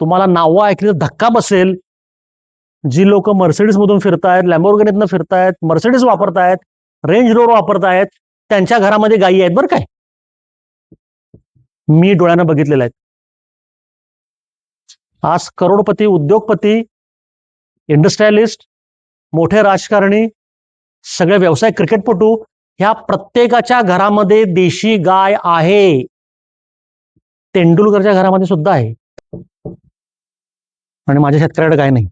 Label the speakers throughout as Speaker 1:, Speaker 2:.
Speaker 1: तुम्हाला नावं ऐकली तर धक्का बसेल. जी लोक मर्सिडीज मधून फिरतायत, लॅम्बोर्गिनीतनं फिरतायत, मर्सिडीज वापरतायत, रेंज रोवर वापरतायत, त्यांच्या घरामध्ये गायी आहेत बरं काय. मी डोळ्यानं बघितलेलं आहे. आज करोडपती, उद्योगपती, इंडस्ट्रियलिस्ट, मोठे राजकारणी, सगळे व्यवसाय, क्रिकेटपटू, ह्या प्रत्येकाच्या घरामध्ये देशी गाय आहे. तेंडुलकरच्या घरामध्ये सुद्धा आहे. आणि माझ्या शेतकऱ्याकडे गाय नाही.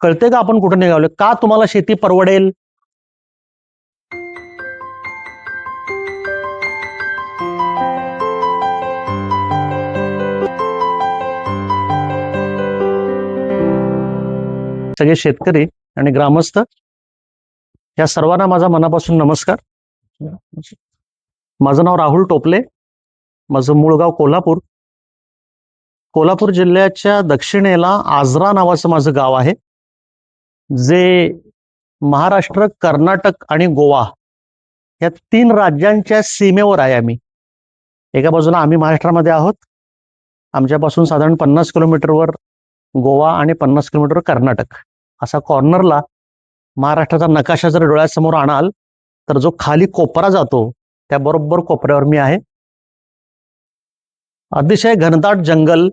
Speaker 1: कळते का आपण कुठे निघालो? का तुम्हाला शेती परवडेल? सगळे शेतकरी आणि ग्रामस्थ या सर्वांना माझा मनापासून नमस्कार. माझं नाव राहुल टोपले. माझं मूळ गाव कोल्हापूर. कोल्हापूर जिल्ह्याच्या दक्षिणेला आजरा नावाचं माझं गाव आहे, जे महाराष्ट्र, कर्नाटक आणि गोवा या 3 राज्यांच्या सीमेवर आहे. आम्ही एका बाजूला आम्ही महाराष्ट्रामध्ये आहोत. आमच्यापासून साधारण 50 किलोमीटरवर गोवा आणि 50 किलोमीटरवर कर्नाटक. असा कॉर्नरला महाराष्ट्राचा नकाशा जर डोळ्यासमोर आणाल तर जो खाली कोपरा जातो त्या बरोबर कोपऱ्यावर मी आहे. अतिशय घनदाट जंगल,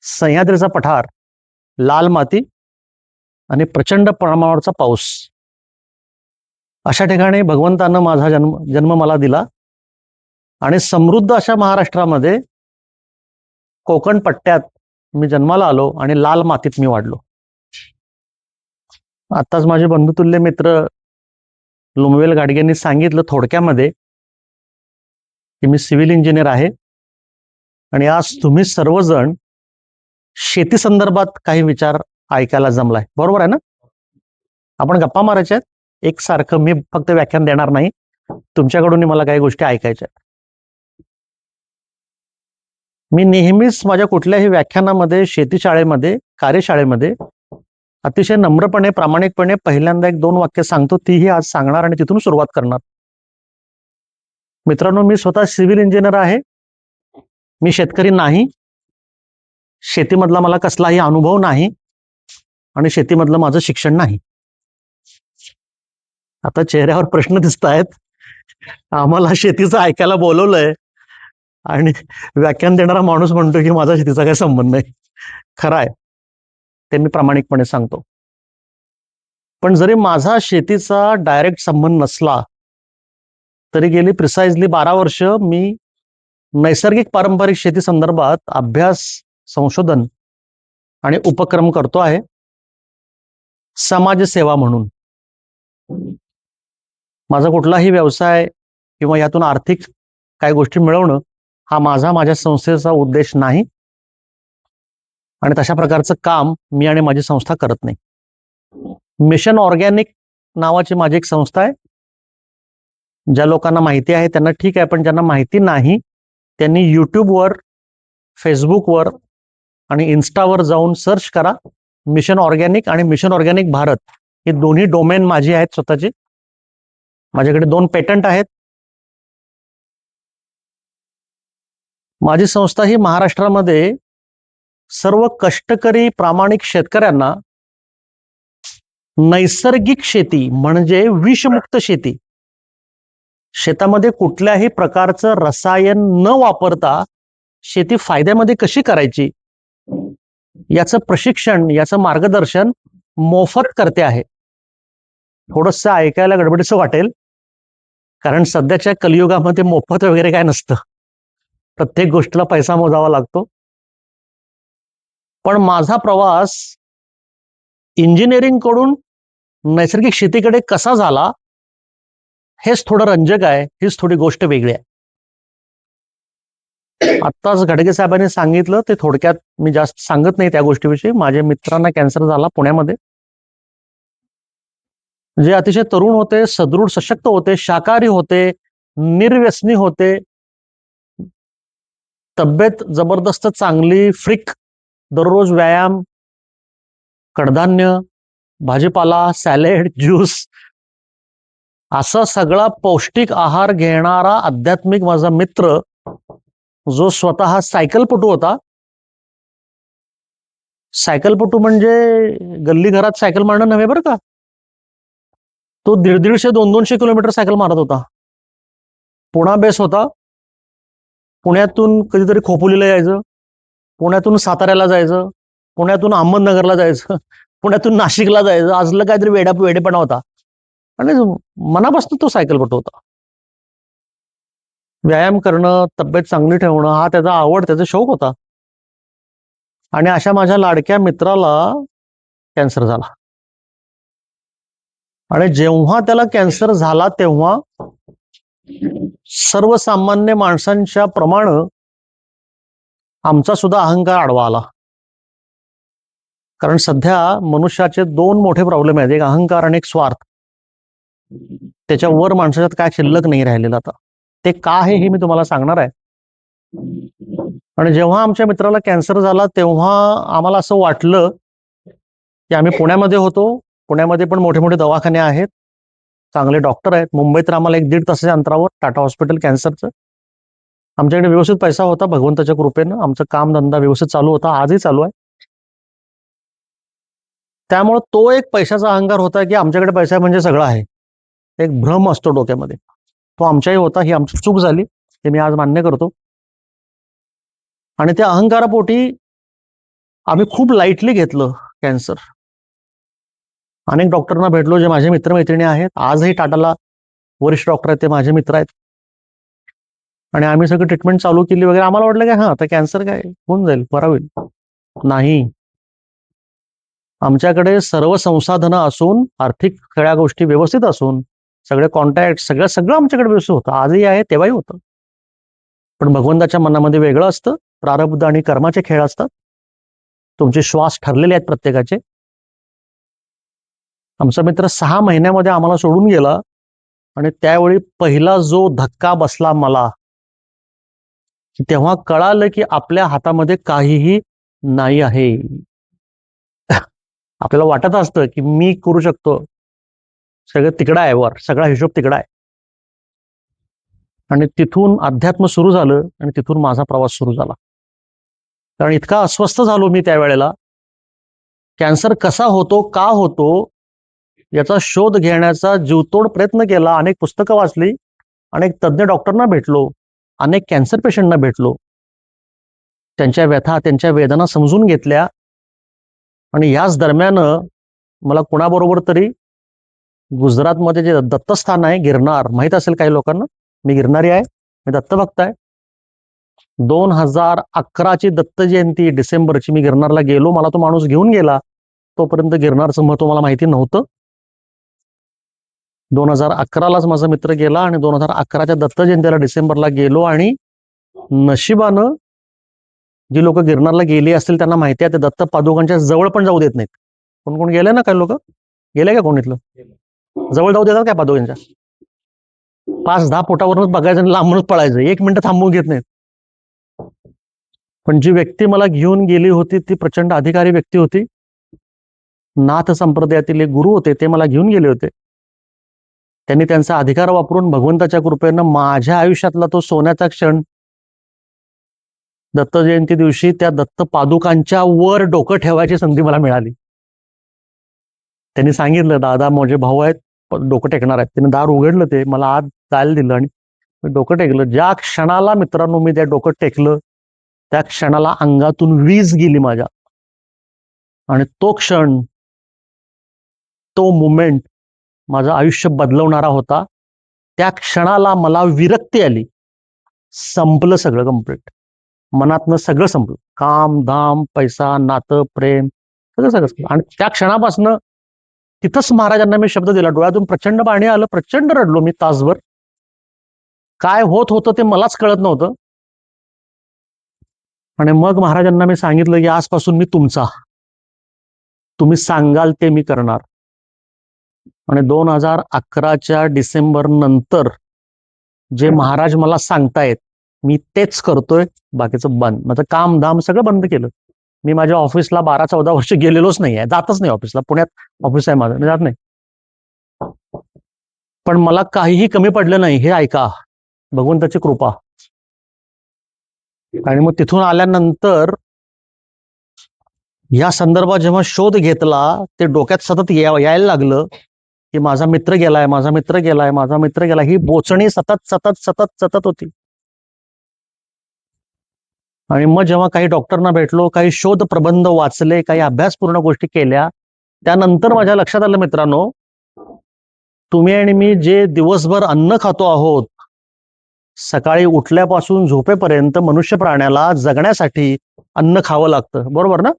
Speaker 1: सह्याद्रीचा पठार, लाल माती आणि प्रचंड प्रमाणावरचा पाऊस, अशा ठिकाणी भगवंतानं माझा जन्म मला दिला. आणि समृद्ध अशा महाराष्ट्रामध्ये कोकण पट्ट्यात मी जन्माला आलो आणि लाल मातीत मी वाढलो. आताच माझे बंधुतुल्य मित्र लुमवेल गाडगेंनी सांगितलं थोडक्यामध्ये की मी सिव्हिल इंजिनियर आहे. आणि आज तुम्ही सर्वजण शेती संदर्भात काही विचार ऐकायला जमलाय, बरोबर आहे ना? आपण गप्पा मारायच्या आहेत एकसारखं. मी फक्त व्याख्यान देणार नाही, तुमच्याकडून मला काही गोष्टी ऐकायच्या. मी नेहमीच माझ्या कुठल्याही व्याख्यानामध्ये, शेतीशाळेमध्ये, कार्यशाळेमध्ये अतिशय नम्रपणे, प्रामाणिकपणे पहिल्यांदा 1-2 वाक्य सांगतो, तीही आज सांगणार आणि तिथून सुरुवात करणार. मित्रांनो, मी स्वतः सिव्हिल इंजिनियर आहे. मी शेतकरी नाही. शेतीमधला मला कसलाही अनुभव नाही आणि शेतीमधलं माझं शिक्षण नाही. आता चेहऱ्यावर प्रश्न दिसत आहेत. आम्हाला शेतीचं ऐकायला बोलवलंय आणि व्याख्यान देणारा माणूस म्हणतो की माझा शेतीचा काही संबंध नाही. खरं आहे, ते मी प्रामाणिकपणे सांगतो. पण जरी माझा शेतीचा डायरेक्ट संबंध नसला तरी गेली प्रिसाइजली 12 वर्ष मी नैसर्गिक पारंपरिक शेती संदर्भात अभ्यास, संशोधन आणि उपक्रम करतो आहे, समाजसेवा म्हणून. माझा कुठलाही व्यवसाय किंवा यातून आर्थिक काही गोष्टी मिळवणं हा माझ्या संस्थेचा उद्देश नाही आणि तशा प्रकारचं काम मी आणि माझी संस्था करत नाही. मिशन ऑर्गॅनिक नावाची माझी एक संस्था आहे. ज्या लोकांना माहिती आहे त्यांना ठीक आहे, पण ज्यांना माहिती नाही त्यांनी यूट्यूबवर, फेसबुकवर आणि इन्स्टावर जाऊन सर्च करा, मिशन ऑर्गॅनिक आणि मिशन ऑर्गॅनिक भारत. ही दोन्ही डोमेन माझी आहेत स्वतःची. माझ्याकडे 2 पेटंट आहेत. माझी संस्था ही महाराष्ट्रामध्ये सर्व कष्टकरी प्रामाणिक शेतकऱ्यांना नैसर्गिक शेती म्हणजे विषमुक्त शेती, शेतामध्ये कुठल्याही प्रकारचं रसायन न वापरता शेती फायद्यामध्ये कशी करायची याचं प्रशिक्षण, याचं मार्गदर्शन मोफत करते आहे. थोडंसं ऐकायला गडबडीचं वाटेल, कारण सध्याच्या कलियुगामध्ये मोफत वगैरे काय नसतं. प्रत्येक गोष्टीला पैसा मोजावा लागतो. पण माझा प्रवास इंजिनिअरिंग कडून नैसर्गिक शेतीकडे कसा झाला हेच थोडं रंजक आहे, हीच थोडी गोष्ट वेगळी आहे. आत्ताच घडगे साहेबांनी सांगितलं ते थोडक्यात, मी जास्त सांगत नाही त्या गोष्टीविषयी. माझ्या मित्रांना कॅन्सर झाला पुण्यामध्ये, जे अतिशय तरुण होते, सदृढ सशक्त होते, शाकाहारी होते, निर्व्यसनी होते, तब्येत जबरदस्त चांगली, फ्रिक, दररोज व्यायाम, कडधान्य, भाजीपाला, सॅलेड, ज्यूस, असा सगळा पौष्टिक आहार घेणारा आध्यात्मिक माझा मित्र, जो स्वतः सायकलपटू होता, सायकलपटू म्हणजे गल्ली घरात सायकल मारणं नव्हे बरं का. तो 150-200 किलोमीटर सायकल मारत होता. पुणा बेस होता. पुण्यातून कधीतरी खोपोलीला यायचं, पुण्यातून साताऱ्याला जायचं, पुण्यातून अहमदनगरला जायचं, पुण्यातून नाशिकला जायचं. असलं काहीतरी वेडेपणा होता. आणि मनापासून तो सायकलपटू होता. व्यायाम करणं, तब्येत चांगली ठेवणं हा त्याचा आवड, त्याचा शौक होता. आणि अशा माझ्या लाडक्या मित्राला कॅन्सर झाला. आणि जेव्हा त्याला कॅन्सर झाला तेव्हा सर्वसामान्य माणसांच्या प्रमाणे आमचा सुद्धा अहंकार आडवा आला. कारण सध्या मनुष्याचे 2 मोठे प्रॉब्लेम आहेत, एक अहंकार आणि एक स्वार्थ. त्याच्यावर माणसाच्यात काय शिल्लक नाही राहिलेलं आता. ते का आहे हे मी तुम्हाला सांगणार आहे. आणि जेव्हा आमच्या मित्राला कॅन्सर झाला तेव्हा आम्हाला असं वाटलं की आम्ही पुण्यामध्ये होतो. पुण्यामध्ये पण मोठे मोठे दवाखाने आहेत, चांगले डॉक्टर आहेत. मुंबईत तर आम्हाला 1-1.5 तासाच्या अंतरावर टाटा हॉस्पिटल कॅन्सरचं. आमच्याकडे व्यवस्थित पैसा होता भगवंताच्या कृपेनं. आमचं काम धंदा व्यवस्थित चालू होता, आजही चालू आहे. त्यामुळे तो एक पैशाचा अहंकार होता की आमच्याकडे पैसा म्हणजे सगळं आहे. एक भ्रम असतो डोक्यामध्ये, तो आमच्याही होता. ही आमची चूक झाली, ते मी आज मान्य करतो. आणि त्या अहंकारापोटी आम्ही खूप लाईटली घेतलं कॅन्सर. अनेक डॉक्टरांना भेटलो जे माझे मित्रमैत्रिणी आहेत, आजही टाटाला वरिष्ठ डॉक्टर आहेत, ते माझे मित्र आहेत. आणि आम्ही सगळं ट्रीटमेंट चालू केली वगैरे. आम्हाला वाटलं की हा आता कॅन्सर काय होऊन जाईल, बरा होईल. नाही. आमच्याकडे सर्व संसाधनं असून, आर्थिक सगळ्या गोष्टी व्यवस्थित असून, सगळे कॉन्टॅक्ट सगळं सगळं आमच्याकडे व्यवस्थित होतं. आजही आहे, तेव्हाही होतं. पण भगवंताच्या मनामध्ये वेगळं असतं. प्रारब्ध आणि कर्माचे खेळ असतात. तुमचे श्वास ठरलेले आहेत प्रत्येकाचे. आमचा मित्र 6 महिन्यामध्ये आम्हाला सोडून गेला. आणि त्यावेळी पहिला जो धक्का बसला मला, तेव्हा कळालं की आपल्या हातामध्ये काहीही नाही आहे. आपल्याला वाटत असतं की मी करू शकतो, सगळं तिकडं आहे, वर सगळा हिशोब तिकडं आहे. आणि तिथून अध्यात्म सुरू झालं आणि तिथून माझा प्रवास सुरू झाला. कारण इतका अस्वस्थ झालो मी त्यावेळेला. कॅन्सर कसा होतो, का होतो याचा शोध घेण्याचा जीवतोड प्रयत्न केला. अनेक पुस्तकं वाचली, अनेक तज्ज्ञ डॉक्टरांना भेटलो, अनेक कॅन्सर पेशंटना भेटलो, त्यांच्या व्यथा, त्यांच्या वेदना समजून घेतल्या. आणि याच दरम्यान मला कुणाबरोबर तरी गुजरातमध्ये जे दत्तस्थान आहे गिरनार, माहित असेल काही लोकांना, मी गिरणारी आहे, मी दत्तभक्त आहे. 2011ची दत्त जयंती डिसेंबरची मी गिरनारला गेलो. मला तो माणूस घेऊन गेला. तोपर्यंत गिरनारचं महत्व मला माहिती नव्हतं. 2011लाच माझा मित्र गेला आणि 2011च्या दत्त जयंतीला डिसेंबरला गेलो. आणि नशिबानं जी लोक गिरनारला गेली असतील त्यांना माहिती आहे, ते दत्त पादुकांच्या जवळ पण जाऊ देत नाहीत. कोण कोण गेले ना, काही लोक गेले का, कोण इथलं जवळ जाऊ देतात काय पादुकांच्या? 5-10 फुटावरूनच बघायचं आणि लांबूनच पळायचं, 1 मिनिट थांबवून घेत नाहीत. पण जी व्यक्ती मला घेऊन गेली होती ती प्रचंड अधिकारी व्यक्ती होती. नाथ संप्रदायातील एक गुरु होते, ते मला घेऊन गेले होते. त्यांनी त्यांचा अधिकार वापरून भगवंताच्या कृपेनं माझ्या आयुष्यातला तो सोन्याचा क्षण, दत्त जयंती दिवशी त्या दत्त पादुकांच्या वर डोकं ठेवायची संधी मला मिळाली. त्यांनी सांगितलं, दादा माझे भाऊ आहेत, डोकं टेकणार आहेत. त्यांनी दार उघडलं, ते मला आत जायला दिलं आणि डोकं टेकलं. ज्या क्षणाला मित्रांनो मी त्या डोकं टेकलं, त्या क्षणाला अंगातून वीज गेली माझ्या. आणि तो क्षण, तो मुमेंट माझं आयुष्य बदलवणारा होता. त्या क्षणाला मला विरक्ती आली. संपलं सगळं कंप्लीट. मनातनं सगळं संपलं. काम धाम, पैसा, नातं, प्रेम, सगळं सगळं. आणि त्या क्षणापासून तिथंच महाराजांना मी शब्द दिला. डोळ्यातून प्रचंड पाणी आलं, प्रचंड रडलो मी तासभर. काय होत होतं ते मलाच कळत नव्हतं. आणि मग महाराजांना मी सांगितलं की आजपासून मी तुमचा, तुम्ही सांगाल ते मी करणार. आणि 2011च्या डिसेंबर नंतर जे महाराज मला सांगतायत मी तेच करतोय. बाकीचं बंद, माझं काम धाम सगळं बंद केलं. मी माझ्या ऑफिसला 12-14 वर्ष गेलेलोच नाही आहे, जातच नाही ऑफिसला. पुण्यात ऑफिस आहे माझं, मी जात नाही. पण मला काहीही कमी पडलं नाही, हे ऐका, भगवंताची कृपा. आणि मग तिथून आल्यानंतर या संदर्भात जेव्हा शोध घेतला ते डोक्यात सतत यायला लागलं की माझा मित्र गेलाय, माझा मित्र गेलाय, माझा मित्र गेला, ही बोचणी सतत सतत सतत सतत होती. आणि मग जेव्हा काही डॉक्टरना भेटलो, काही शोध प्रबंध वाचले, काही अभ्यासपूर्ण गोष्टी केल्या, त्यानंतर माझ्या लक्षात आलं मित्रांनो, तुम्ही आणि मी जे दिवसभर अन्न खातो आहोत, सकाळी उठल्यापासून झोपेपर्यंत मनुष्य प्राण्याला जगण्यासाठी अन्न खावं लागतं, बरोबर ना?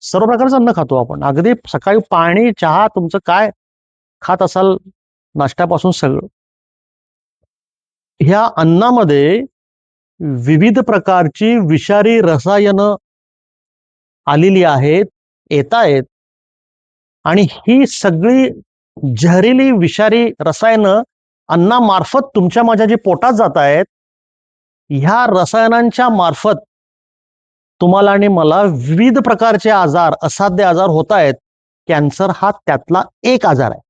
Speaker 1: सर्व प्रकारचं अन्न खातो आपण. अगदी सकाळी पाणी, चहा, तुमचं काय खात असाल, नाश्त्यापासून सगळं. ह्या अन्नामध्ये विविध प्रकारची विषारी रसायनं आलेली आहेत, येत आहेत, आणि ही सगळी जहरीली विषारी रसायनं अन्नामार्फत तुमच्या माझ्या जे पोटात जात आहेत, ह्या रसायनांच्या मार्फत तुम्हाला आणि मला विविध प्रकारचे आजार, असाध्य आजार होत आहेत. कॅन्सर हा त्यातला एक आजार आहे.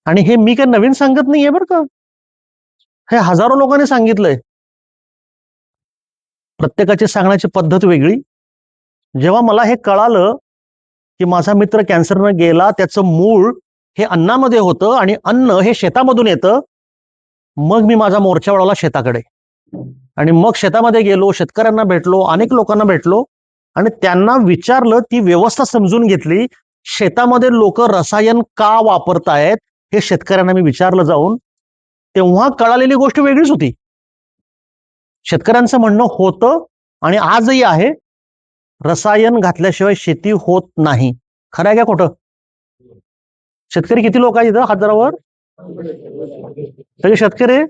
Speaker 1: आणि हे मी काही नवीन सांगत नाहीये बरं का, हे हजारो लोकांनी सांगितलंय. प्रत्येकाची सांगण्याची पद्धत वेगळी. जेव्हा मला हे कळालं की माझा मित्र कॅन्सरनं गेला, त्याचं मूळ हे अन्नामध्ये होतं आणि अन्न हे शेतामधून येतं, मग मी माझा मोर्चा वळवला शेताकडे. आणि मग शेतामध्ये गेलो, शेतकऱ्यांना भेटलो, अनेक लोकांना भेटलो आणि त्यांना विचारलं, ती व्यवस्था समजून घेतली. शेतामध्ये लोक रसायन का वापरतायत हे शेतकऱ्यांना मी विचारलं जाऊन. तेव्हा कळालेली गोष्ट वेगळीच होती. शेतकऱ्यांचं म्हणणं होतं आणि आजही आहे, रसायन घातल्याशिवाय शेती होत नाही. खरं आहे का खोटं? शेतकरी किती लोक आहेत इथं हजारावर? तरी शेतकरी.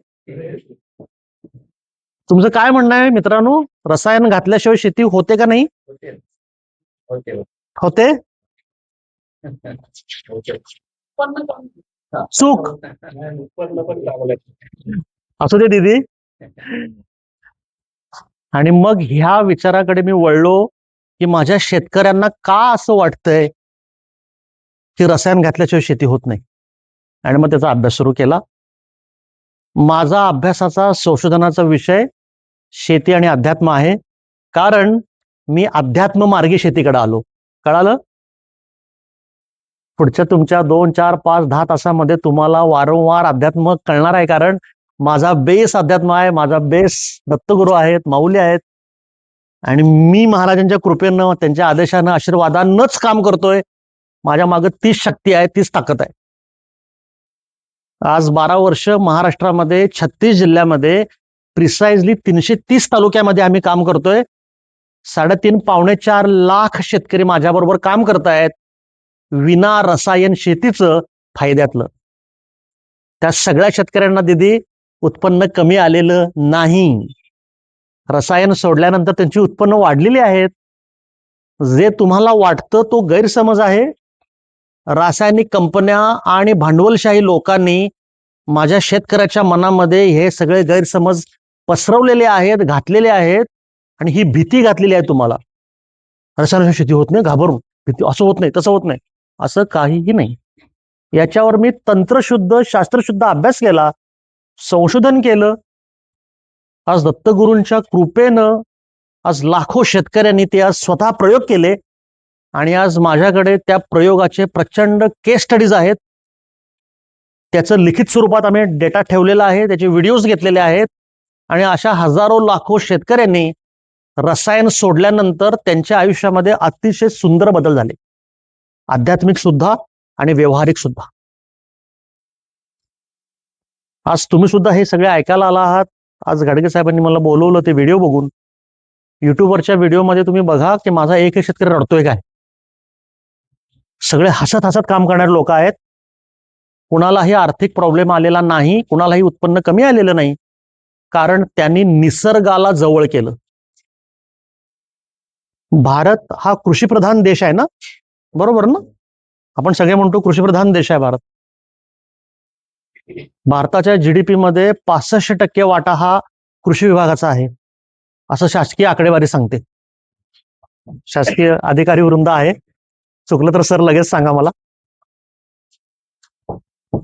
Speaker 1: तुमचं काय म्हणणं आहे मित्रांनो? रसायन घातल्याशिवाय शेती होते का नाही? होते. चूक. असू दे दीदी. आणि मग ह्या विचाराकडे मी वळलो की माझ्या शेतकऱ्यांना का असं वाटतंय की रसायन घातल्याशिवाय शेती होत नाही. आणि मग त्याचा अभ्यास सुरू केला. माझा अभ्यासाचा संशोधनाचा विषय शेती आणि अध्यात्म आहे, कारण मी अध्यात्म मार्गी शेतीकडे आलो. कळालं? पुढच्या तुमच्या 2, 4, 5, 10 तासामध्ये तुम्हाला वारंवार अध्यात्म कळणार आहे, कारण माझा बेस अध्यात्म आहे, माझा बेस दत्तगुरू आहेत, माऊली आहेत, आणि मी महाराजांच्या कृपेनं, त्यांच्या आदेशानं, आशीर्वादानंच काम करतोय. माझ्या मागे तीच शक्ती आहे, तीच ताकद आहे. आज 12 वर्ष महाराष्ट्रामध्ये 36 जिल्ह्यामध्ये प्रिसाइजली 330 तालुक्यामध्ये आम्ही काम करतोय. 3.5 पावणे 4 लाख शेतकरी माझ्याबरोबर काम करतायत, विना रसायन शेतीचं फायद्यातलं. त्या सगळ्या शेतकऱ्यांना दिदी उत्पन्न कमी आलेलं नाही. रसायन सोडल्यानंतर त्यांची उत्पन्न वाढलेली आहेत. जे तुम्हाला वाटतं तो गैरसमज आहे. रासायनिक कंपन्या आणि भांडवलशाही लोकांनी माझ्या शेतकऱ्याच्या मनामध्ये हे सगळे गैरसमज पसरवलेले आहेत, घातलेले आहेत, आणि ही भीती घातलेली आहे तुम्हाला. रसायन शेती होत नाही, घाबरून भीती, असं होत नाही, तसं होत नाही. असं काहीही नाही. याच्यावर मी तंत्रशुद्ध, शास्त्रशुद्ध अभ्यास केला, संशोधन केलं. आज दत्तगुरूंच्या कृपेनं आज लाखो शेतकऱ्यांनी ते आज स्वतः प्रयोग केले, आणि आज माझ्याकडे त्या प्रयोगाचे प्रचंड केस स्टडीज आहेत. त्याचं लिखित स्वरूपात आम्ही डेटा ठेवलेला आहे, त्याचे व्हिडिओज घेतलेले आहेत, आणि अशा हजारो लाखो शेतकऱ्यांनी रसायन सोडल्यानंतर त्यांच्या आयुष्यामध्ये अतिशय सुंदर बदल झाले, आध्यात्मिक सुद्धा आणि व्यवहारिक सुद्धा. आज तुम्ही सुद्धा हे सगळे ऐकायला आला आहात. आज गाडगे साहेबांनी मला बोलवलं ते व्हिडिओ बघून. युट्यूबवरच्या व्हिडिओमध्ये तुम्ही बघा की माझा एक शेतकरी रडतोय काय. सगळे हसत हसत काम करणारे लोक आहेत. कुणालाही आर्थिक प्रॉब्लेम आलेला नाही, कुणालाही उत्पन्न कमी आलेलं नाही, कारण त्यांनी निसर्गाला जवळ केलं. भारत हा कृषीप्रधान देश आहे ना, बरोबर ना? आपण सगळे म्हणतो कृषीप्रधान देश आहे भारत. भारताच्या जीडीपी मध्ये 65% वाटा हा कृषी विभागाचा आहे, असं शासकीय आकडेवारी सांगते. शासकीय अधिकारी वृंद आहे, चुकलं तर सर लगेच सांगा मला.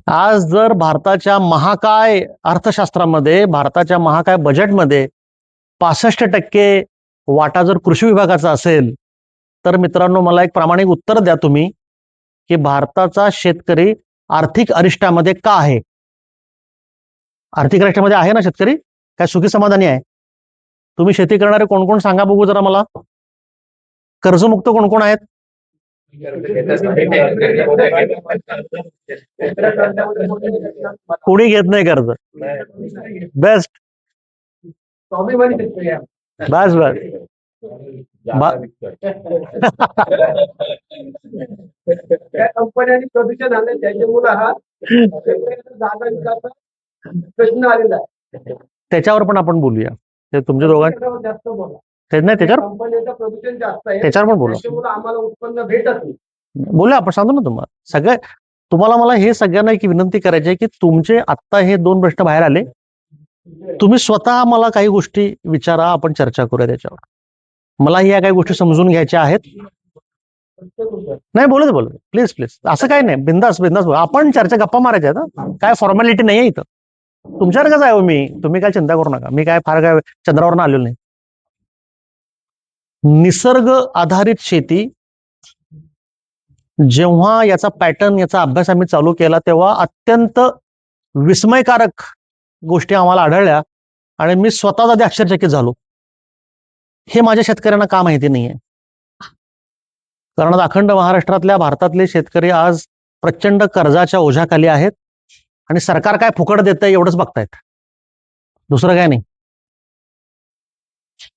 Speaker 1: आज जर भारताच्या महाकाय अर्थशास्त्रामध्ये, भारताच्या महाकाय बजेटमध्ये 65% वाटा जर कृषी विभागाचा असेल तर मित्रांनो मला एक प्रामाणिक उत्तर द्या तुम्ही की भारताचा शेतकरी आर्थिक अरिष्टामध्ये का आहे? आर्थिक अरिष्टामध्ये आहे ना शेतकरी? काय सुखी समाधानी आहे? तुम्ही शेती करणारे कोण कोण सांगा बघू जरा मला. कर्जमुक्त कोण कोण आहेत? कोणी घेत नाही कर्ज. बेस्ट. बस बस.
Speaker 2: कंपन्यांनी प्रदूषण आलं त्याच्यामुळे हा प्रश्न आलेला आहे.
Speaker 1: त्याच्यावर पण आपण बोलूया. ते तुमच्या दोघांना
Speaker 2: जास्त बोला.
Speaker 1: ते नाही त्याच्यावर
Speaker 2: कंपन्यांचं प्रदूषण जास्त आहे
Speaker 1: त्याच्यावर पण बोला.
Speaker 2: त्याच्यामुळे आम्हाला उत्पन्न भेटत नाही.
Speaker 1: बोलूया आपण, सांगतो ना तुम्हाला सगळं. तुम्हाला मला हे सगळ्यांना एक विनंती करायची आहे की तुमचे आत्ता हे 2 प्रश्न बाहेर आले, तुम्ही स्वतः मला काही गोष्टी विचारा, आपण चर्चा करूया त्याच्यावर. मला या काही गोष्टी समजून घ्यायच्या आहेत. नाही बोलत बोलत प्लीज प्लीज, असं काही नाही, बिंदास बिंदास बोला. आपण चर्चा गप्पा मारायच्या आहेत, काय फॉर्मॅलिटी नाही आहे इथं. तुमच्यावर कसं आहे हो मी, तुम्ही काय चिंता करू नका, मी काय फार काय चंद्रावरून आलेलो नाही. निसर्ग आधारित शेती जेव्हा याचा पॅटर्न, याचा अभ्यास आम्ही चालू केला तेव्हा अत्यंत विस्मयकारक गोष्टी आम्हाला आढळल्या आणि मी स्वतः आधी आश्चर्यचकित झालो. हे माझ्या शेतकऱ्यांना का माहिती नाहीये. कारण अखंड महाराष्ट्रातल्या भारतातले शेतकरी आज प्रचंड कर्जाच्या ओझ्याखाली आहेत आणि सरकार काय फुकट देतंय एवढंच बघतायत, दुसरं काय नाही.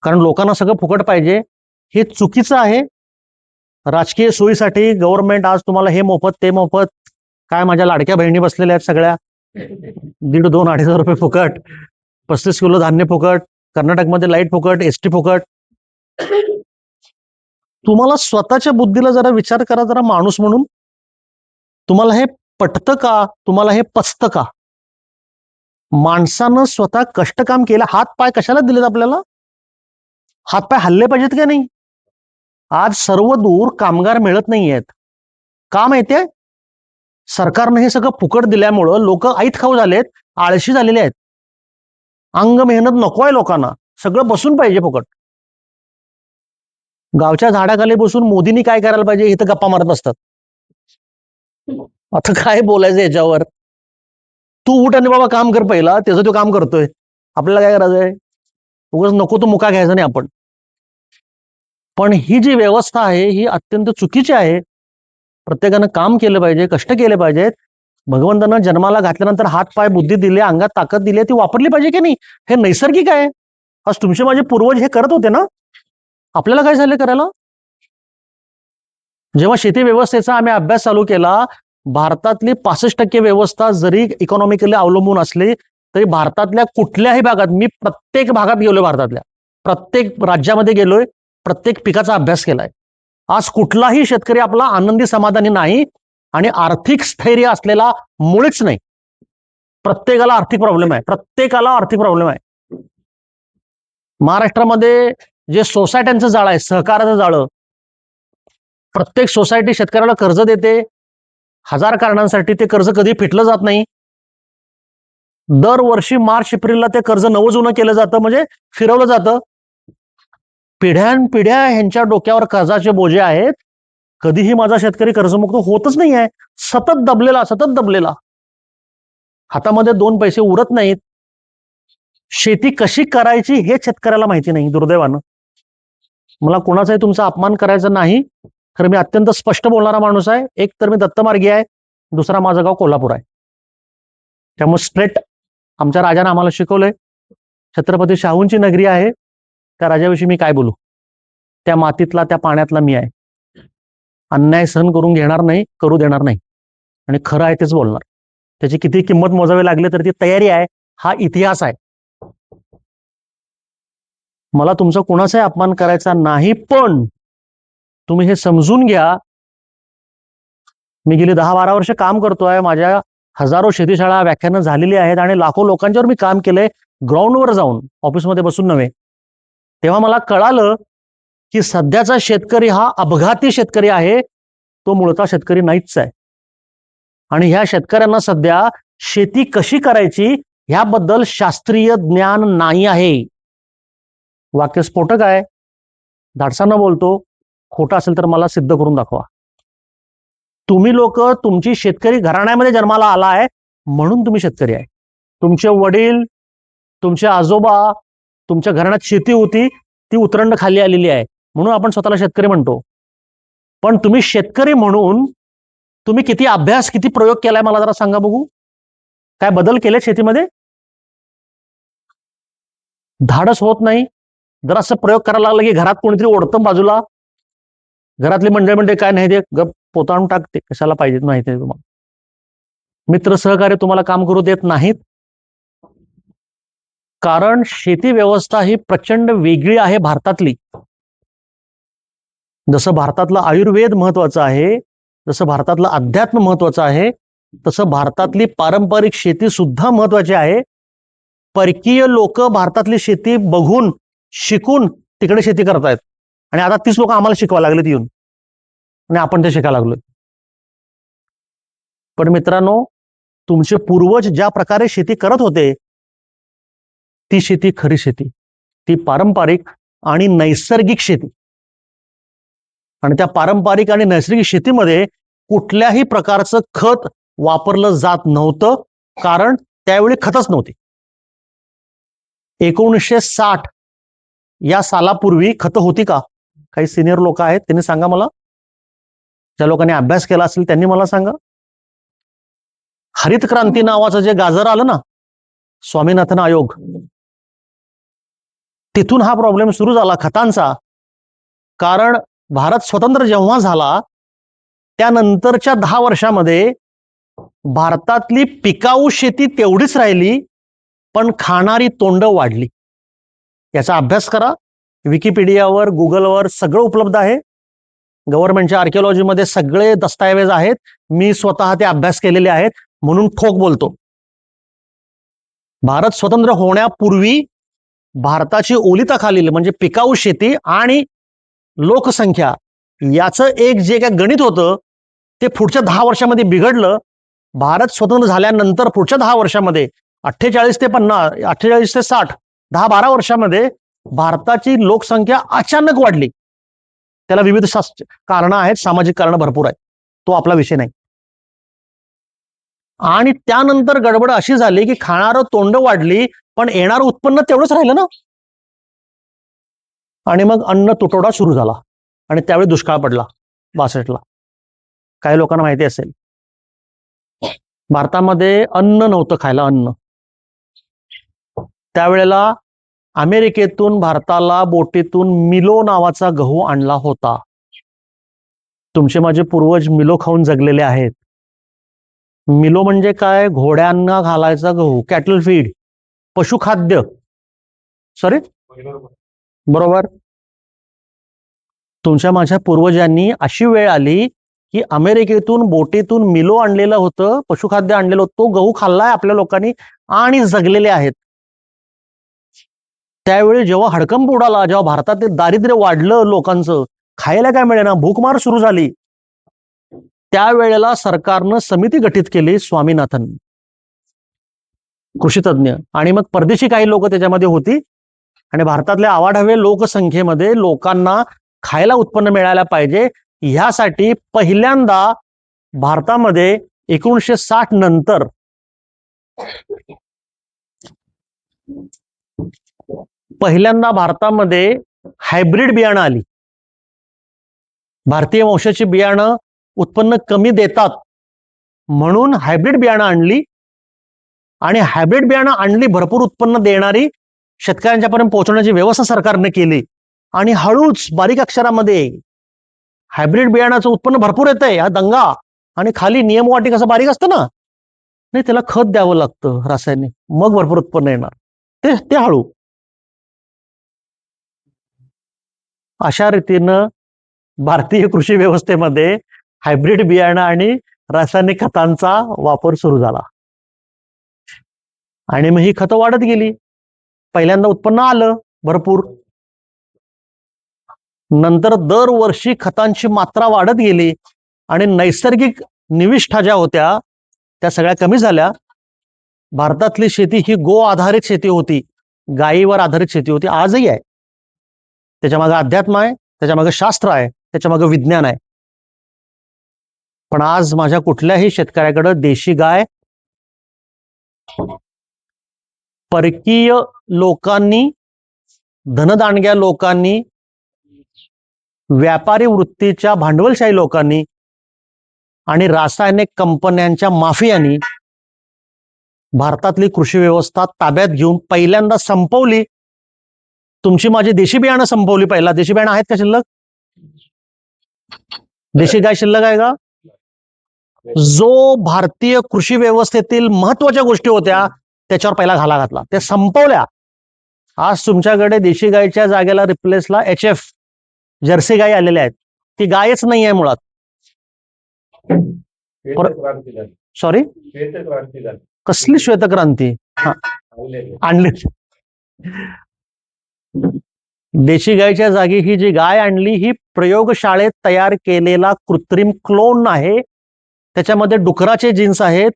Speaker 1: कारण लोकांना सगळं फुकट पाहिजे, हे चुकीचं आहे. राजकीय सोयीसाठी गव्हर्नमेंट आज तुम्हाला हे मोफत ते मोफत, काय माझ्या लाडक्या बहिणी बसलेल्या आहेत सगळ्या, 1,500-2,500 रुपये फुकट, 35 किलो धान्य फुकट, कर्नाटकमध्ये लाईट फुकट, एसटी फुकट. तुम्हाला स्वतःच्या बुद्धीला जरा विचार करा जरा, माणूस म्हणून तुम्हाला हे पटतं का? तुम्हाला हे पचतं का? माणसानं स्वतः कष्ट काम केलं, हात पाय कशाला दिलेत आपल्याला? हात पाय हल्ले पाहिजेत का नाही? आज सर्व दूर कामगार मिळत नाहीयेत. का माहितीये? सरकारनं हे सगळं फुकट दिल्यामुळं लोक ऐत खाऊ झालेत, आळशी झालेले आहेत. अंग मेहनत नको आहे लोकांना, सगळं बसून पाहिजे फुकट. गावच्या झाडाखाली बसून मोदींनी काय करायला पाहिजे इथं गप्पा मारत असतात. आता काय बोलायचं याच्यावर? तू उठ आणि बाबा काम कर पहिला, त्याचं तो काम करतोय, आपल्याला काय करायचंय? उगाच नको तो मुका घ्यायचा नाही आपण. पण ही जी व्यवस्था आहे ही अत्यंत चुकीची आहे. प्रत्येकानं काम केलं पाहिजे, कष्ट केले पाहिजेत. भगवंतानं जन्माला घातल्यानंतर हात पाय बुद्धी दिली, अंगात ताकद दिली, ती वापरली पाहिजे की नाही? हे नैसर्गिक आहे. आज तुमचे माझे पूर्वज हे करत होते ना, आपल्याला काय झालं करायला? जेव्हा शेती व्यवस्थेचा आम्ही अभ्यास चालू केला, भारतातली 65% व्यवस्था जरी इकॉनॉमिकली अवलंबून असली तरी भारतातल्या कुठल्याही भागात, मी प्रत्येक भागात गेलोय, भारतातल्या प्रत्येक राज्यामध्ये गेलोय, प्रत्येक पिकाचा अभ्यास केलाय. आज कुठलाही शेतकरी आपला आनंदी समाधानी नाही आणि आर्थिक स्थैर्य असलेला मुळीच नाही. प्रत्येकाला आर्थिक प्रॉब्लेम आहे, प्रत्येकाला आर्थिक प्रॉब्लेम आहे. महाराष्ट्रामध्ये जे सोसायट्यांचं जाळं आहे, सहकाराचं जाळं, प्रत्येक सोसायटी शेतकऱ्याला कर्ज देते, 1000 कारणांसाठी ते कर्ज कधी फिटलं जात नाही. दरवर्षी मार्च एप्रिलला ते कर्ज नवजुनं केलं जातं, म्हणजे फिरवलं जातं. पिढ्यानपिढ्या ह्यांच्या डोक्यावर कर्जाचे बोजे आहेत. कधीही माझा शेतकरी कर्जमुक्त होतच नाही आहे, सतत दबलेला, सतत दबलेला, हातामध्ये 2 पैसे उरत नाहीत. शेती कशी करायची हे शेतकऱ्याला माहिती नाही, दुर्दैवानं. मला कोणाचाही तुमचा अपमान करायचा नाही, तर मी अत्यंत स्पष्ट बोलणारा माणूस आहे. एक तर मी दत्तमार्गी आहे, दुसरा माझं गाव कोल्हापूर आहे. त्यामुळे स्ट्रेट आमच्या राजाने आम्हाला शिकवलंय, छत्रपती शाहूंची नगरी आहे, त्या राजाविषयी मी काय बोलू? त्या मातीतला, त्या पाण्यातला मी आहे. अन्याय सहन करून घेणार नाही, करू देणार नाही, आणि खरं आहे तेच बोलणार. त्याची किती किंमत मोजावी लागली तर ती तयारी आहे. हा इतिहास आहे. मला तुमचा कोणाचाही अपमान करायचा नाही, पण तुम्ही हे समजून घ्या, मी गेली 10-12 वर्ष काम करतोय, माझ्या हजारो शेतीशाळा व्याख्यानं झालेली आहेत आणि लाखो लोकांच्यावर मी काम केलंय, ग्राउंडवर जाऊन, ऑफिसमध्ये बसून नव्हे. तेव्हा मला कळालं की सध्याचा शेतकरी हा अपघाती शेतकरी आहे, तो मूळचा शेतकरी नाहीच आहे. आणि ह्या शेतकऱ्यांना सध्या शेती कशी करायची ह्याबद्दल शास्त्रीय ज्ञान नाही आहे. वाक्य स्फोटक आहे, धाडसानं बोलतो, खोटं असेल तर मला सिद्ध करून दाखवा. तुम्ही लोक तुमची शेतकरी घराण्यामध्ये जन्माला आलाय म्हणून तुम्ही शेतकरी आहे. तुमचे वडील, तुमचे आजोबा, तुमच्या घराण्यात शेती होती, ती उतरंड खाली आलेली आहे म्हणून आपण स्वतःला शेतकरी म्हणतो. पण तुम्ही शेतकरी म्हणून तुम्ही किती अभ्यास, किती प्रयोग केलाय मला जरा सांगा बघू. काय बदल केले शेतीमध्ये? धाडस होत नाही. जर असं प्रयोग करायला लागला की घरात कोणीतरी ओढतं बाजूला, घरातली मंडळी म्हणते काय नाही ते गप पोताळून टाकते, कशाला पाहिजे माहिती आहे तुम्हाला. मित्र सहकार्य तुम्हाला काम करू देत नाहीत, कारण शेती व्यवस्था ही प्रचंड वेगळी आहे भारतातली. जसं भारतातलं आयुर्वेद महत्वाचं आहे, जसं भारतातलं अध्यात्म महत्वाचं आहे, तसं भारतातली पारंपरिक शेती सुद्धा महत्वाची आहे. परकीय लोक भारतातली शेती बघून शिकून तिकडे शेती करतायत आणि आता तीच लोक आम्हाला शिकवायला लागलेत येऊन, आणि आपण ते शिकायला लागलोय. पण मित्रांनो, तुमचे पूर्वज ज्या प्रकारे शेती करत होते ती शेती खरी शेती, ती पारंपरिक आणि नैसर्गिक शेती. आणि त्या पारंपरिक आणि नैसर्गिक शेतीमध्ये कुठल्याही प्रकारचं खत वापरलं जात नव्हतं, कारण त्यावेळी खतच नव्हती. 1960 या सालापूर्वी खतं होती का? काही सिनियर लोक आहेत त्यांनी सांगा मला, ज्या लोकांनी अभ्यास केला असेल त्यांनी मला सांगा. हरित क्रांती नावाचं जे गाजर आलं ना, स्वामीनाथन आयोग, तिथून हा प्रॉब्लेम सुरू झाला खतांचा. कारण भारत स्वतंत्र जेव्हा झाला त्यानंतरच्या 10 वर्षामध्ये भारतातली पिकाऊ शेती तेवढीच राहिली, पण खाणारी तोंड वाढली. याचा अभ्यास करा, विकिपीडियावर, गुगलवर सगळं उपलब्ध आहे. गव्हर्नमेंटच्या आर्किओलॉजीमध्ये सगळे दस्तऐवज आहेत. मी स्वतः ते अभ्यास केलेले आहेत म्हणून ठोक बोलतो. भारत स्वतंत्र होण्यापूर्वी भारताची ओलिताखालील म्हणजे पिकाऊ शेती आणि लोकसंख्या याचं एक जे काय गणित होतं ते पुढच्या 10 वर्षामध्ये बिघडलं. भारत स्वतंत्र झाल्यानंतर पुढच्या 10 वर्षामध्ये 48 ते 50, 48 ते 60, 10-12 वर्षामध्ये भारताची लोकसंख्या अचानक वाढली. त्याला विविध कारणं आहेत, सामाजिक कारणं भरपूर आहेत, तो आपला विषय नाही. आणि त्यानंतर गडबड अशी झाली की खाणारं तोंड वाढली, पण येणारं उत्पन्न तेवढंच राहिलं ना. आणि मग अन्न तुटवडा सुरू झाला आणि त्यावेळी दुष्काळ पडला 62ला. काही लोकांना माहिती असेल, भारतामध्ये अन्न नव्हतं खायला, अन्न. त्यावेळेला अमेरिकेतून भारताला बोटीतून मिलो नावाचा गहू आणला होता. तुमचे माझे पूर्वज मिलो खाऊन जगलेले आहेत. मिलो म्हणजे काय? घोड्यांना घालायचा गहू, कॅटल फीड, पशुखाद्य. सॉरी, बरोबर. तुमच्या माझ्या पूर्वजांनी अशी वेळ आली की अमेरिकेतून बोटीतून मिलो आणलेलं होतं, पशुखाद्य आणलेलं होतं, तो गहू खाल्लाय आपल्या लोकांनी आणि जगलेले आहेत. त्यावेळी जेव्हा हडकंप उडाला, जेव्हा भारतात दारिद्र्य वाढलं, लोकांचं खायला काय मिळेना, भूकमार सुरू झाली, त्यावेळेला सरकारनं समिती गठीत केली, स्वामीनाथन, कृषीतज्ञ, आणि मग परदेशी काही लोक त्याच्यामध्ये होती. आणि भारतातल्या आवाढव्य लोकसंख्येमध्ये लोकांना खायला उत्पन्न मिळायला पाहिजे ह्यासाठी पहिल्यांदा भारतामध्ये 1960 नंतर पहिल्यांदा भारतामध्ये हायब्रिड बियाणं आली. भारतीय वंशाची बियाणं उत्पन्न कमी देतात म्हणून हायब्रिड बियाणं आणली, आणि हायब्रिड बियाणं आणली भरपूर उत्पन्न देणारी, शेतकऱ्यांच्यापर्यंत पोहोचवण्याची व्यवस्था सरकारने केली. आणि हळूच बारीक अक्षरामध्ये हायब्रिड बियाणाचं उत्पन्न भरपूर येतंय, हा दंगा, आणि खाली नियमवाटी कसं बारीक असतं ना, नाही त्याला खत द्यावं लागतं रासायनिक, मग भरपूर उत्पन्न येणार, ते हळू. अशा रीतीनं भारतीय कृषी व्यवस्थेमध्ये हायब्रिड बियाणं आणि रासायनिक खतांचा वापर सुरू झाला. आणि मग ही खतं वाढत गेली. पहिल्यांदा उत्पन्न आलं भरपूर, नंतर दरवर्षी खतांची मात्रा वाढत गेली आणि नैसर्गिक निविष्ठा ज्या होत्या त्या सगळ्या कमी झाल्या. भारतातली शेती ही गो आधारित शेती होती, गायीवर आधारित शेती होती, आजही आहे. त्याच्या मागे अध्यात्म आहे, त्याच्यामागे शास्त्र आहे, त्याच्यामागे विज्ञान आहे. पण आज माझ्या कुठल्याही शेतकऱ्याकडे देशी गाय परकीय लोकांनी, धनदांडग्या लोकांनी, व्यापारी वृत्तीच्या भांडवलशाही लोकांनी आणि रासायनिक कंपन्यांच्या माफियांनी भारतातली कृषी व्यवस्था ताब्यात घेऊन पहिल्यांदा संपवली. तुमची माझी देशी बियाणं संपवली. पहिला देशी बियाणं आहेत का शिल्लक? देशी गाय शिल्लक आहे का? जो भारतीय कृषी व्यवस्थेतील महत्वाच्या गोष्टी होत्या त्याच्यावर पहिला घाला घातला, ते संपवल्या. आज तुमच्याकडे देशी गायच्या जागेला रिप्लेसला HF जर्सी गाय आलेल्या आहेत. ती गायच नाही आहे मुळात. सॉरी, कसली श्वेतक्रांती आणली? देशी गायच्या जागी ही जी गाय आणली ही प्रयोगशाळेत तयार केलेला कृत्रिम क्लोन आहे. त्याच्यामध्ये डुकराचे जीन्स आहेत.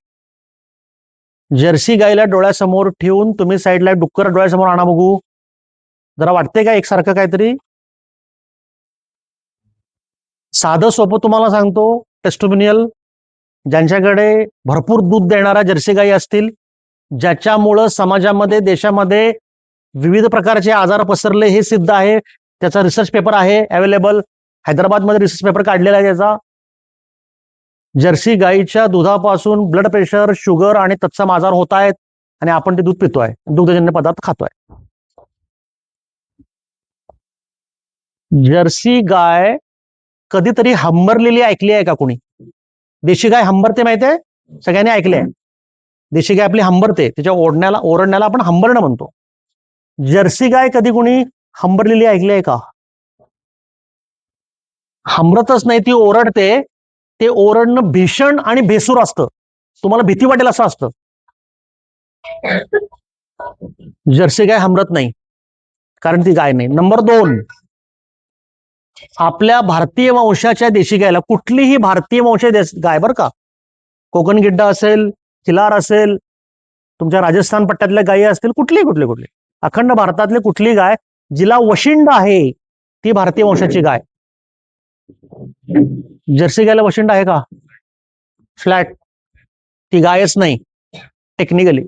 Speaker 1: जर्सी गायला डोळ्यासमोर ठेवून तुम्ही साईडला डुक्कर डोळ्यासमोर आणा बघू, जरा वाटते का एकसारखं काहीतरी? साधं सोपं तुम्हाला सांगतो, टेस्टिमोनियल ज्यांच्याकडे भरपूर दूध देणाऱ्या जर्सी गायी असतील, ज्याच्यामुळं समाजामध्ये, देशामध्ये विविध प्रकारचे आजार पसरले हे सिद्ध आहे. त्याचा रिसर्च पेपर आहे अवेलेबल. हैदराबादमध्ये रिसर्च पेपर काढलेला आहे त्याचा. जर्सी गायीच्या दुधापासून ब्लड प्रेशर, शुगर आणि तत्सम आजार होत आहेत आणि आपण ते दूध पितोय, दुग्धजन्य पदार्थ खातोय. जर्सी गाय कधीतरी हंबरलेली ऐकली आहे का कोणी? देशी गाय हंबरते माहिती आहे? सगळ्यांनी ऐकले. देशी गाय आपली हंबरते, तिच्या ओरडण्याला आपण हंबरणं म्हणतो. जर्सी गाय कधी कोणी हंबरलेली ऐकली आहे का? हंबरतच नाही, ती ओरडते. ते ओरडणं भीषण आणि भेसूर असतं, तुम्हाला भीती वाटेल असं असतं. जर्सी गाय हंबरत नाही, कारण ती गाय नाही. नंबर 2, आपल्या भारतीय वंशाच्या देशी गायला, कुठलीही भारतीय वंशाची गाय बरं का, कोकण गिड्डा असेल, खिलार असेल, तुमच्या राजस्थान पट्ट्यातल्या गायी असतील, कुठली अखंड भारतातली कुठली गाय जिला वशिंड आहे ती भारतीय वंशाची गाय. जर्सी गायला वशिंड आहे का? फ्लॅट, ती गायच नाही टेक्निकली.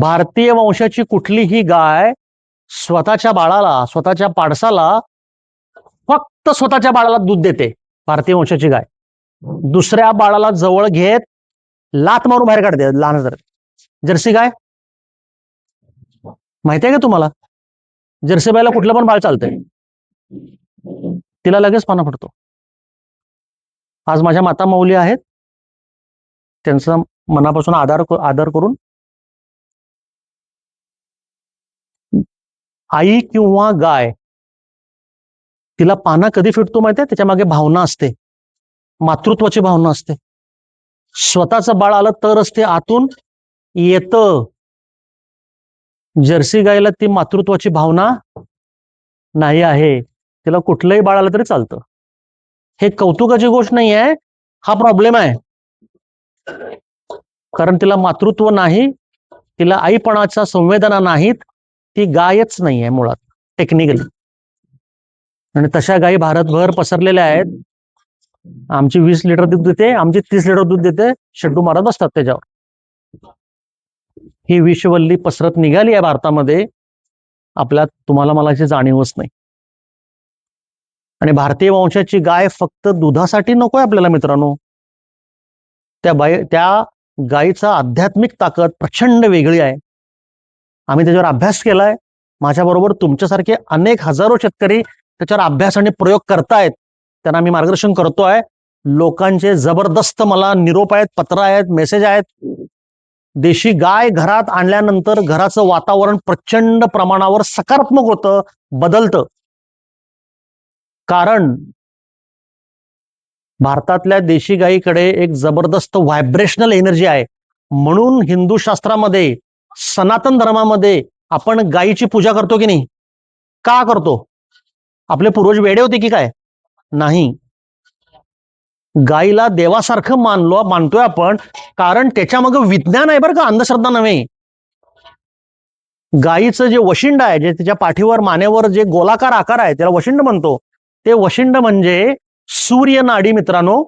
Speaker 1: भारतीय वंशाची कुठलीही गाय स्वतःच्या बाळाला, स्वतःच्या पाडसाला, फक्त स्वतःच्या बाळाला दूध देते. भारतीय वंशाची गाय दुसऱ्या बाळाला जवळ घेत लात मारून बाहेर काढते लहान जर. जर्सी गाय माहिती आहे का तुम्हाला? जर्सी गायला कुठलं पण बाळ चालतंय, तिला लगेच पाना पडतो. आज माझ्या माता माऊली आहेत, त्यांचा मनापासून आदर करून आई किंवा गाय, तिला पाना कधी फिटतो माहिती आहे? त्याच्या मागे भावना असते, मातृत्वाची भावना असते. स्वतःचं बाळ आलं तरच ते आतून येतं. जर्सी गायला ती मातृत्वाची भावना नाही आहे, तिला कुठलंही बाळ आलं तरी चालतं. हे कौतुकाची गोष्ट नाही आहे, हा प्रॉब्लेम आहे. कारण तिला मातृत्व नाही, तिला आईपणाच्या संवेदना नाहीत, ती गायच नाही आहे मुळात टेक्निकली. आणि तशा गायी भारतभर पसरलेल्या आहेत. आमची 20 लिटर दूध देते, आमची 30 लिटर दूध देते, शेड्डू मारत असतात त्याच्यावर. ही विषवल्ली पसरत निघाली आहे भारतामध्ये, आपल्यात तुम्हाला मला याची जाणीवच नाही. आणि भारतीय वंशाची गाय फक्त दुधासाठी नकोय आपल्याला मित्रांनो. त्या गायीचा आध्यात्मिक ताकद प्रचंड वेगळी आहे. आम्ही त्याच्यावर अभ्यास केलाय. माझ्याबरोबर तुमच्यासारखे अनेक हजारो शेतकरी त्याच्यावर अभ्यास आणि प्रयोग करतायत, त्यांना मी मार्गदर्शन करतोय. लोकांचे जबरदस्त मला निरोप आहेत, पत्र आहेत, मेसेज आहेत. देशी गाय घरात आणल्यानंतर घराचं वातावरण प्रचंड प्रमाणावर सकारात्मक होतं, बदलतं. कारण भारतातल्या देशी गायीकडे एक जबरदस्त व्हायब्रेशनल एनर्जी आहे. म्हणून हिंदू शास्त्रामध्ये, सनातन धर्मामध्ये आपण गायीची पूजा करतो की नाही? का करतो? आपले पूर्वज वेडे होते की काय? नाही, गायीला देवासारखं मानतोय आपण, कारण त्याच्यामागे विज्ञान आहे बरं का, अंधश्रद्धा नव्हे. गायीचं जे वशिंड आहे, जे तिच्या पाठीवर मानेवर जे गोलाकार आकार आहे त्याला वशिंड म्हणतो. ते वशिंड म्हणजे सूर्यनाडी मित्रांनो.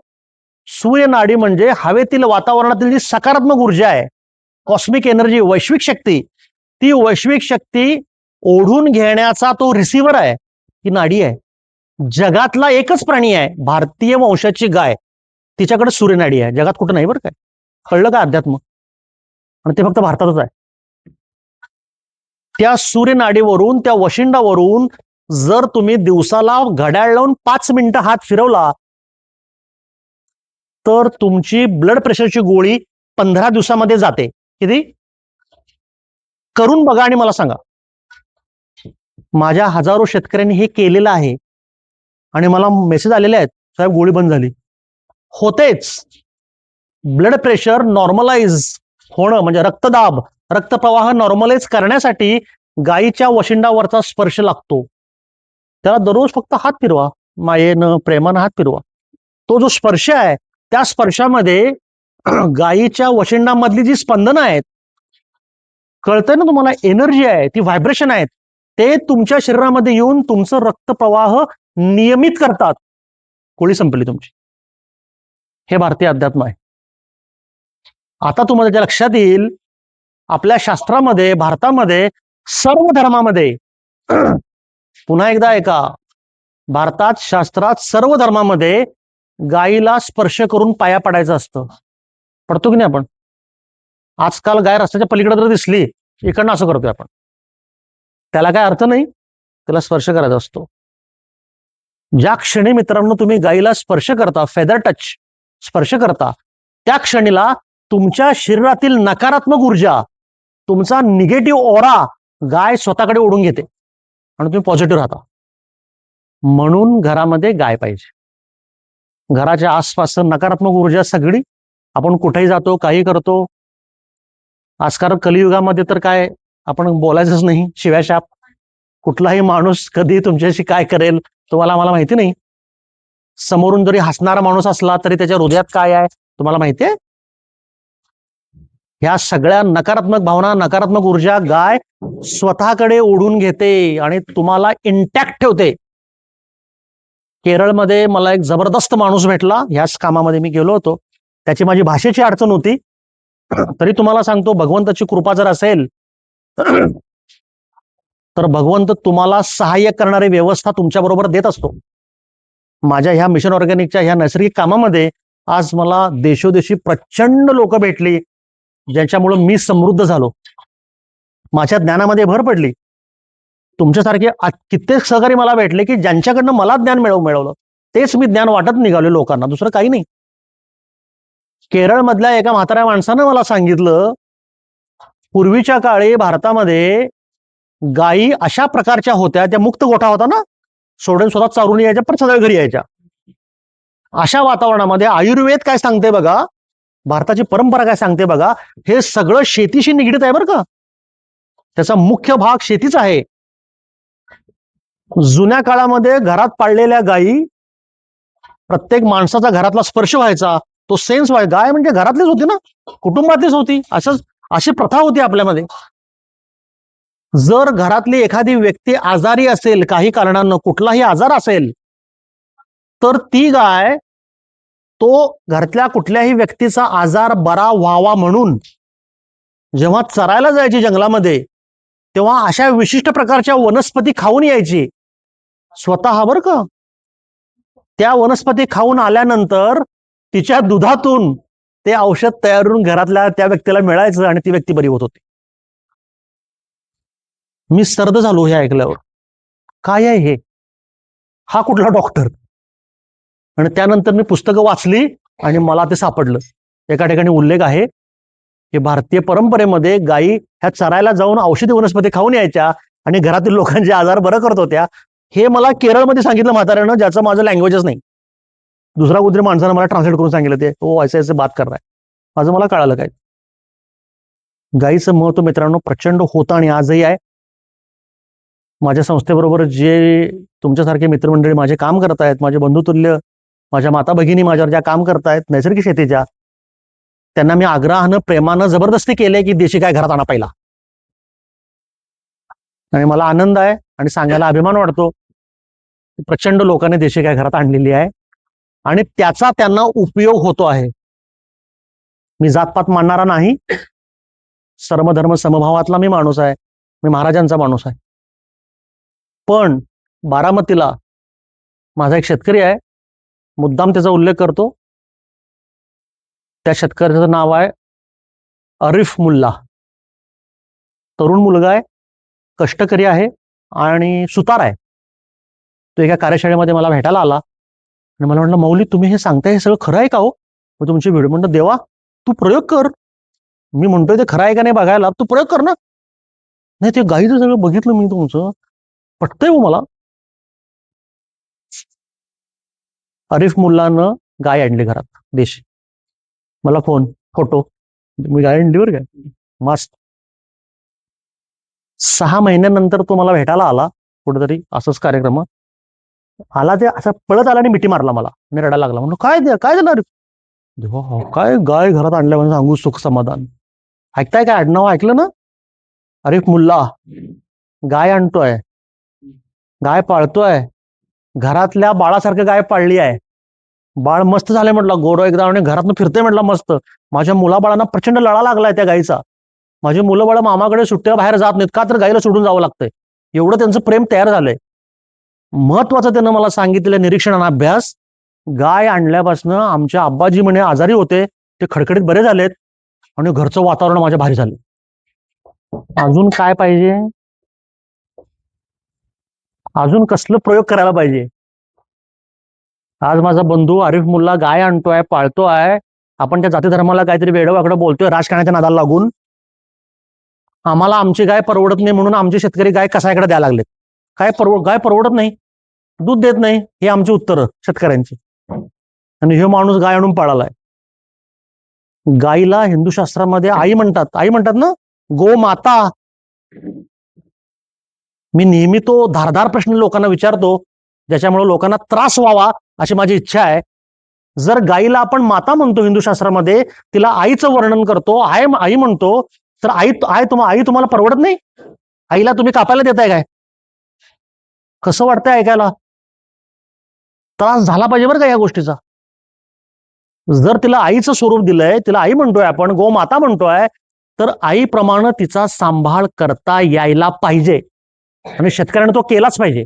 Speaker 1: सूर्यनाडी म्हणजे हवेतील वातावरणातील जी सकारात्मक ऊर्जा आहे, कॉस्मिक एनर्जी, वैश्विक शक्ती, ती वैश्विक शक्ती ओढून घेण्याचा तो रिसिव्हर आहे, ती नाडी आहे. जगातला एकच प्राणी आहे भारतीय वंशाची गाय, तिच्याकडे सूर्यनाडी आहे. जगात कुठं नाही बरं काय. कळलं का अध्यात्म? आणि ते फक्त भारतातच आहे. त्या सूर्यनाडीवरून, त्या वशिंडावरून जर तुम्ही दिवसाला घड्याळ लावून 5 मिनिटं हात फिरवला तर तुमची ब्लड प्रेशरची गोळी 15 दिवसामध्ये जाते. किती? करून बघा आणि मला सांगा. माझ्या हजारो शेतकऱ्यांनी हे केलेलं आहे आणि मला मेसेज आलेले आहेत, साहेब गोळी बंद झाली. होतेच. ब्लड प्रेशर नॉर्मलाइज होणं म्हणजे रक्तदाब, रक्तप्रवाह नॉर्मलाइज करण्यासाठी गायीच्या वशिंडावरचा स्पर्श लागतो. त्याला दररोज फक्त हात फिरवा, मायेनं प्रेमानं हात फिरवा. तो जो स्पर्श आहे त्या स्पर्शामध्ये गायीच्या वशिंडामधली जी स्पंदनं आहेत, कळतंय ना तुम्हाला, एनर्जी आहे, ती व्हायब्रेशन आहेत, ते तुमच्या शरीरामध्ये येऊन तुमचं रक्तप्रवाह नियमित करतात. गोळी संपली तुमची. हे भारतीय अध्यात्म आहे. आता तुम्हाला जे लक्षात येईल, आपल्या शास्त्रामध्ये, भारतामध्ये, सर्व धर्मामध्ये पुन्हा एकदा ऐका, भारतात शास्त्रात सर्व धर्मामध्ये गायीला स्पर्श करून पाया पडायचं असतं. पडतो की नाही आपण? आजकाल गाय रस्त्याच्या पलीकडे जर दिसली, इकडनं असं करतोय आपण. त्याला काय अर्थ नाही, त्याला स्पर्श करायचा असतो. ज्या क्षणी मित्रांनो तुम्ही गायीला स्पर्श करता, फेदर टच स्पर्श करता, त्या क्षणीला तुमच्या शरीरातील नकारात्मक ऊर्जा, तुमचा निगेटिव्ह ओरा गाय स्वतःकडे ओढून घेते आणि तुम्ही पॉझिटिव्ह राहता. म्हणून घरामध्ये गाय पाहिजे. घराच्या आसपास नकारात्मक ऊर्जा सगळी, आपण कुठेही जातो, काही करतो. आजकाल कलियुगामध्ये तर काय आपण बोलायचंच नाही, शिव्याशाप. कुठलाही माणूस कधी तुमच्याशी काय करेल तुम्हाला आम्हाला माहिती नाही. समोरून जरी हसणारा माणूस असला तरी त्याच्या हृदयात काय आहे तुम्हाला माहिती आहे? ह्या सगळ्या नकारात्मक भावना, नकारात्मक ऊर्जा गाय स्वतःकडे ओढून घेते आणि तुम्हाला इंटॅक्ट ठेवते. केरळमध्ये मला एक जबरदस्त माणूस भेटला, ह्याच कामामध्ये मी गेलो होतो. त्याची माझी भाषेची अडचण होती, तरी तुम्हाला सांगतो, भगवंताची कृपा जर असेल तर भगवंत तुम्हाला सहाय्य करणारी व्यवस्था तुमच्याबरोबर देत असतो. माझ्या ह्या मिशन ऑर्गॅनिकच्या ह्या नैसर्गिक कामामध्ये आज मला देशोदेशी प्रचंड लोक भेटली, ज्यांच्यामुळे मी समृद्ध झालो, माझ्या ज्ञानामध्ये भर पडली. तुमच्यासारखे कित्येक सहकारी मला भेटले की ज्यांच्याकडनं मला ज्ञान मिळवलं, तेच मी ज्ञान वाटत निघालो लोकांना, दुसरं काही नाही. केरळमधल्या एका म्हाताऱ्या माणसानं मला सांगितलं, पूर्वीच्या काळी भारतामध्ये गायी अशा प्रकारच्या होत्या, त्या मुक्त गोठा होता ना, सोडून स्वतः चारून यायच्या, पण सगळ्या घरी यायच्या. अशा वातावरणामध्ये आयुर्वेद काय सांगते बघा, भारताची परंपरा काय सांगते बघा, हे सगळं शेतीशी निगडीत आहे बरं का. त्याचा मुख्य भाग शेतीच आहे. जुन्या काळामध्ये घरात पाळलेल्या गायी, प्रत्येक माणसाचा घरातला स्पर्श व्हायचा, तो सेन्स व्हायचा. गाय म्हणजे घरातलीच होती ना, कुटुंबातलीच होती. अशी प्रथा होती आपल्यामध्ये. जर घरातली एखादी व्यक्ती आजारी असेल, काही कारणानं कुठलाही आजार असेल, तर ती गाय तो घरातल्या कुठल्याही व्यक्तीचा आजार बरा व्हावा म्हणून जेव्हा चरायला जायची जंगलामध्ये, तेव्हा अशा विशिष्ट प्रकारच्या वनस्पती खाऊन यायची स्वतः बरं का. त्या वनस्पती खाऊन आल्यानंतर तिच्या दुधातून ते औषध तयार करून घरातल्या त्या व्यक्तीला मिळायचं आणि ती व्यक्ती बरी होत होती. मी सर्द झालो हे ऐकल्यावर. काय आहे हे? हा कुठला डॉक्टर? आणि त्यानंतर मी पुस्तकं वाचली आणि मला ते सापडलं. एका ठिकाणी उल्लेख आहे की भारतीय परंपरेमध्ये गायी ह्या चरायला जाऊन औषधी वनस्पती खाऊन यायच्या आणि घरातील लोकांचे आजार बरं करत होत्या. हे मला केरळमध्ये सांगितलं म्हाताऱ्यानं, ज्याचं माझं लँग्वेजच नाही. दुसरा कुठल्या माणसानं मला ट्रान्सलेट करून सांगितलं, ते ऐसे ऐसे बात कर रहा है. माझं मला कळालं काय. गायीचं महत्व मित्रांनो प्रचंड होतं आणि आजही आहे. माझ्या संस्थेबरोबर जे तुमच्यासारखे मित्रमंडळी माझे काम करत आहेत, माझे बंधुतुल्य, माझ्या माता भगिनी माझ्यावर ज्या काम करतायत नैसर्गिक शेतीच्या, त्यांना मी आग्रहानं प्रेमानं जबरदस्ती केले की देशी गाय घरात आणा पहिला. आणि मला आनंद आहे आणि सांगायला अभिमान वाटतो की प्रचंड लोकांनी देशी गाय घरात आणलेली आहे आणि त्याचा त्यांना उपयोग होतो आहे. मी जातपात मानणारा नाही, सर्वधर्म समभावातला मी माणूस आहे, मी महाराजांचा माणूस आहे. पण बारामतीला माझा एक शेतकरी आहे, मुद्दाम त्याचा उल्लेख करतो. त्या शेतकऱ्याचं नाव आहे अरिफ मुल्ला. तरुण मुलगा आहे, कष्टकरी आहे आणि सुतार आहे. तो एका कार्यशाळेमध्ये मला भेटायला आला आणि मला म्हटलं, मौली तुम्ही हे सांगताय हे सगळं खरं आहे का हो? मग तुमची व्हिडिओ म्हणतो, देवा तू प्रयोग कर. मी म्हणतोय ते खरं आहे का नाही बघायला, तू प्रयोग कर ना. नाही, ते गाईचं सगळं बघितलं मी तुमचं, पटतंय हो मला. अरिफ मुल्लानं गाय आणली घरात देशी. मला फोटो, मी गाय आणली बरं का, मस्त. 6 महिन्यानंतर तो मला भेटायला आला कुठेतरी असंच कार्यक्रम आला. ते असं पळत आला आणि मिठी मारला मला, मी रडायला लागला. म्हणून काय काय देणार काय गाय घरात आणल्या म्हणजे सांगू सुख समाधान. ऐकताय काय आडनाव ऐकलं ना? अरिफ मुल्ला गाय आणतोय, गाय पाळतोय, घरातल्या बाळासारखं गाय पाळली आहे. बाळ मस्त झालंय म्हटलं, गोडो एकदा आणि घरातनं फिरतंय म्हटलं मस्त. माझ्या मुलाबाळांना प्रचंड लळा लागलाय त्या गाईचा. माझी मुलं बाळ मामाकडे सुट्ट्या बाहेर जात नाहीत का, तर गाईला सोडून जावं लागतंय. एवढं त्यांचं प्रेम तयार झालंय. महत्वाचं त्यानं मला सांगितलेलं निरीक्षण अभ्यास, गाय आणल्यापासून आमच्या आब्बाजी म्हणे आजारी होते, ते खडखडीत बरे झालेत आणि घरचं वातावरण माझ्या भारी झालं. अजून काय पाहिजे? अजून कसलं प्रयोग करायला पाहिजे? आज माझा बंधू आरिफ मुल्ला गाय आणतोय, पाळतोय. आपण त्या जाती धर्माला काहीतरी वेडवाकडं बोलतोय राजकारणाच्या नादाला लागून. आम्हाला आमची गाय परवडत नाही म्हणून आमचे शेतकरी गाय कसायकडे द्यायला लागलेत. गाय परवडत नाही, दूध देत नाही, हे आमची उत्तरं शेतकऱ्यांची. आणि हे माणूस गाय आणून पाळालाय. गाईला हिंदू शास्त्रामध्ये आई म्हणतात ना, गो माता. मी नेहमी तो धारदार प्रश्न लोकांना विचारतो, ज्याच्यामुळे लोकांना त्रास व्हावा अशी माझी इच्छा आहे. जर गाईला आपण माता म्हणतो हिंदू शास्त्रामध्ये, तिला आईचं वर्णन करतो, आई म्हणतो, तर आई तुम्हाला परवडत नाही? आईला तुम्ही कापायला देताय काय? कसं वाटतंय ऐकायला? त्रास झाला पाहिजे बरं का या गोष्टीचा. जर तिला आईचं स्वरूप दिलंय, तिला आई म्हणतोय आपण, गो माता म्हणतोय, तर आईप्रमाणे तिचा सांभाळ करता यायला पाहिजे आणि शेतकऱ्याने तो केलाच पाहिजे.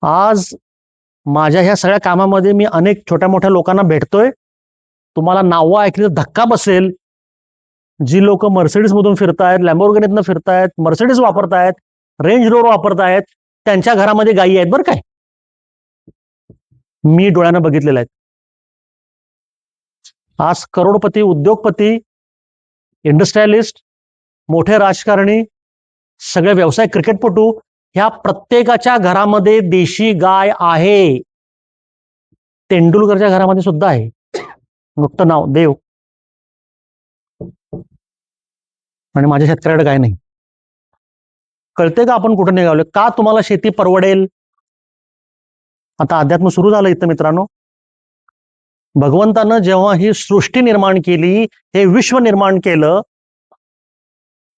Speaker 1: आज माझ्या ह्या सगळ्या कामामध्ये मी अनेक छोट्या मोठ्या लोकांना भेटतोय. तुम्हाला नावं ऐकली तर धक्का बसेल. जी लोक मर्सिडीज मधून फिरतायत, लॅम्बोर्गिनीतनं फिरतायत, मर्सिडीज वापरतायत, रेंज रोवर वापरतायत, त्यांच्या घरामध्ये गायी आहेत बरं काय. मी डोळ्यानं बघितलेलं आहे. आज करोडपती, उद्योगपती, इंडस्ट्रियलिस्ट, मोठे राजकारणी, सगळे व्यवसाय, क्रिकेटपटू, ह्या प्रत्येकाच्या घरामध्ये देशी गाय आहे. तेंडुलकरच्या घरामध्ये सुद्धा आहे. नुकतं नाव देव. आणि माझ्या शेतकऱ्याकडे गाय नाही. कळते का आपण कुठं निघालोय? का तुम्हाला शेती परवडेल? आता अध्यात्म सुरू झालं इथं मित्रांनो. भगवंतानं जेव्हा ही सृष्टी निर्माण केली, हे विश्व निर्माण केलं,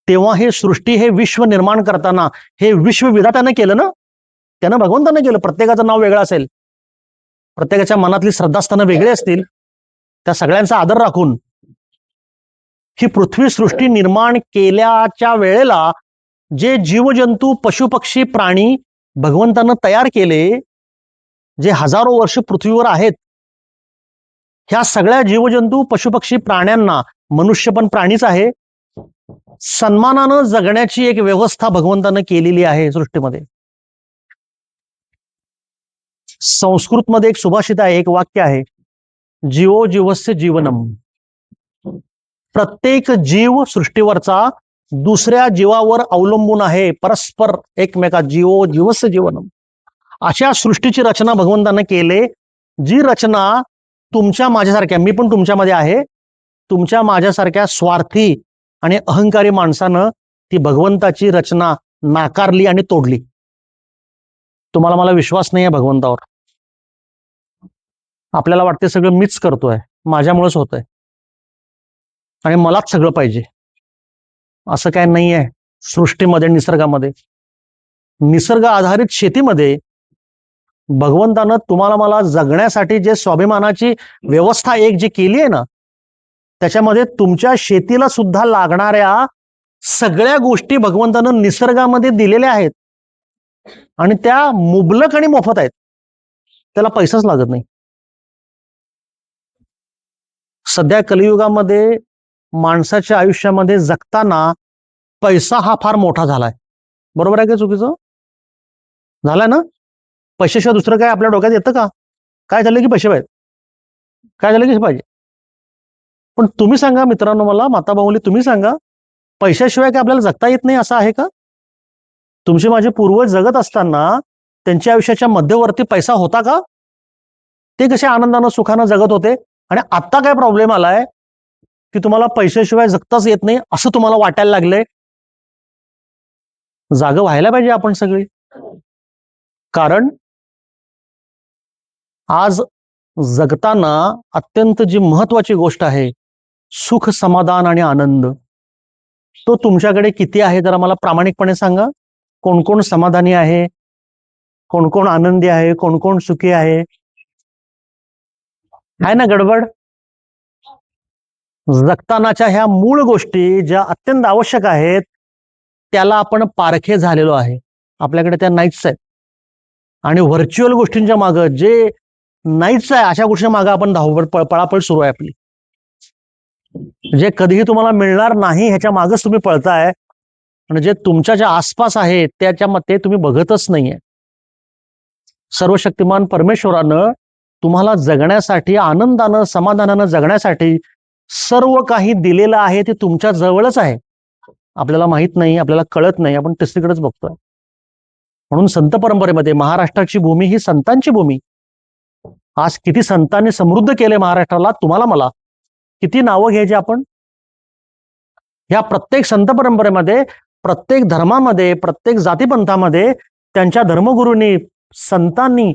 Speaker 1: तेव्हा हे सृष्टी, हे विश्व निर्माण करताना हे विश्व विधात्यानं केलं ना, त्यानं भगवंतानं केलं. प्रत्येकाचं नाव वेगळं असेल, प्रत्येकाच्या मनातली श्रद्धास्थानं वेगळी असतील, त्या सगळ्यांचा आदर राखून ही पृथ्वी सृष्टी निर्माण केल्याच्या वेळेला जे जीवजंतू, पशुपक्षी, प्राणी भगवंतानं तयार केले, जे हजारो वर्ष पृथ्वीवर आहेत, ह्या सगळ्या जीवजंतू, पशुपक्षी, प्राण्यांना, मनुष्य पण प्राणीच आहे, सन्मानानं जगण्याची एक व्यवस्था भगवंतानं केलेली आहे सृष्टीमध्ये. संस्कृतमध्ये एक सुभाषित आहे, एक वाक्य आहे, जीवो जीवस्य जीवनम. प्रत्येक जीव सृष्टीवरचा दुसऱ्या जीवावर अवलंबून आहे, परस्पर एकमेका. जीवो जीवस्य जीवनम. अशा सृष्टीची रचना भगवंतानं केले, जी रचना तुमच्या माझ्यासारख्या, मी पण तुमच्यामध्ये आहे, तुमच्या माझ्यासारख्या स्वार्थी आणि अहंकारी माणसानं ती भगवंताची रचना नाकारली आणि तोडली. तुम्हाला मला विश्वास नाही आहे भगवंतावर. आपल्याला वाटते सगळं मीच करतोय, माझ्यामुळेच होतंय आणि मलाच सगळं पाहिजे, असं काय नाही आहे. सृष्टीमध्ये, निसर्गामध्ये. निसर्ग आधारित शेतीमध्ये भगवंतानं तुम्हाला मला जगण्यासाठी जे स्वाभिमानाची व्यवस्था एक जी केली आहे ना, त्याच्यामध्ये तुमच्या शेतीला सुद्धा लागणाऱ्या सगळ्या गोष्टी भगवंतानं निसर्गामध्ये दिलेल्या आहेत आणि त्या मुबलक आणि मोफत आहेत. त्याला पैसाच लागत नाही. सध्या कलियुगामध्ये माणसाच्या आयुष्यामध्ये जगताना पैसा हा फार मोठा झालाय. बरोबर आहे का चुकीचं? झालाय ना? पैशाशिवाय दुसरं काय आपल्या डोक्यात येतं का? काय झालं की पैसे पाहिजे, काय झालं की पाहिजे. पण तुम्ही सांगा मित्रांनो, मला माता भाऊली तुम्ही सांगा, पैशाशिवाय काय आपल्याला जगता येत नाही असं आहे का? तुमचे माझे पूर्वज जगत असताना त्यांच्या आयुष्याच्या मध्यवर्ती पैसा होता का? ते कसे आनंदानं सुखानं जगत होते आणि आता काय प्रॉब्लेम आलाय की तुम्हाला पैशाशिवाय जगताच येत नाही असं तुम्हाला वाटायला लागलंय. जागं व्हायला पाहिजे आपण सगळी. कारण आज जगताना अत्यंत जी महत्वाची गोष्ट आहे, सुख, समाधान आणि आनंद, तो तुमच्याकडे किती आहे जरा मला प्रामाणिकपणे सांगा. कोण कोण समाधानी आहे, कोण कोण आनंदी आहे, कोण कोण सुखी आहे? आहे ना गडबड? जगतानाच्या ह्या मूळ गोष्टी ज्या अत्यंत आवश्यक आहेत त्याला आपण पारखे झालेलो आहे. आपल्याकडे त्या नाहीच आहेत. आणि व्हर्च्युअल गोष्टींच्या मागं जे नाहीच आहे अशा गोष्टींच्या मागं आपण धावपळ पळापळ सुरू आहे आपली. जे कधीही तुम्हाला मिळणार नाही ह्याच्या मागच तुम्ही पळताय आणि जे तुमच्या ज्या आसपास आहे त्याच्या मध्ये तुम्ही बघतच नाहीये. सर्वशक्तिमान परमेश्वरानं तुम्हाला जगण्यासाठी, आनंदानं समाधानानं जगण्यासाठी सर्व काही दिलेलं आहे. ते तुमच्या जवळच आहे. आपल्याला माहित नाही, आपल्याला कळत नाही, आपण तिसरीकडेच बघतोय. म्हणून संत परंपरेमध्ये महाराष्ट्राची भूमी ही संतांची भूमी. आज किती संतांनी समृद्ध केले महाराष्ट्राला, तुम्हाला मला किती नावं घ्यायची आपण. ह्या प्रत्येक संत परंपरेमध्ये, प्रत्येक धर्मामध्ये, प्रत्येक जातीपंथामध्ये त्यांच्या धर्मगुरूंनी, संतांनी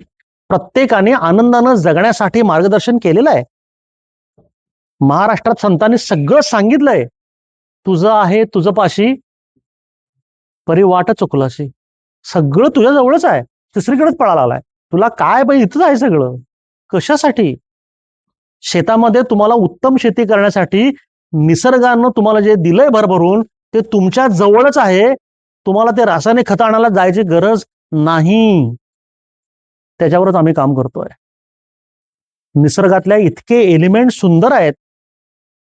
Speaker 1: प्रत्येकाने आनंदानं जगण्यासाठी मार्गदर्शन केलेलं आहे. महाराष्ट्रात संतांनी सगळं सांगितलंय. तुझं आहे तुझं पाशी परी वाट चुकलाशी. सगळं तुझ्या जवळच आहे, तिसरीकडेच पळाला आलाय. तुला काय पाहिजे इथंच आहे सगळं. कशासाठी? शेतामध्ये तुम्हाला उत्तम शेती करण्यासाठी निसर्गानं तुम्हाला जे दिलंय भरभरून ते तुमच्या जवळच आहे. तुम्हाला ते रासायनिक खतं आणायला जायची गरज नाही. त्याच्यावरच आम्ही काम करतोय. निसर्गातल्या इतके एलिमेंट सुंदर आहेत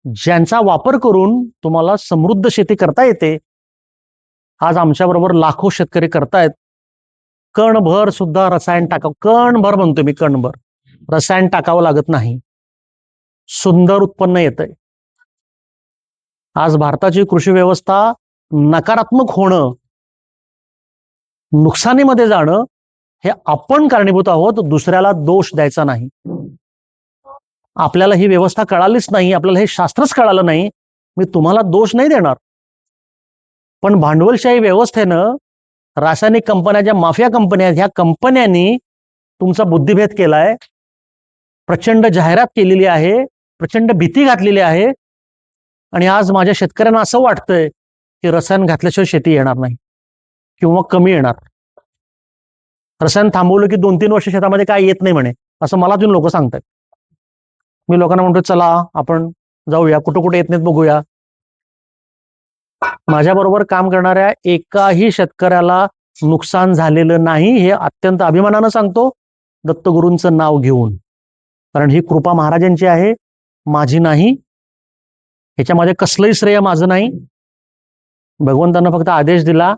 Speaker 1: ज्यांचा वापर करून तुम्हाला समृद्ध शेती करता येते. आज आमच्या बरोबर लाखो शेतकरी करतायत. कणभर सुद्धा रसायन टाकावं, कणभर म्हणतो मी, कणभर रसायन टाकावं लागत नाही. सुंदर उत्पन्न येतंय. आज भारताची कृषी व्यवस्था नकारात्मक होणं, नुकसानीमध्ये जाणं हे आपण कारणीभूत आहोत. दुसऱ्याला दोष द्यायचा नाही. आपल्याला ही व्यवस्था कळालीच नाही, आपल्याला हे शास्त्रच कळालं नाही, मी तुम्हाला दोष नाही देणार. पण भांडवलशाही व्यवस्थेनं रासायनिक कंपन्या, ज्या माफिया कंपन्या आहेत, ह्या कंपन्यांनी तुमचा बुद्धिभेद केलाय. प्रचंड जाहिरात केलेली आहे, प्रचंड भीती घातलेली आहे. आणि आज माझ्या शेतकऱ्यांना असं वाटतंय की रसायन घातल्याशिवाय शेती येणार नाही किंवा कमी येणार. रसायन थांबवलं की 2-3 वर्ष शेतामध्ये काय येत नाही म्हणे, असं मला तुम्ही लोक सांगतात. मी लोकांना म्हणतो चला आपण जाऊया, कुठं कुठे येत नाहीत बघूया. माझ्या बरोबर काम करणाऱ्या एकाही शेतकऱ्याला नुकसान झालेलं नाही, हे अत्यंत अभिमानानं सांगतो दत्तगुरूंचं नाव घेऊन. कारण ही कृपा महाराजांची आहे, माझी नाही. ह्याच्यामध्ये कसलंही श्रेय माझं नाही. भगवंतानं फक्त आदेश दिला,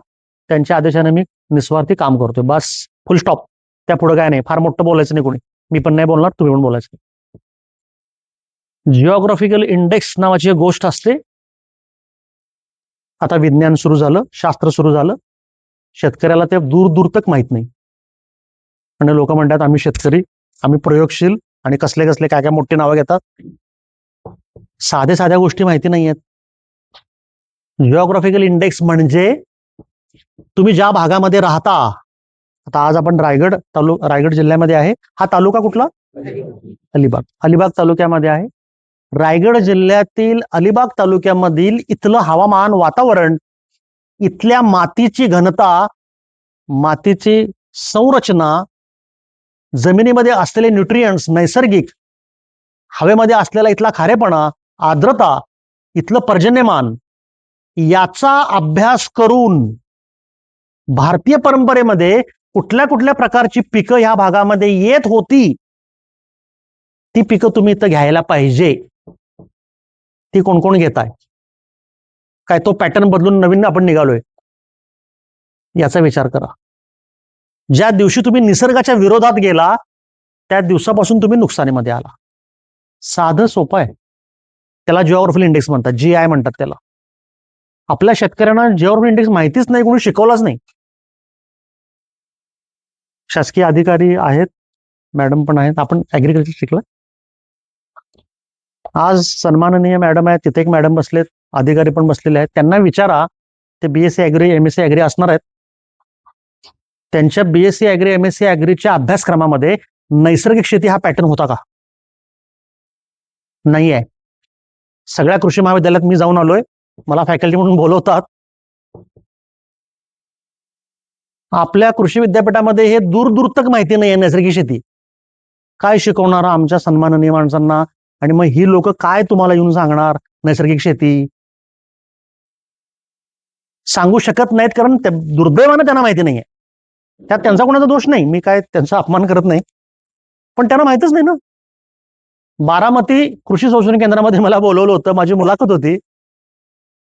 Speaker 1: त्यांच्या आदेशाने मी निस्वार्थी काम करतोय, बस. फुल स्टॉप. त्या पुढे काय नाही. फार मोठं बोलायचं नाही कोणी. मी पण नाही बोलणार, तुम्ही पण बोलायचं. जिओग्राफिकल इंडेक्स नावाची एक गोष्ट असते. आता विज्ञान सुरू झालं, शास्त्र सुरू झालं. शेतकऱ्याला ते दूर दूर तक माहित नाही. आणि लोक म्हणतात आम्ही शेतकरी, आम्ही प्रयोगशील, आणि कसले कसले काय काय मोठी नावं घेतात. साधे साध्या गोष्टी माहिती नाही आहेत. जिओग्राफिकल इंडेक्स म्हणजे तुम्ही ज्या भागामध्ये राहता. आता आज आपण रायगड जिल्ह्यामध्ये आहे. हा तालुका कुठला? अलिबाग तालुक्यामध्ये आहे. रायगड जिल्ह्यातील अलिबाग तालुक्यामधील इथलं हवामान, वातावरण इथल्या मातीची घनता, मातीची संरचना, जमिनीमध्ये असलेले न्यूट्रियंट्स नैसर्गिक, हवेमध्ये असलेला इथला खारेपणा, आर्द्रता, इथलं पर्जन्यमान, याचा अभ्यास करून भारतीय परंपरेमध्ये कुठल्या कुठल्या प्रकारची पिकं ह्या भागामध्ये येत होती, ती पिकं तुम्ही इथं घ्यायला पाहिजे. ती कोण कोण घेत आहे? काय तो पॅटर्न बदलून नवीन आपण निघालोय? याचा विचार करा. ज्या दिवशी तुम्ही निसर्गाच्या विरोधात गेला त्या दिवसापासून तुम्ही नुकसानीमध्ये आला. साधं सोपं आहे. त्याला जिओग्राफिकल इंडेक्स म्हणतात, GI म्हणतात त्याला. आपल्या शेतकऱ्यांना जिओग्राफिकल इंडेक्स माहितीच नाही, कोणी शिकवलाच नाही. शासकीय अधिकारी आहेत, मॅडम पण आहेत. आपण ऍग्रिकल्चर शिकलं. आज सन्माननीय मॅडम आहेत, तिथे एक मॅडम बसलेत, अधिकारी पण बसलेले आहेत. त्यांना विचारा, ते BSc ऍग्री MSc ऍग्री असणार आहेत. त्यांच्या BSc ऍग्री MSc ऍग्रीच्या अभ्यासक्रमामध्ये नैसर्गिक शेती हा पॅटर्न होता का? नाही आहे. सगळ्या कृषी महाविद्यालयात मी जाऊन आलोय, मला फॅकल्टी म्हणून बोलवतात. आपल्या कृषी विद्यापीठामध्ये हे दूर दूर तक माहिती नाही आहे नैसर्गिक शेती. काय शिकवणार आमच्या सन्माननीय माणसांना? आणि मग ही लोक काय तुम्हाला येऊन सांगणार नैसर्गिक शेती? सांगू शकत नाहीत, कारण दुर्दैवानं त्यांना माहिती नाहीये. त्यात त्यांचा कोणाचा दोष नाही, मी काय त्यांचा अपमान करत नाही, पण त्यांना माहितच नाही ना. बारामती कृषी संशोधन केंद्रामध्ये मला बोलवलं होतं, माझी मुलाखत होती.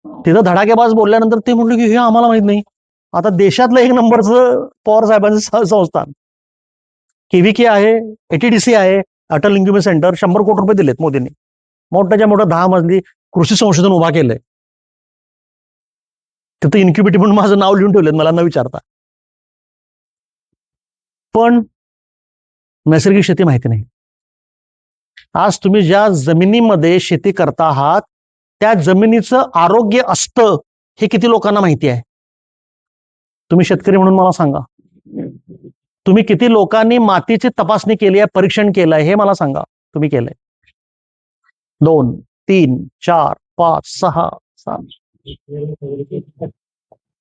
Speaker 1: तिथं धडाकेबाज बोलल्यानंतर ते म्हटलं की हे आम्हाला माहित नाही. आता देशातलं एक नंबरचं पवार साहेबांचं संस्थान KVK आहे, ATDC आहे, अटल इन्क्युबेशन सेंटर, 100 कोटी रुपये दिलेत मोदींनी. मोठ्याच्या मोठं 10 मजली कृषी संशोधन उभा केलंय. तिथं इन्क्युबेटिव्ह म्हणून माझं नाव लिहून ठेवलेत, मला न विचारता. पण नैसर्गिक शेती माहिती नाही. आज तुम्ही ज्या जमिनीमध्ये शेती करता आहात त्या जमिनीचं आरोग्य असतं हे किती लोकांना माहिती आहे? तुम्ही शेतकरी म्हणून मला सांगा. तुम्ही किती लोकांनी मातीची तपासणी केली आहे, परीक्षण केलंय, हे मला सांगा. तुम्ही केलंय? 2, 3, 4, 5, 6, 7.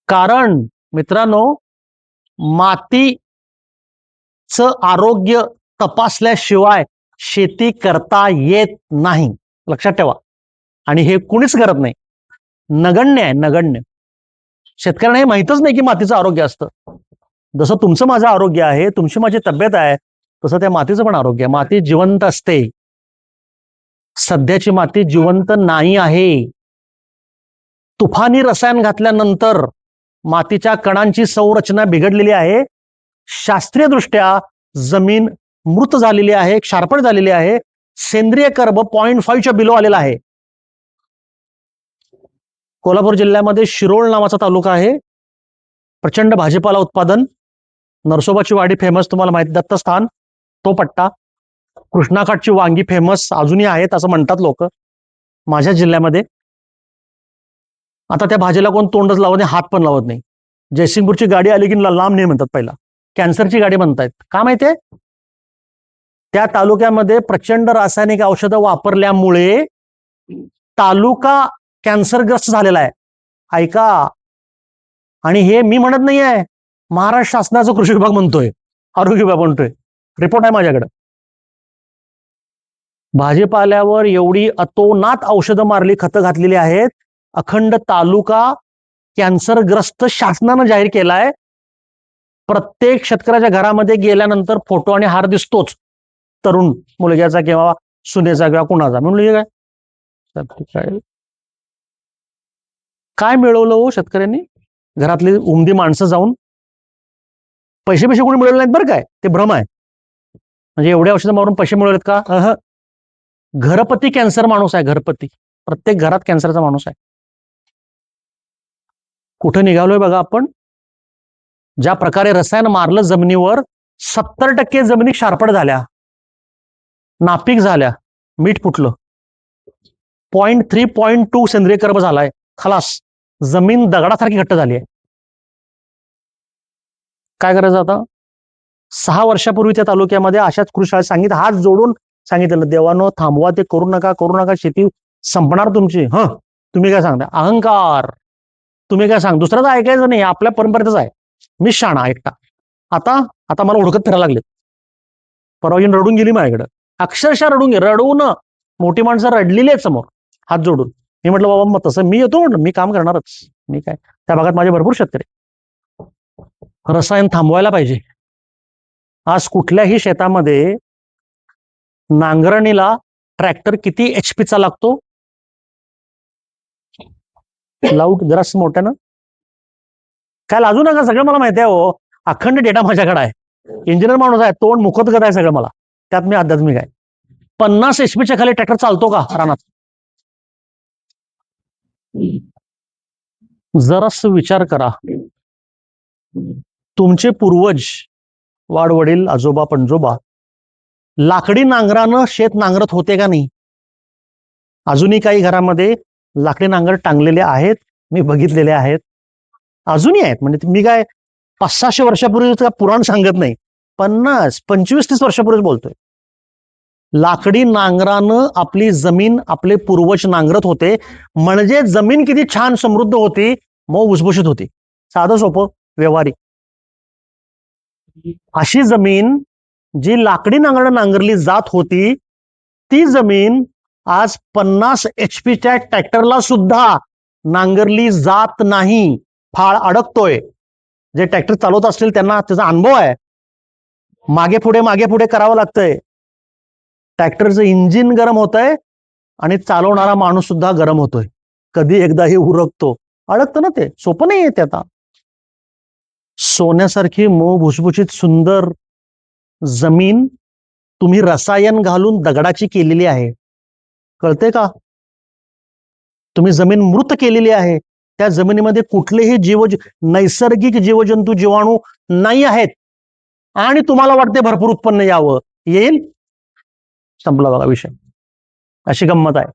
Speaker 1: कारण मित्रांनो, मातीचं आरोग्य तपासल्याशिवाय शेती करता येत नाही, लक्षात ठेवा. आणि हे कुणीच करत नाही. नगण्य आहे, नगण्य. शेतकऱ्यांना हे माहितच नाही की मातीचं आरोग्य असतं. जसं तुमचं माझं आरोग्य आहे, तुमची माझी तब्येत आहे, तसं त्या मातीचं पण आरोग्य आहे. माती जिवंत असते. सध्याची माती जिवंत नाही आहे. तुफानी रसायन घातल्यानंतर मातीच्या कणांची संरचना बिघडलेली आहे. शास्त्रीय दृष्ट्या जमीन मृत झालेली आहे, क्षारपण झालेली आहे. सेंद्रिय कर्ब 0.5च्या बिलो आलेला आहे. कोल्हापूर जिल्ह्यामध्ये शिरोळ नावाचा तालुका आहे, प्रचंड भाजीपाला उत्पादन. नरसोबाची वाडी फेमस, तुम्हाला माहिती, दत्तस्थान, तो पट्टा. कृष्णाकाठची वांगी फेमस अजूनही आहेत असं म्हणतात लोक माझ्या जिल्ह्यामध्ये. आता त्या भाजीला कोण तोंडच लावत नाही, हात पण लावत नाही. जयसिंगपूरची गाडी आली की लांब नाही म्हणतात, पहिला कॅन्सरची गाडी म्हणतायत. का माहितीये? त्या तालुक्यामध्ये प्रचंड रासायनिक औषधं वापरल्यामुळे तालुका कॅन्सरग्रस्त झालेला आहे. ऐका, आणि हे मी म्हणत नाहीये, महाराष्ट्र शासनाचा कृषी विभाग म्हणतोय, आरोग्य विभाग म्हणतोय. रिपोर्ट आहे माझ्याकडे. भाजीपाल्यावर एवढी अतोनात औषधं मारली, खतं घातलेली आहेत, अखंड तालुका कॅन्सरग्रस्त शासनानं जाहीर केलाय. प्रत्येक शेतकऱ्याच्या घरामध्ये गेल्यानंतर फोटो आणि हार दिसतोच, तरुण मुलग्याचा किंवा सुनेचा किंवा कुणाचा. म्हणून काय काय मिळवलं हो शेतकऱ्यांनी? घरातली उमदी माणसं जाऊन पैसे कोणी मिळवले नाहीत बरं काय, ते भ्रम आहे. म्हणजे एवढ्या औषधं मारून पैसे मिळवलेत का? घरपती कॅन्सर माणूस आहे, घरपती. प्रत्येक घरात कॅन्सरचा माणूस आहे. कुठं निघालोय बघा आपण? ज्या प्रकारे रसायन मारलं जमिनीवर, 70% जमिनी क्षारपड झाल्या, नापीक झाल्या, मीठ फुटलं. 0.3 0.2 सेंद्रिय कर्ब झालाय, खलास. जमीन दगडासारखी घट्ट झाली आहे. काय करायचं आता? 6 वर्षापूर्वी त्या तालुक्यामध्ये अशाच कृषी सांगितलं, हात जोडून सांगितलं, देवानो थांबवा, ते करू नका, करू नका, शेती संपणार तुमची. तुम्ही काय सांगता? अहंकार. तुम्ही काय सांग, दुसऱ्याचं ऐकायचं नाही, आपल्या परंपरेतच आहे. मी शाणा एकटा. आता आता मला ओळखत फिरायला लागले. परवाजीन रडून गेली माझ्याकडे, अक्षरशः रडून मोठी माणसं रडलेली आहेत समोर हात जोडून. मी म्हटलं बाबा मग तसं मी येतो, म्हटलं मी काम करणारच. मी काय, त्या भागात माझे भरपूर शेतकरी. रसायन थांबवायला पाहिजे. आज कुठल्याही शेतामध्ये नांगरणीला ट्रॅक्टर किती HP चा लागतो? लाऊड जरास मोठ्यानं. काय लाजू नका, सगळं मला माहिती आहे हो. अखंड डेटा माझ्याकडे आहे. इंजिनियर माणूस आहे, तोंड मुखोद्गत आहे सगळं मला. त्यात मी आध्यात्मिक आहे. 50 HP च्या खाली ट्रॅक्टर चालतो का रानात? जरास विचार करा. तुमचे पूर्वज, वाडवडील, आजोबा पणजोबा लाकडी नांगरानं शेत नांगरत होते का नाही? अजूनही काही घरामध्ये लाकडी नांगर टांगलेले आहेत, मी बघितलेले आहेत, अजूनही आहेत. म्हणजे मी काय 500-600 वर्षापूर्वीच पुराण सांगत नाही, 50, 25, 30 वर्षापूर्वीच बोलतोय. लाकडी नांगरानं आपली जमीन, आपले पूर्वज नांगरत होते. म्हणजे जमीन किती छान समृद्ध होती, मग भुसभुशीत होती. साधं सोपं व्यवहारिक. अशी जमीन जी लाकडी नांगरानं नांगरली जात होती, ती जमीन आज 50 HP च्या ट्रॅक्टरला सुद्धा नांगरली जात नाही. फाळ अडकतोय. जे ट्रॅक्टर चालवत असतील त्यांना त्याचा अनुभव आहे. मागे पुढे करावं लागतंय. ट्रॅक्टरचं इंजिन गरम होतंय आणि चालवणारा माणूस सुद्धा गरम होतोय. कधी एकदा हे उरकतो, अडकतं ना ते. सोपं नाही येते. आता सोन्यासारखी मऊ भुसभुशीत सुंदर जमीन तुम्ही रसायन घालून दगडाची केलेली आहे. कळते का? तुम्ही जमीन मृत केलेली आहे. त्या जमिनीमध्ये कुठलेही नैसर्गिक जीवजंतू, जीवाणू नाही आहेत. आणि तुम्हाला वाटते भरपूर उत्पन्न यावं, येईल? संपला बघा विषय. अशी गंमत आहे.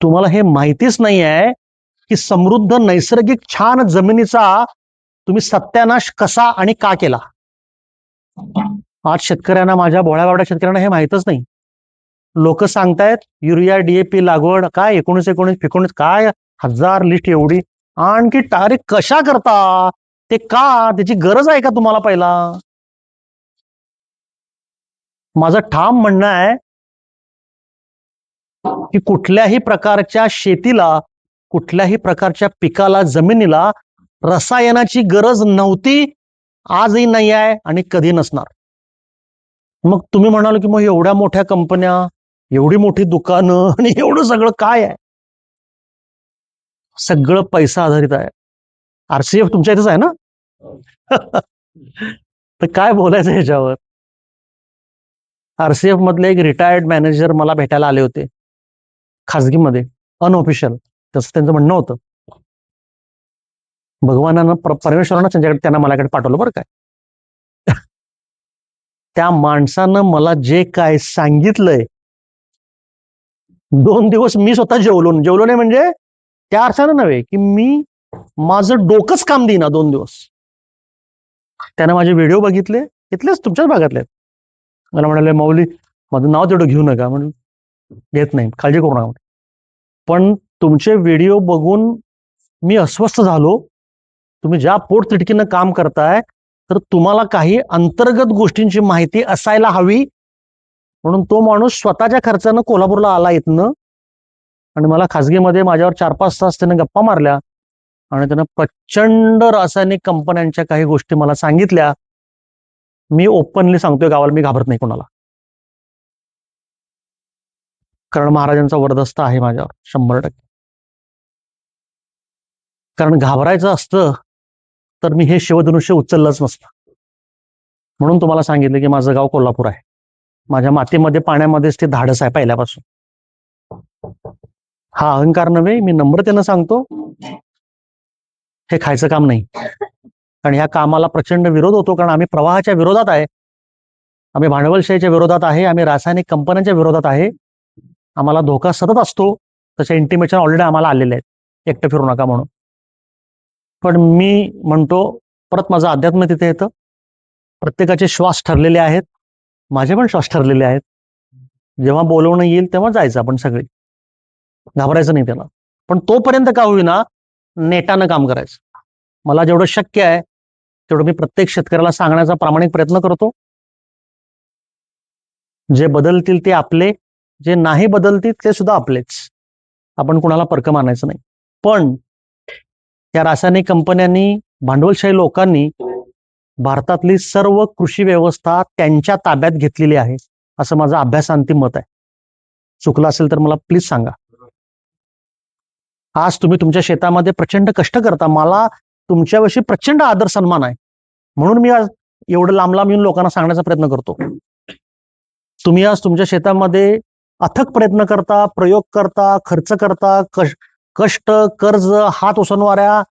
Speaker 1: तुम्हाला हे माहितीच नाही आहे की समृद्ध नैसर्गिक छान जमिनीचा तुम्ही सत्यानाश कसा आणि का केला. आज शेतकऱ्यांना, माझ्या भोळ्याबावड्या शेतकऱ्यांना हे माहितच नाही. लोक सांगतायत युरिया DAP लागवड काय 19 काय 1000 लिस्ट एवढी, आणखी तारीख कशा करता ते, का त्याची गरज आहे का तुम्हाला? पहिला माझं ठाम म्हणणं आहे की कुठल्याही प्रकारच्या शेतीला, कुठल्याही प्रकारच्या पिकाला, जमिनीला रसायनाची गरज नव्हती, आजही नाही आहे आणि कधी नसणार. मग तुम्ही म्हणाल की मग एवढ्या मोठ्या कंपन्या, एवढी मोठी दुकानं आणि एवढं सगळं काय आहे? सगळं पैसा आधारित आहे. RCF तुमच्या इथेच आहे ना? तर काय बोलायचं ह्याच्यावर? RCF मधले एक रिटायर्ड मॅनेजर मला भेटायला आले होते खाजगीमध्ये, अनऑफिशियल. तसं त्यांचं म्हणणं होतं. भगवानानं, परमेश्वरानं त्यांना माझ्याकडे पाठवलं बरं काय. त्या माणसानं मला जे काय सांगितलंय, 2 दिवस मी स्वतः जेवलो नाही. म्हणजे त्या अर्थानं नव्हे की मी, माझं डोकंच काम देईना 2 दिवस. त्यानं माझे व्हिडिओ बघितले, इथलेच तुमच्याच भागातले. मला म्हणाले माऊली माझं नाव तेवढं घेऊ नका. म्हणून घेत नाही, काळजी करू नका. पण तुमचे व्हिडिओ बघून मी अस्वस्थ झालो. तुम्ही ज्या पोटतिडकीनं काम करताय, तर तुम्हाला काही अंतर्गत गोष्टींची माहिती असायला हवी. म्हणून तो माणूस स्वतःच्या खर्चानं कोल्हापूरला आला इथनं, आणि मला खाजगीमध्ये माझ्यावर 4-5 तास त्यानं गप्पा मारल्या आणि त्यानं प्रचंड रासायनिक कंपन्यांच्या काही गोष्टी मला सांगितल्या. मी ओपनली सांगतोय गावाला, मी घाबरत नाही कोणाला. कारण महाराजांचा वरदस्त आहे माझ्यावर 100%. कारण घाबरायचं असतं तर मी हे शिवधनुष्य उचललंच नसतं. म्हणून तुम्हाला सांगितलं की माझं गाव कोल्हापूर आहे. माझ्या मातीमध्ये, पाण्यामध्येच ते धाडस आहे पहिल्यापासून. हा अहंकार नव्हे, मी नम्रतेनं सांगतो, हे खायचं काम नाही. आणि ह्या कामाला प्रचंड विरोध होतो, कारण आम्ही प्रवाहाच्या विरोधात आहे, आम्ही भांडवलशाहीच्या विरोधात आहे, आम्ही रासायनिक कंपन्यांच्या विरोधात आहे. आम्हाला धोका सतत असतो. तसे इंटिमेशन ऑलरेडी आम्हाला आलेले आहेत, एकटं फिरू नका म्हणून. पण मी म्हणतो, परत माझं अध्यात्म तिथे येतं. प्रत्येकाचे श्वास ठरलेले आहेत, माझे पण श्वास ठरलेले आहेत. जेव्हा बोलवणं येईल तेव्हा जायचं आपण सगळे, घाबरायचं नाही त्याला. पण तोपर्यंत का होईना नेटानं काम करायचं. मला जेवढं शक्य आहे तेवढं मी प्रत्येक शेतकऱ्याला सांगण्याचा प्रामाणिक प्रयत्न करतो. जे बदलतील ते आपले, जे नाही बदलतील ते सुद्धा आपलेच. आपण कुणाला परक मानायचं नाही. पण या रासायनिक कंपन्यांनी, भांडवलशाही लोकांनी भारतातली सर्व कृषी व्यवस्था त्यांच्या ताब्यात घेतलेली आहे, असं माझं अभ्यासांती मत आहे. चुकलं असेल तर मला प्लीज सांगा. आज तुम्ही तुमच्या शेतामध्ये प्रचंड कष्ट करता, मला तुमच्याविषयी प्रचंड आदर सन्मान आहे, म्हणून मी आज एवढं लांब लांब येऊन लोकांना सांगण्याचा प्रयत्न करतो. तुम्ही आज तुमच्या शेतामध्ये अथक प्रयत्न करता, प्रयोग करता, खर्च करता, कष्ट, कर्ज, हात उसनवाऱ्या,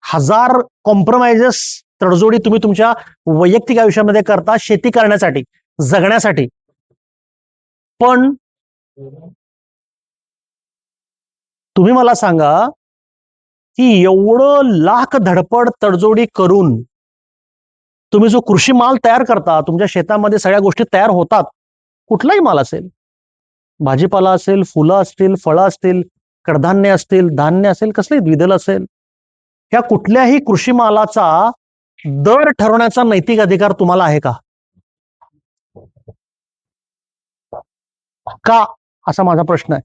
Speaker 1: हजार कॉम्प्रोमाइजेस, तडजोडी तुम्ही तुमच्या वैयक्तिक आयुष्यामध्ये करता शेती करण्यासाठी, जगण्यासाठी. पण तुम्ही मला सांगा की एवढं लाख धडपड तडजोडी करून तुम्ही जो कृषी माल तयार करता, तुमच्या शेतामध्ये सगळ्या गोष्टी तयार होतात, कुठलाही माल असेल, भाजीपाला असेल, फुलं असतील, फळं असतील, कडधान्य असतील, धान्य असेल, कसले द्विदल असेल, ह्या कुठल्याही कृषी मालाचा दर ठरवण्याचा नैतिक अधिकार तुम्हाला आहे का? का, असा माझा प्रश्न आहे.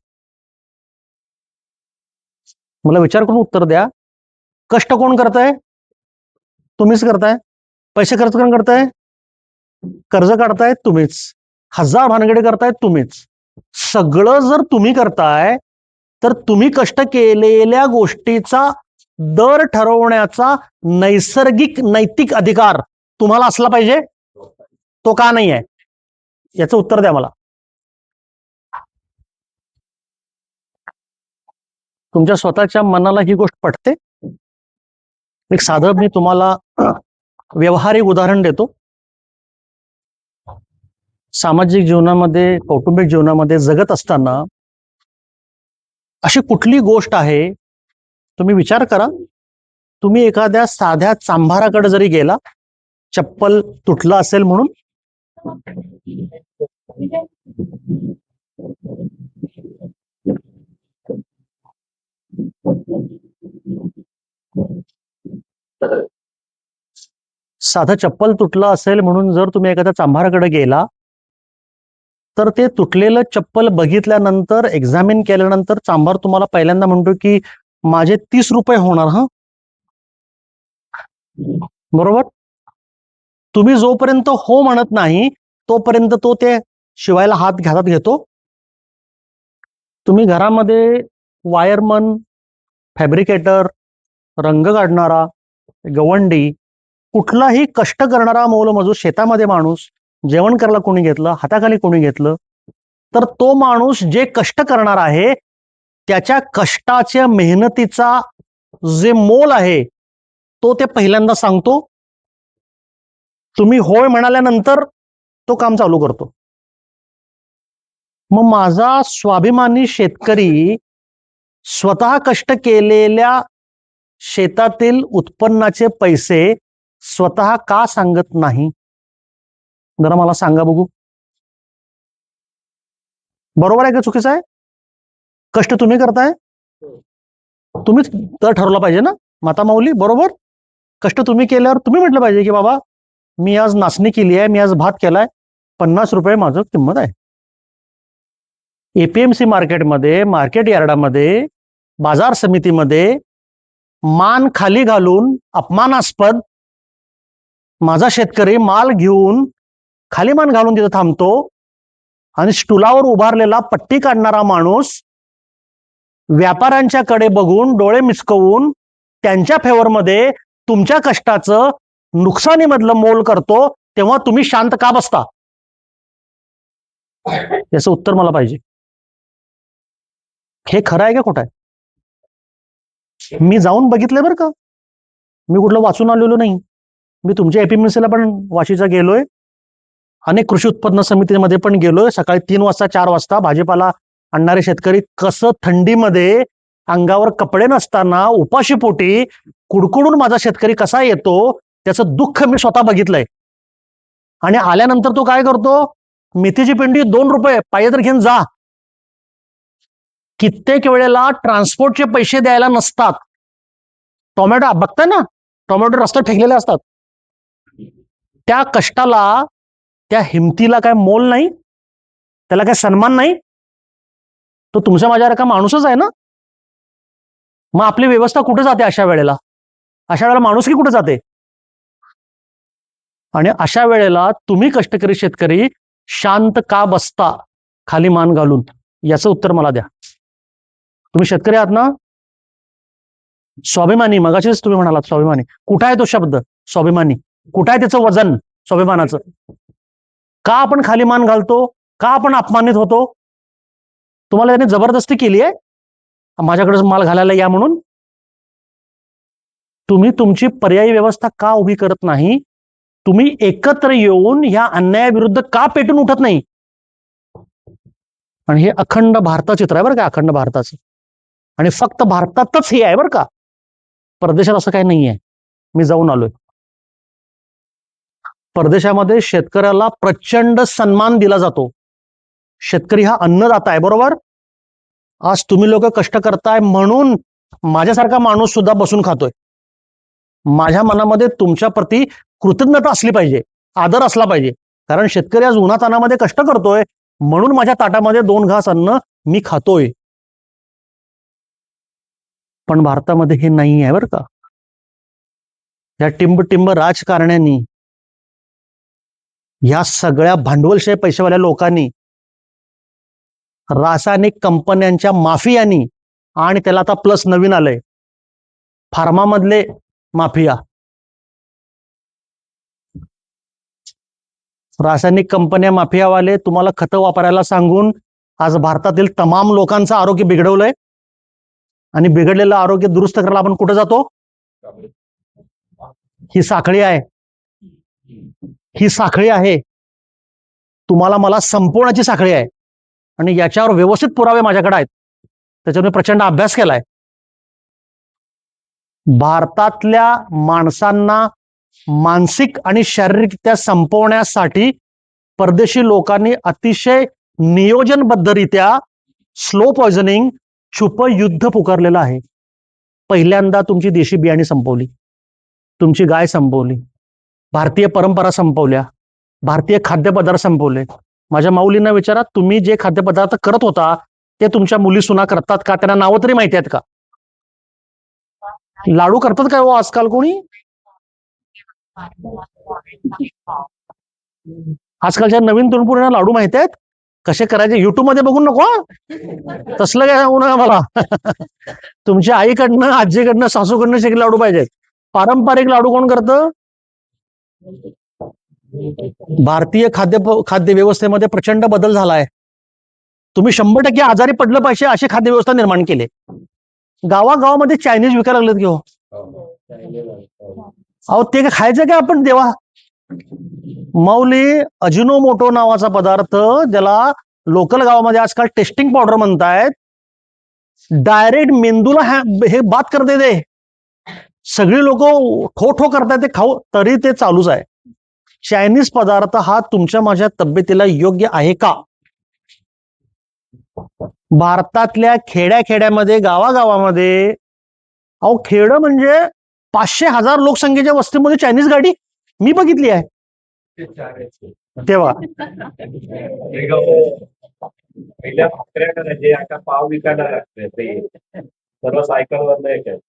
Speaker 1: मला विचार करून उत्तर द्या. कष्ट कोण करताय? तुम्हीच करताय. पैसे खर्च कोण करताय? कर्ज काढताय तुम्हीच. हजार भानगडी करताय तुम्हीच. सगळं जर तुम्ही करताय तर तुम्ही कष्ट केलेल्या गोष्टीचा दर ठरवण्याचा नैसर्गिक नैतिक अधिकार तुम्हाला असला पाहिजे. तो का नाही आहे, याचं उत्तर द्या मला. तुमच्या स्वतःच्या मनाला ही गोष्ट पटते? एक साधं मी तुम्हाला व्यवहारिक उदाहरण देतो. सामाजिक जीवनामध्ये, कौटुंबिक जीवनामध्ये जगत असताना अशी कुठली गोष्ट आहे, तुम्ही विचार करा. तुम्ही एखाद्या साध्या चांभाराकडे जरी गेला, चप्पल तुटलं असेल म्हणून, साधं चप्पल तुटलं असेल म्हणून जर तुम्ही एखाद्या चांभाराकडे गेला, तर ते तुटलेलं चप्पल बघितल्यानंतर, एक्झामिन केल्यानंतर चांभार तुम्हाला पहिल्यांदा म्हणतो की माझे 30 रुपये होणार. हा, बरोबर. तुम्ही जोपर्यंत हो म्हणत नाही तोपर्यंत तो ते शिवायला हातात घेतो. तुम्ही घरामध्ये वायरमन, फॅब्रिकेटर, रंग काढणारा, गवंडी, कुठलाही कष्ट करणारा मोलमजूर, शेतामध्ये माणूस, जेवण करायला कोणी घेतलं, हाताखाली कोणी घेतलं, तर तो माणूस जे कष्ट करणार आहे त्याच्या कष्टाच्या मेहनतीचा जे मोल आहे तो ते पहिल्यांदा सांगतो. तुम्ही होय म्हणाल्यानंतर तो काम चालू करतो. मग माझा स्वाभिमानी शेतकरी स्वतः कष्ट केलेल्या शेतातील उत्पन्नाचे पैसे स्वतः का सांगत नाही? जरा मला सांगा बघू. बरोबर आहे का चुकीचं आहे? कष्ट तुम्ही करताय, तुम्हीच तर ठरवलं पाहिजे ना माता माऊली. बरोबर. कष्ट तुम्ही केल्यावर तुम्ही म्हटलं पाहिजे की बाबा मी आज नाचणी केली आहे, मी आज भात केलाय, 50 रुपये माझं किंमत आहे. एपीएमसी मार्केटमध्ये, मार्केट यार्डामध्ये, बाजार समितीमध्ये मान खाली घालून अपमानास्पद माझा शेतकरी माल घेऊन खाली मान घालून तिथं थांबतो आणि स्टूलावर उभारलेला पट्टी काढणारा माणूस व्यापाऱ्यांच्याकडे बघून डोळे मिचकवून त्यांच्या फेवरमध्ये तुमच्या कष्टाचं नुकसानीमधलं मोल करतो, तेव्हा तुम्ही शांत का बसता? याचं उत्तर मला पाहिजे. हे खरं आहे का खोटं आहे? मी जाऊन बघितलंय बरं का, मी कुठलं वाचून आलेलो नाही. मी तुमच्या एपीएमसीला पण वाशीचा गेलोय, अनेक कृषी उत्पन्न समितीमध्ये पण गेलोय. सकाळी 3 वाजता 4 वाजता भाजीपाला आणणारे शेतकरी कसं थंडीमध्ये अंगावर कपडे नसताना उपाशी पोटी कुडकुडून माझा शेतकरी कसा येतो त्याचं दुःख मी स्वतः बघितलंय. आणि आल्यानंतर तो काय करतो, मेथीची पिंडी 2 रुपये पाहिजे तर घेऊन जा. कित्येक वेळेला ट्रान्सपोर्टचे पैसे द्यायला नसतात. टोमॅटो बघताय ना, टोमॅटो रस्त्यावर फेकलेले असतात. त्या कष्टाला, त्या हिमतीला काय मोल नाही, त्याला काय सन्मान नाही. तो तुमच्या माझ्यासारखा माणूसच आहे ना. मग आपली व्यवस्था कुठे जाते अशा वेळेला? अशा वेळेला माणुसकी कुठे जाते? आणि अशा वेळेला तुम्ही कष्टकरी शेतकरी शांत का बसता खाली मान घालून? याचं उत्तर मला द्या. तुम्ही शेतकरी आहात ना? स्वाभिमानी, मगाशीच तुम्ही म्हणालात स्वाभिमानी. कुठं आहे तो शब्द स्वाभिमानी? कुठं आहे त्याचं वजन स्वाभिमानाचं? का आपण खाली मान घालतो? का आपण अपमानित होतो? तुम्हाला त्याने जबरदस्ती केली आहे माझ्याकडे माल घालायला या म्हणून? तुम्ही तुमची पर्यायी व्यवस्था का उभी करत नाही? तुम्ही एकत्र येऊन ह्या अन्यायाविरुद्ध का पेटून उठत नाही? आणि हे अखंड भारताचं चित्र आहे बरं का, अखंड भारताचं. आणि फक्त भारतातच हे आहे बरं का, परदेशात असं काही नाही आहे. मी जाऊन आलोय. परदेशामध्ये शेतकऱ्याला प्रचंड सन्मान दिला जातो. शेतकरी हा अन्नदाता आहे, बरोबर? आज तुम्ही लोक कष्ट करताय म्हणून माझ्यासारखा माणूस सुद्धा बसून खातोय. माझ्या मनामध्ये तुमच्या प्रती कृतज्ञता असली पाहिजे, आदर असला पाहिजे. कारण शेतकरी आज उन्हातानामध्ये कष्ट करतोय म्हणून माझ्या ताटामध्ये 2 घास अन्न मी खातोय. पण भारतामध्ये हे नाही आहे बरं का. या टिंब राजकारण्यांनी, या सगळ्या भांडवलशाही पैशावाल्या लोकांनी, रासायनिक कंपन्यांच्या माफियांनी, आणि त्याला आता प्लस नवीन आलंय फार्मामधले माफिया. रासायनिक कंपन्या माफियावाले तुम्हाला खतं वापरायला सांगून आज भारतातील तमाम लोकांचं आरोग्य बिघडवलंय. आणि बिघडलेलं आरोग्य दुरुस्त करायला आपण कुठे जातो? ही साखळी आहे, ही साखळी आहे. तुम्हाला मला संपवण्याची साखळी आहे. आणि याच्यावर व्यवस्थित पुरावे माझ्याकडे आहेत. त्याच्यावर मी प्रचंड अभ्यास केलाय. भारतातल्या माणसांना मानसिक आणि शारीरिकरित्या संपवण्यासाठी परदेशी लोकांनी अतिशय नियोजनबद्धरित्या स्लो पॉइझनिंग, छुप युद्ध पुकारलेलं आहे. पहिल्यांदा तुमची देशी बियाणी संपवली, तुमची गाय संपवली, भारतीय परंपरा संपवल्या, भारतीय खाद्यपदार्थ संपवले. माझ्या माऊलींना विचारा, तुम्ही जे खाद्यपदार्थ करत होता ते तुमच्या मुली सुना करतात का? त्यांना नावं तरी माहिती आहेत का? लाडू करतात काय हो आजकाल कोणी? आजकालच्या नवीन तरुण पिढीला लाडू माहिती आहेत कसे करायचे? युट्यूब मध्ये बघून नको, तसलं काय सांगू नका मला. तुमच्या आईकडनं, आजीकडनं, सासूकडनं शिकले लाडू पाहिजेत. पारंपरिक लाडू कोण करतं? भारतीय खाद्य व्यवस्थेमध्ये प्रचंड बदल झालाय. तुम्ही 100% आजारी पडलं पाहिजे अशी खाद्य व्यवस्था निर्माण केली. गावागावामध्ये चायनीज विकायला लागलेत घेऊ. अहो ते खायचं काय आपण देवा? माऊली, अजिनोमोटो नावाचा पदार्थ, ज्याला लोकल गावामध्ये आजकाल टेस्टिंग पावडर म्हणतायत, डायरेक्ट मेंदूला हे बात करते. ते सगळी लोक ठो ठो करतायत ते खाऊ, तरी ते चालूच आहे. चायनीज पदार्थ हा तुमच्या माझ्या तब्येतीला योग्य आहे का? भारतातल्या खेड्याखेड्यामध्ये, गावागावामध्ये, अहो खेड म्हणजे 500,000 लोकसंख्येच्या वस्तीमध्ये चायनीज गाडी मी बघितली आहे. तेव्हा
Speaker 3: पहिल्या भाकऱ्या करायचे, आता पाव विकायला लागते ते सर्व सायकलवर येतात.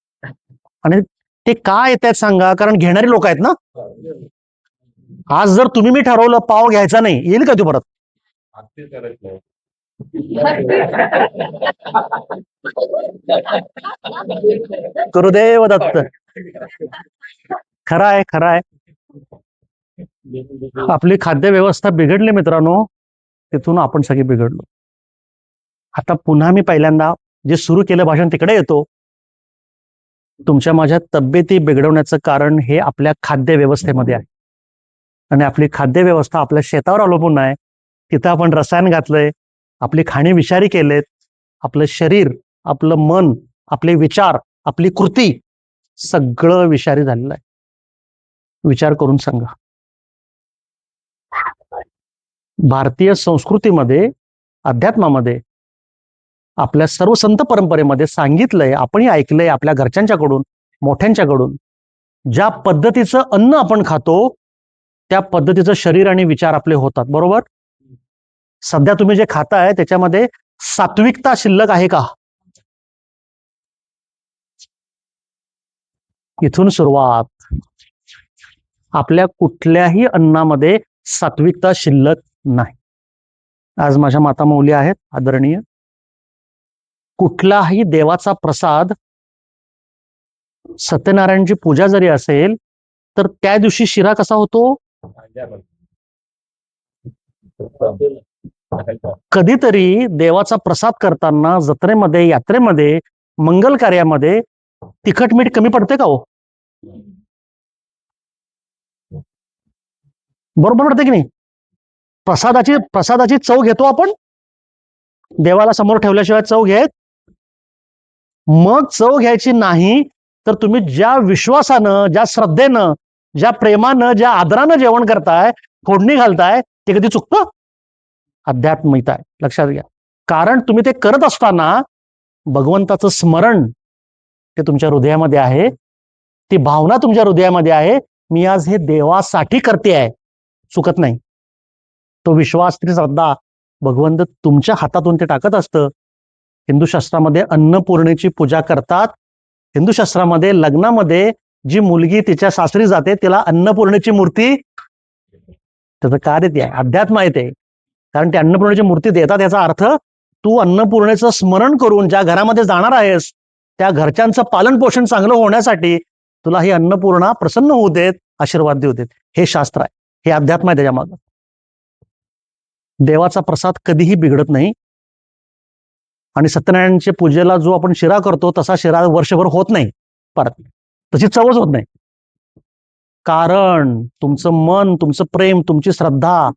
Speaker 1: आणि ते का येत आहेत सांगा? कारण घेणारी लोक आहेत ना. आज जर तुम्ही मी ठरवलं पाव घ्यायचा नाही, येईल का तो परत?
Speaker 3: आत्ती करत नाही.
Speaker 1: गुरुदेव दत्त. खरं आहे, खरं आहे. आपली खाद्य व्यवस्था बिघडली मित्रांनो, तिथून आपण सगळे बिघडलो. आता पुन्हा मी पहिल्यांदा जे सुरू केलं भाषण तिकडे येतो. तुमच्या माझ्या तब्येती बिघडवण्याचं कारण हे आपल्या खाद्य व्यवस्थेमध्ये आहे. आणि आपली खाद्य व्यवस्था आपल्या शेतावर अवलंबून आहे. तिथं आपण रसायन घातलंय, आपली खाणी विषारी केलेत, आपलं शरीर, आपलं मन, आपले विचार, आपली कृती सगळं विषारी झालेलं आहे. विचार करून सांगा. भारतीय संस्कृतीमध्ये, अध्यात्मामध्ये आपल्या सर्व संत परंपरेमध्ये सांगितलंय, आपणही ऐकलंय आपल्या घरच्यांच्याकडून, मोठ्यांच्याकडून, ज्या पद्धतीचं अन्न आपण खातो त्या पद्धतीचं शरीर आणि विचार आपले होतात. बरोबर? सध्या तुम्ही जे खाताय त्याच्यामध्ये सात्विकता शिल्लक आहे का? इथून सुरुवात. आपल्या कुठल्याही अन्नामध्ये सात्विकता शिल्लक नाही. आज माझ्या माता मौली आहेत आदरणीय. कुठलाही देवाचा प्रसाद, सत्यनारायणची पूजा जरी असेल तर त्या दिवशी शिरा कसा होतो? कधीतरी देवाचा प्रसाद करताना जत्रेमध्ये, यात्रेमध्ये, मंगल कार्यामध्ये तिखट मीठ कमी पडते का हो? बरोबर पडते की नाही? प्रसादाची चव घेतो आपण, देवाला समोर ठेवल्याशिवाय चव घेत. मग चव घ्यायची नाही तर तुम्ही ज्या विश्वासानं, ज्या श्रद्धेनं, ज्या प्रेमानं, ज्या आदरानं जेवण करताय, फोडणी घालताय, ते कधी चुकतं? अध्यात्मिकता आहे, लक्षात घ्या. कारण तुम्ही ते करत असताना भगवंताचं स्मरण ते तुमच्या हृदयामध्ये आहे, ती भावना तुमच्या हृदयामध्ये आहे, मी आज हे देवासाठी करते आहे, चुकत नाही. तो विश्वास, ती श्रद्धा भगवंत तुमच्या हातातून ते टाकत असतं. हिंदू शास्त्रामध्ये अन्नपूर्णेची पूजा करतात. हिंदू शास्त्रामध्ये लग्नामध्ये जी मुलगी तिच्या सासरी जाते तिला अन्नपूर्णेची मूर्ती, त्याचं कार्य ते आहे, अध्यात्म आहे ते. कारण ते अन्नपूर्णेची मूर्ती देतात याचा अर्थ तू अन्नपूर्णेचं स्मरण करून ज्या घरामध्ये जाणार आहेस त्या घरच्यांचं पालन पोषण चांगलं होण्यासाठी तुला ही अन्नपूर्णा प्रसन्न होऊ देत, आशीर्वाद देऊ देत. हे शास्त्र आहे, हे अध्यात्म आहे. त्याच्या मागे देवाचा प्रसाद कधीही बिघडत नाही. आणि सत्यनारायणच्या पूजेला जो आपण शिरा करतो तसा शिरा वर्षभर होत नाही, परत तशी चवच होत नाही. कारण तुमचं मन, तुमचं प्रेम, तुमची श्रद्धा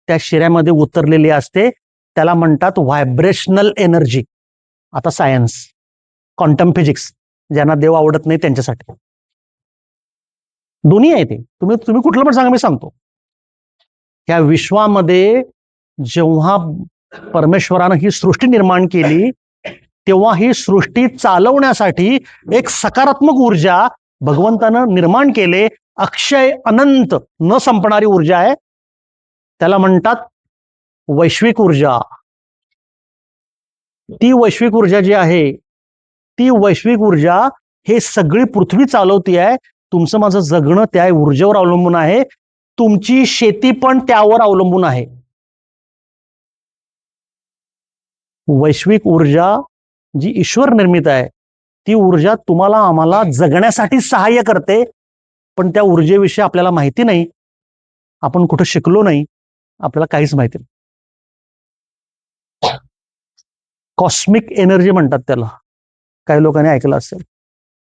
Speaker 1: त्या शिऱ्यामध्ये उतरलेली असते. त्याला म्हणतात व्हायब्रेशनल एनर्जी. आता सायन्स, क्वांटम फिजिक्स, ज्यांना देव आवडत नाही त्यांच्यासाठी दोन्ही आहे ते. तुम्ही कुठलं पण सांगा, मी सांगतो. या विश्वामध्ये जेव्हा परमेश्वरानं ही सृष्टी निर्माण केली तेव्हा ही सृष्टी चालवण्यासाठी एक सकारात्मक ऊर्जा भगवंतानं निर्माण केले. अक्षय अनंत न संपणारी ऊर्जा आहे, त्याला म्हणतात वैश्विक ऊर्जा. ती वैश्विक ऊर्जा जी आहे, ती वैश्विक ऊर्जा हे सगळी पृथ्वी चालवती आहे. तुमचं माझं जगणं त्या ऊर्जेवर अवलंबून आहे. तुमची शेती पण त्यावर अवलंबून आहे. वैश्विक ऊर्जा जी ईश्वर निर्मित आहे ती ऊर्जा तुम्हाला आम्हाला जगण्यासाठी सहाय्य करते. पण त्या ऊर्जेविषयी आपल्याला माहिती नाही, आपण कुठं शिकलो नाही, आपल्याला काहीच माहिती नाही. कॉस्मिक एनर्जी म्हणतात त्याला, काही लोकांनी ऐकलं असेल.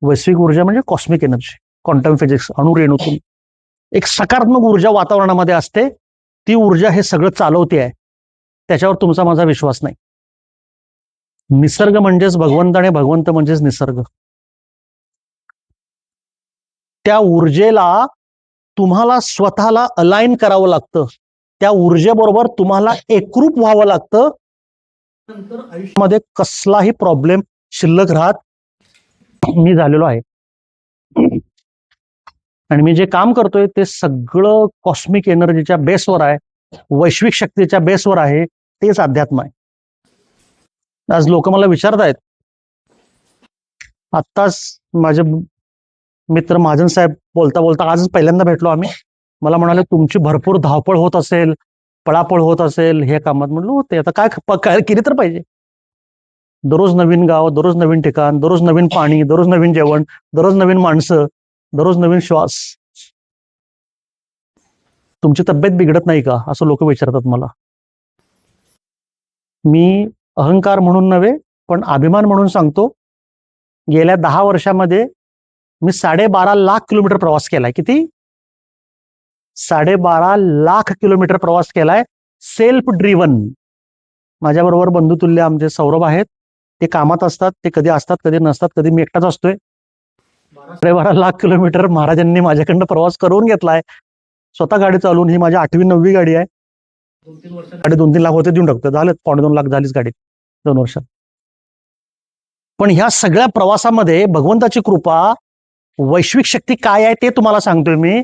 Speaker 1: वैश्विक ऊर्जा म्हणजे कॉस्मिक एनर्जी, क्वांटम फिजिक्स, अणुरेणूतून एक सकारात्मक ऊर्जा वातावरणामध्ये असते. ती ऊर्जा हे सगळं चालवते आहे. त्याच्यावर तुमचा माझा विश्वास नाही. निसर्ग म्हणजेच भगवंत आणि भगवंत म्हणजेच निसर्ग. त्या ऊर्जेला तुम्हाला स्वतःला अलाइन करावं लागतं, त्या ऊर्जेबरोबर तुम्हाला एकरूप व्हावं लागतं. नंतर आयुष्यामध्ये कसलाही प्रॉब्लेम शिल्लक राहत मी झालेलो आहे. आणि मी जे काम करतोय ते सगळं कॉस्मिक एनर्जीच्या बेसवर आहे, वैश्विक शक्तीच्या बेसवर आहे. तेच अध्यात्म आहे. आज लोक मला विचारतायत, आत्ताच माझे मित्र महाजन साहेब बोलता बोलता आजच पहिल्यांदा भेटलो आम्ही, मला म्हणाले तुमची भरपूर धावपळ होत असेल, पळापळ होत असेल हे कामात. म्हणलं होते, आता काय केली तर पाहिजे. दररोज नवीन गाव, दररोज नवीन ठिकाण, दररोज नवीन पाणी, दररोज नवीन जेवण, दररोज नवीन माणसं, दररोज नवीन श्वास. तुमची तब्येत बिघडत नाही का असं लोक विचारतात मला. मी अहंकार म्हणून नव्हे पण अभिमान म्हणून सांगतो, गेल्या 10 वर्षामध्ये मी 12.5 लाख किलोमीटर प्रवास केलाय. किती? 12.5 लाख किलोमीटर प्रवास केलाय, सेल्फ ड्रिव्हन. माझ्याबरोबर बंधुतुल्य आमचे सौरभ आहेत, ते कामात असतात, ते कधी असतात कधी नसतात, कधी मी एकटाच असतोय. 12.5 लाख किलोमीटर महाराजांनी माझ्याकडनं प्रवास करून घेतलाय स्वतः गाडी चालवून. ही माझी 8वी 9वी गाडी आहे. गाडी 2-3 लाख होते देऊन टाकतो, झालं 2.5 लाख झालीच गाडी 2 वर्षात. पण ह्या सगळ्या प्रवासामध्ये भगवंताची कृपा, वैश्विक शक्ती काय आहे ते तुम्हाला सांगतोय मी.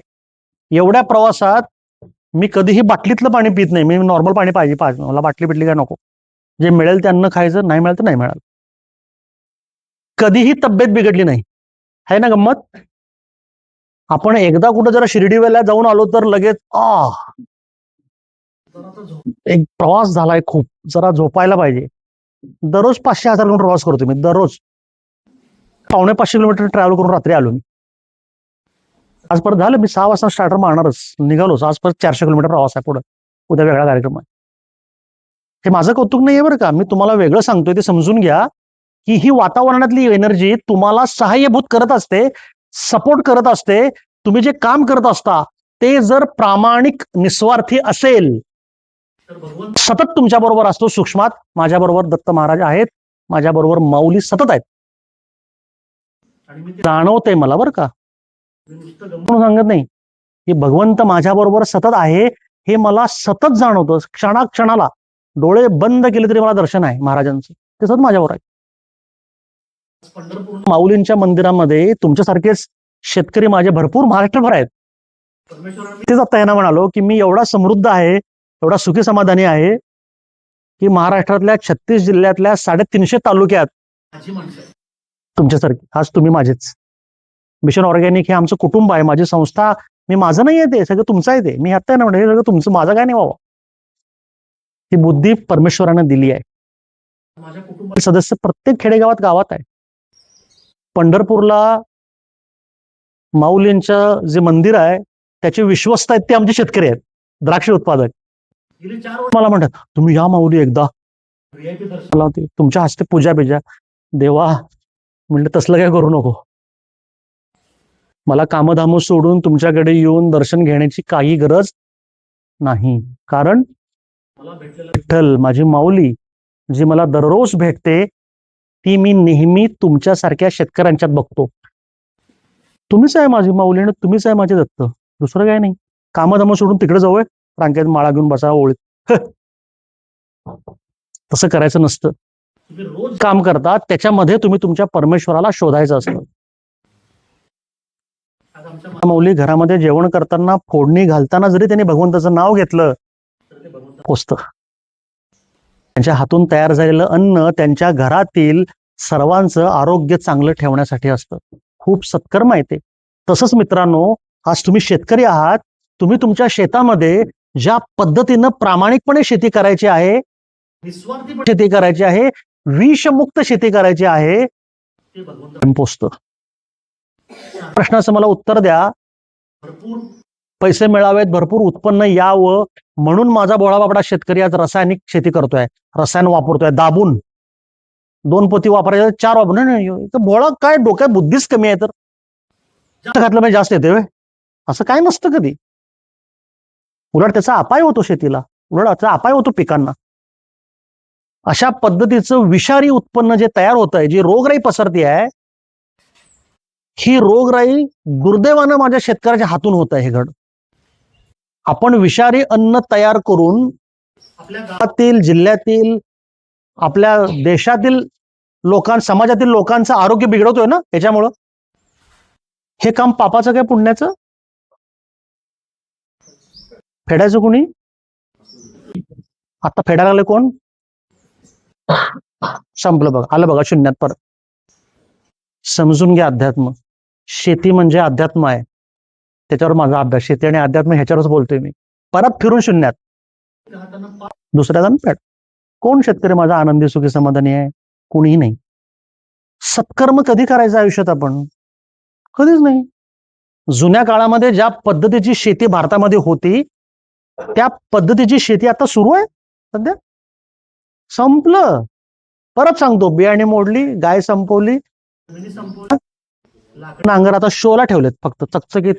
Speaker 1: एवढ्या प्रवासात मी कधीही बाटलीतलं पाणी पित नाही. मी नॉर्मल पाणी पाहिजे मला बाटली बिटली काय नको. जे मिळेल ते अन्न खायचं, नाही मिळेल तर नाही मिळालं. कधीही तब्येत बिघडली नाही. आहे ना गंमत. आपण एकदा कुठं जरा शिर्डीवेला जाऊन आलो तर लगेच एक प्रवास झालाय खूप, जरा झोपायला पाहिजे. दररोज 500-1000 किलोमीटर प्रवास करतो मी दररोज. 550 किलोमीटर ट्रॅव्हल करून रात्री आलो मी. आज परत झालं, मी 6 वाजता स्टार्टर मारणारच, निघालोच. आज परत 400 किलोमीटर प्रवास आहे पुढे. उद्या वेगळा कार्यक्रम आहे. हे माझं कौतुक नाहीये बरं का, मी तुम्हाला वेगळं सांगतोय ते समजून घ्या, की ही वातावरणातली एनर्जी तुम्हाला सहाय्यभूत करत असते, सपोर्ट करत असते. तुम्ही जे काम करत असता ते जर प्रामाणिक निस्वार्थी असेल सतत तुमच्या बरोबर असतो. सूक्ष्मात माझ्या बरोबर दत्त महाराज आहेत, माझ्या बरोबर माऊली सतत आहेत. जाणवतंय मला बरं का, म्हणून सांगत नाही की भगवंत माझ्या बरोबर सतत आहे. हे मला सतत जाणवतं. क्षणाक्षणाला डोळे बंद केले तरी मला दर्शन आहे महाराजांचं. ते सतत माझ्यावर आहे. माऊलींच्या मंदिरामध्ये तुमच्यासारखेच शेतकरी माझे भरपूर महाराष्ट्रभर आहेत. तेच आता यांना म्हणालो की मी एवढा समृद्ध आहे, एवढा सुखी समाधानी आहे की महाराष्ट्रातल्या 36 जिल्ह्यातल्या 350 तालुक्यात तुमच्यासारखे आज तुम्ही माझेच. मिशन ऑर्गॅनिक हे आमचं कुटुंब आहे, माझी संस्था. मी माझं नाही आहे, ते सगळं तुमचं आहे. ते मी आता ना म्हणजे सगळं तुमचं, माझं काय नाही व्हावं. ही बुद्धी परमेश्वराने दिली आहे. माझ्या कुटुंबाचे सदस्य प्रत्येक खेडेगावात गावात आहे. पंढरपूरला माऊलींचं जे मंदिर आहे त्याचे विश्वस्त आहेत ते आमचे शेतकरी आहेत, द्राक्ष उत्पादक. मला म्हणतात तुम्ही या माऊली एकदा, मला तुमच्या हस्ते पूजा बिजा. देवा म्हणलं तसलं काय करू नको. मला कामधाम सोडून तुमच्याकडे येऊन दर्शन घेण्याची काही गरज नाही. कारण विठ्ठल माझी माऊली जी मला दररोज भेटते ती मी नेहमी तुमच्यासारख्या शेतकऱ्यांच्यात बघतो. तुम्हीच आहे माझी माऊली आणि तुम्हीच आहे माझे दत्त, दुसरं काय नाही. कामधाम सोडून तिकडे जाऊय रांगेत माळा घेऊन बसा ओळीत. तसं करायचं नसतं. तुम्ही रोज काम करता त्याच्यामध्ये तुम्ही तुमच्या परमेश्वराला शोधायचं असतं. माऊली घरामध्ये जेवण करताना फोडणी घालताना जरी त्यांनी भगवंताचं नाव घेतलं पोचतं. त्यांच्या हातून तयार झालेलं अन्न त्यांच्या घरातील सर्वांचं आरोग्य चांगलं ठेवण्यासाठी असतं. खूप सत्कर्म आहे ते. तसंच मित्रांनो, आज तुम्ही शेतकरी आहात. तुम्ही तुमच्या शेतामध्ये ज्या पद्धतीनं प्रामाणिकपणे शेती करायची आहे, निस्वार्थी शेती करायची आहे, विषमुक्त शेती करायची आहे, ते भगवंत पोचतं. प्रश्नाचं मला उत्तर द्या. भरपूर पैसे मिळावेत, भरपूर उत्पन्न यावं म्हणून माझा भोळाबाबडा शेतकरी आज रासायनिक शेती करतोय, रसायन वापरतोय. दाबून 2 पोती वापरायचं 4 वापर नाही. भोळा काय डोक्यात बुद्धीच कमी आहे. तर घातलं म्हणजे जास्त येते असं काय नसतं कधी. उलट त्याचा अपाय होतो शेतीला, उलट त्याचा अपाय होतो पिकांना. अशा पद्धतीचं विषारी उत्पन्न जे तयार होत आहे, जी रोगराई पसरती आहे, ही रोगराई दुर्दैवानं माझ्या शेतकऱ्याच्या हातून होत आहे. हे घड आपण विषारी अन्न तयार करून आपल्या गावातील, जिल्ह्यातील, आपल्या देशातील समाजातील लोकांचं आरोग्य बिघडवतोय ना. त्याच्यामुळं हे काम पापाचं काय पुण्याचं फेडायचं कोणी. आता फेडायला लागले कोण. संपलं बघा, आलं बघा शून्यात परत. समजून घ्या अध्यात्म. शेती म्हणजे अध्यात्म आहे. त्याच्यावर माझा अभ्यास. शेती आणि अध्यात्म ह्याच्यावरच बोलतोय मी. परत फिरून शून्यात. दुसऱ्याचा पेट. कोण शेतकरी माझा आनंदी सुखी समाधानी आहे. कोणीही नाही. सत्कर्म कधी करायचं आयुष्यात आपण, कधीच नाही. जुन्या काळामध्ये ज्या पद्धतीची शेती भारतामध्ये होती त्या पद्धतीची शेती आता सुरू आहे सध्या. संपलं. परत सांगतो, बियाणे मोडली, गाय संपवली, नांगर आता शोला ठेवलेत, फक्त चकचकीत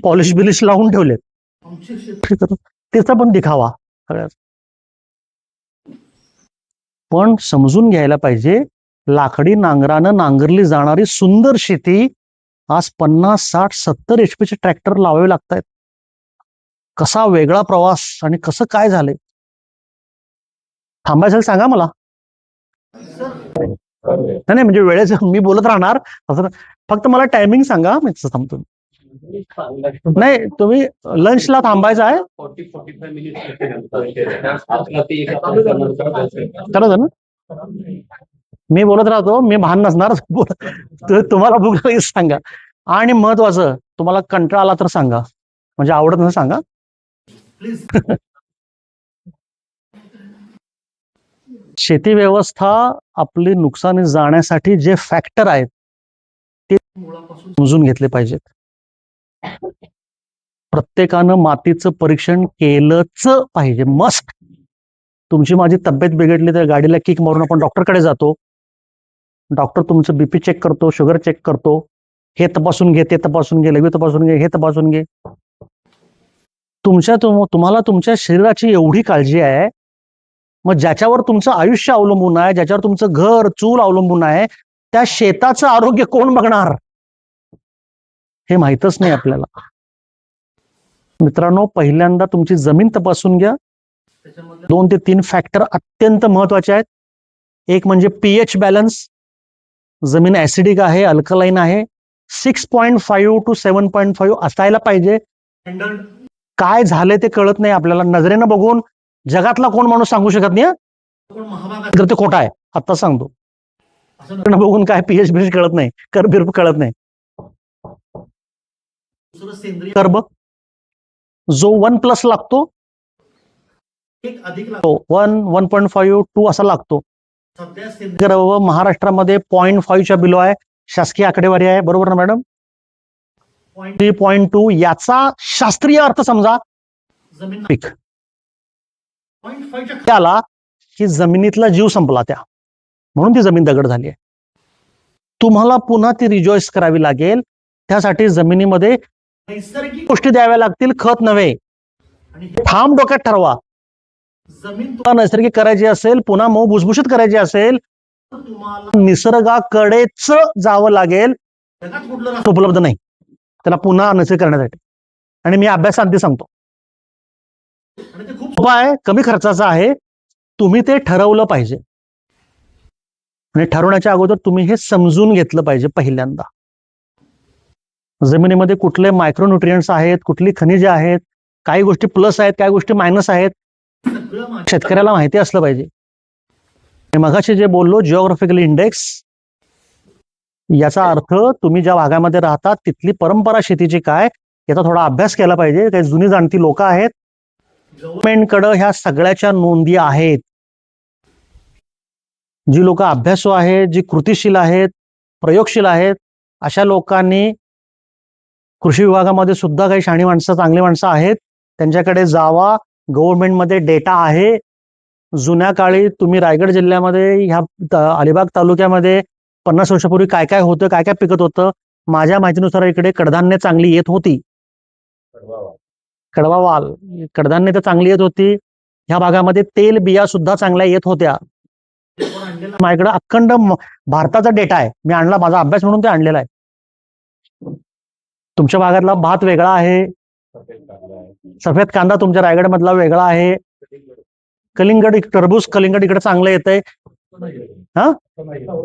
Speaker 1: पॉलिश बिलिश लावून ठेवलेत. त्याचा पण दिखावा सगळ्यात. पण समजून घ्यायला पाहिजे, लाकडी नांगरानं नांगरली जाणारी सुंदर शेती आज 50, 60, 70 HP चे ट्रॅक्टर लावावे लागतायत. कसा वेगळा प्रवास आणि कसं काय झालंय. थांबायचं सांगा मला.
Speaker 3: बरोबर.
Speaker 1: नाही म्हणजे वेळेचं मी बोलत राहणार असं फक्त मला टायमिंग सांगा मी तसं थांबतो. नाही तुम्ही लंचला थांबायचं आहे
Speaker 3: 40-45 मिनिट्स आपला ती एक आपण
Speaker 1: खरं ना. मी बोलत राहतो मी भान नसणार तुम्हाला भूक लागली सांगा. आणि महत्वाचं तुम्हाला कंटाळा आला तर सांगा म्हणजे आवडत नसेल सांगा. शेती व्यवस्था आपली नुकसानी जाण्यासाठी जे फॅक्टर आहेत ते समजून घेतले पाहिजेत. प्रत्येकानं मातीचं परीक्षण केलंच पाहिजे मस्ट. तुमची माझी तब्येत बिघडली तर गाडीला किक मारून आपण डॉक्टरकडे जातो. डॉक्टर तुमचं बीपी चेक करतो, शुगर चेक करतो, हे तपासून घे, ते तपासून घे, लघवी तपासून घे, हे तपासून घे. तुम्हाला तुमच्या शरीराची एवढी काळजी आहे, मग ज्याच्यावर तुमचं आयुष्य अवलंबून आहे, ज्याच्यावर तुमचं घर चूल अवलंबून आहे, त्या शेताचं आरोग्य कोण बघणार हे माहीतच नाही आपल्याला. मित्रांनो, पहिल्यांदा तुमची जमीन तपासून घ्या. 2 ते 3 फॅक्टर अत्यंत महत्वाचे आहेत. एक म्हणजे पीएच बॅलन्स, जमीन ऍसिडिक आहे, अल्कलाईन आहे, 6.5 to 7.5 असायला पाहिजे. काय झाले ते कळत नाही आपल्याला. नजरेनं बघून जगातला कोण माणूस सांगू शकत नाही तर ते खोटा आहे, आता सांगतो. बघून काय पीएच बीएच कळत नाही, कर्ब कळत नाही. कर्ब जो 1+ लागतो, 1.5 2 असा लागतो. महाराष्ट्रामध्ये 0.5च्या बिलो आहे, शासकीय आकडेवारी आहे, बरोबर ना मॅडम. 3.2 याचा शास्त्रीय अर्थ समजा पीक त्याला की जमिनीतला जीव संपला त्या, म्हणून ती जमीन दगड झाली आहे. तुम्हाला पुन्हा ती रिजॉईस करावी लागेल. त्यासाठी जमिनीमध्ये गोष्टी द्याव्या लागतील, खत नव्हे. ठाम डोक्यात ठरवा. जमीन तुम्हाला नैसर्गिक करायची असेल, पुन्हा मऊ भुसभुशीत करायची असेल, निसर्गाकडेच जावं लागेल. उपलब्ध नाही त्याला पुन्हा नैसर्गिक करण्यासाठी. आणि मी अभ्यासांती सांगतो, उपाय कमी खर्चाचा आहे. तुम्ही ते ठरवलं पाहिजे आणि ठरवण्याच्या अगोदर तुम्ही हे समजून घेतलं पाहिजे. पहिल्यांदा जमिनीमध्ये कुठले मायक्रोन्यूट्रियंट्स आहेत, कुठली खनिजे आहेत, काही गोष्टी प्लस आहेत, काही गोष्टी मायनस आहेत, शेतकऱ्याला माहिती असलं पाहिजे. मगाशी जे बोललो जिओग्राफिकल इंडेक्स, याचा अर्थ तुम्ही ज्या भागामध्ये राहतात तिथली परंपरा शेतीची काय याचा थोडा अभ्यास केला पाहिजे. काही जुनी जाणती लोक आहेत, गव्हर्नमेंटकडे ह्या सगळ्याच्या नोंदी आहेत. जी लोक अभ्यासू आहेत, जी कृतीशील आहेत, प्रयोगशील आहेत, अशा लोकांनी, कृषी विभागामध्ये सुद्धा काही शहाणी माणसं, चांगली माणसं आहेत, त्यांच्याकडे जावा. गव्हर्नमेंटमध्ये डेटा आहे. जुन्या काळी तुम्ही रायगड जिल्ह्यामध्ये ह्या अलिबाग तालुक्यामध्ये 50 वर्षापूर्वी काय काय होतं, काय काय पिकत होतं, माझ्या माहितीनुसार इकडे कडधान्य चांगली येत होती. कडवावाल कडधान्य तर चांगली येत होती. ह्या भागामध्ये तेल बिया सुद्धा चांगल्या येत होत्या. माझ्याकडे अखंड भारताचा डेटा आहे, मी आणला, माझा अभ्यास म्हणून ते आणलेला आहे. तुमच्या भागातला भात वेगळा आहे, सफेद कांदा तुमच्या रायगड मधला वेगळा आहे, कलिंगड टरबूज कलिंगड इकडे चांगलं येतंय, हा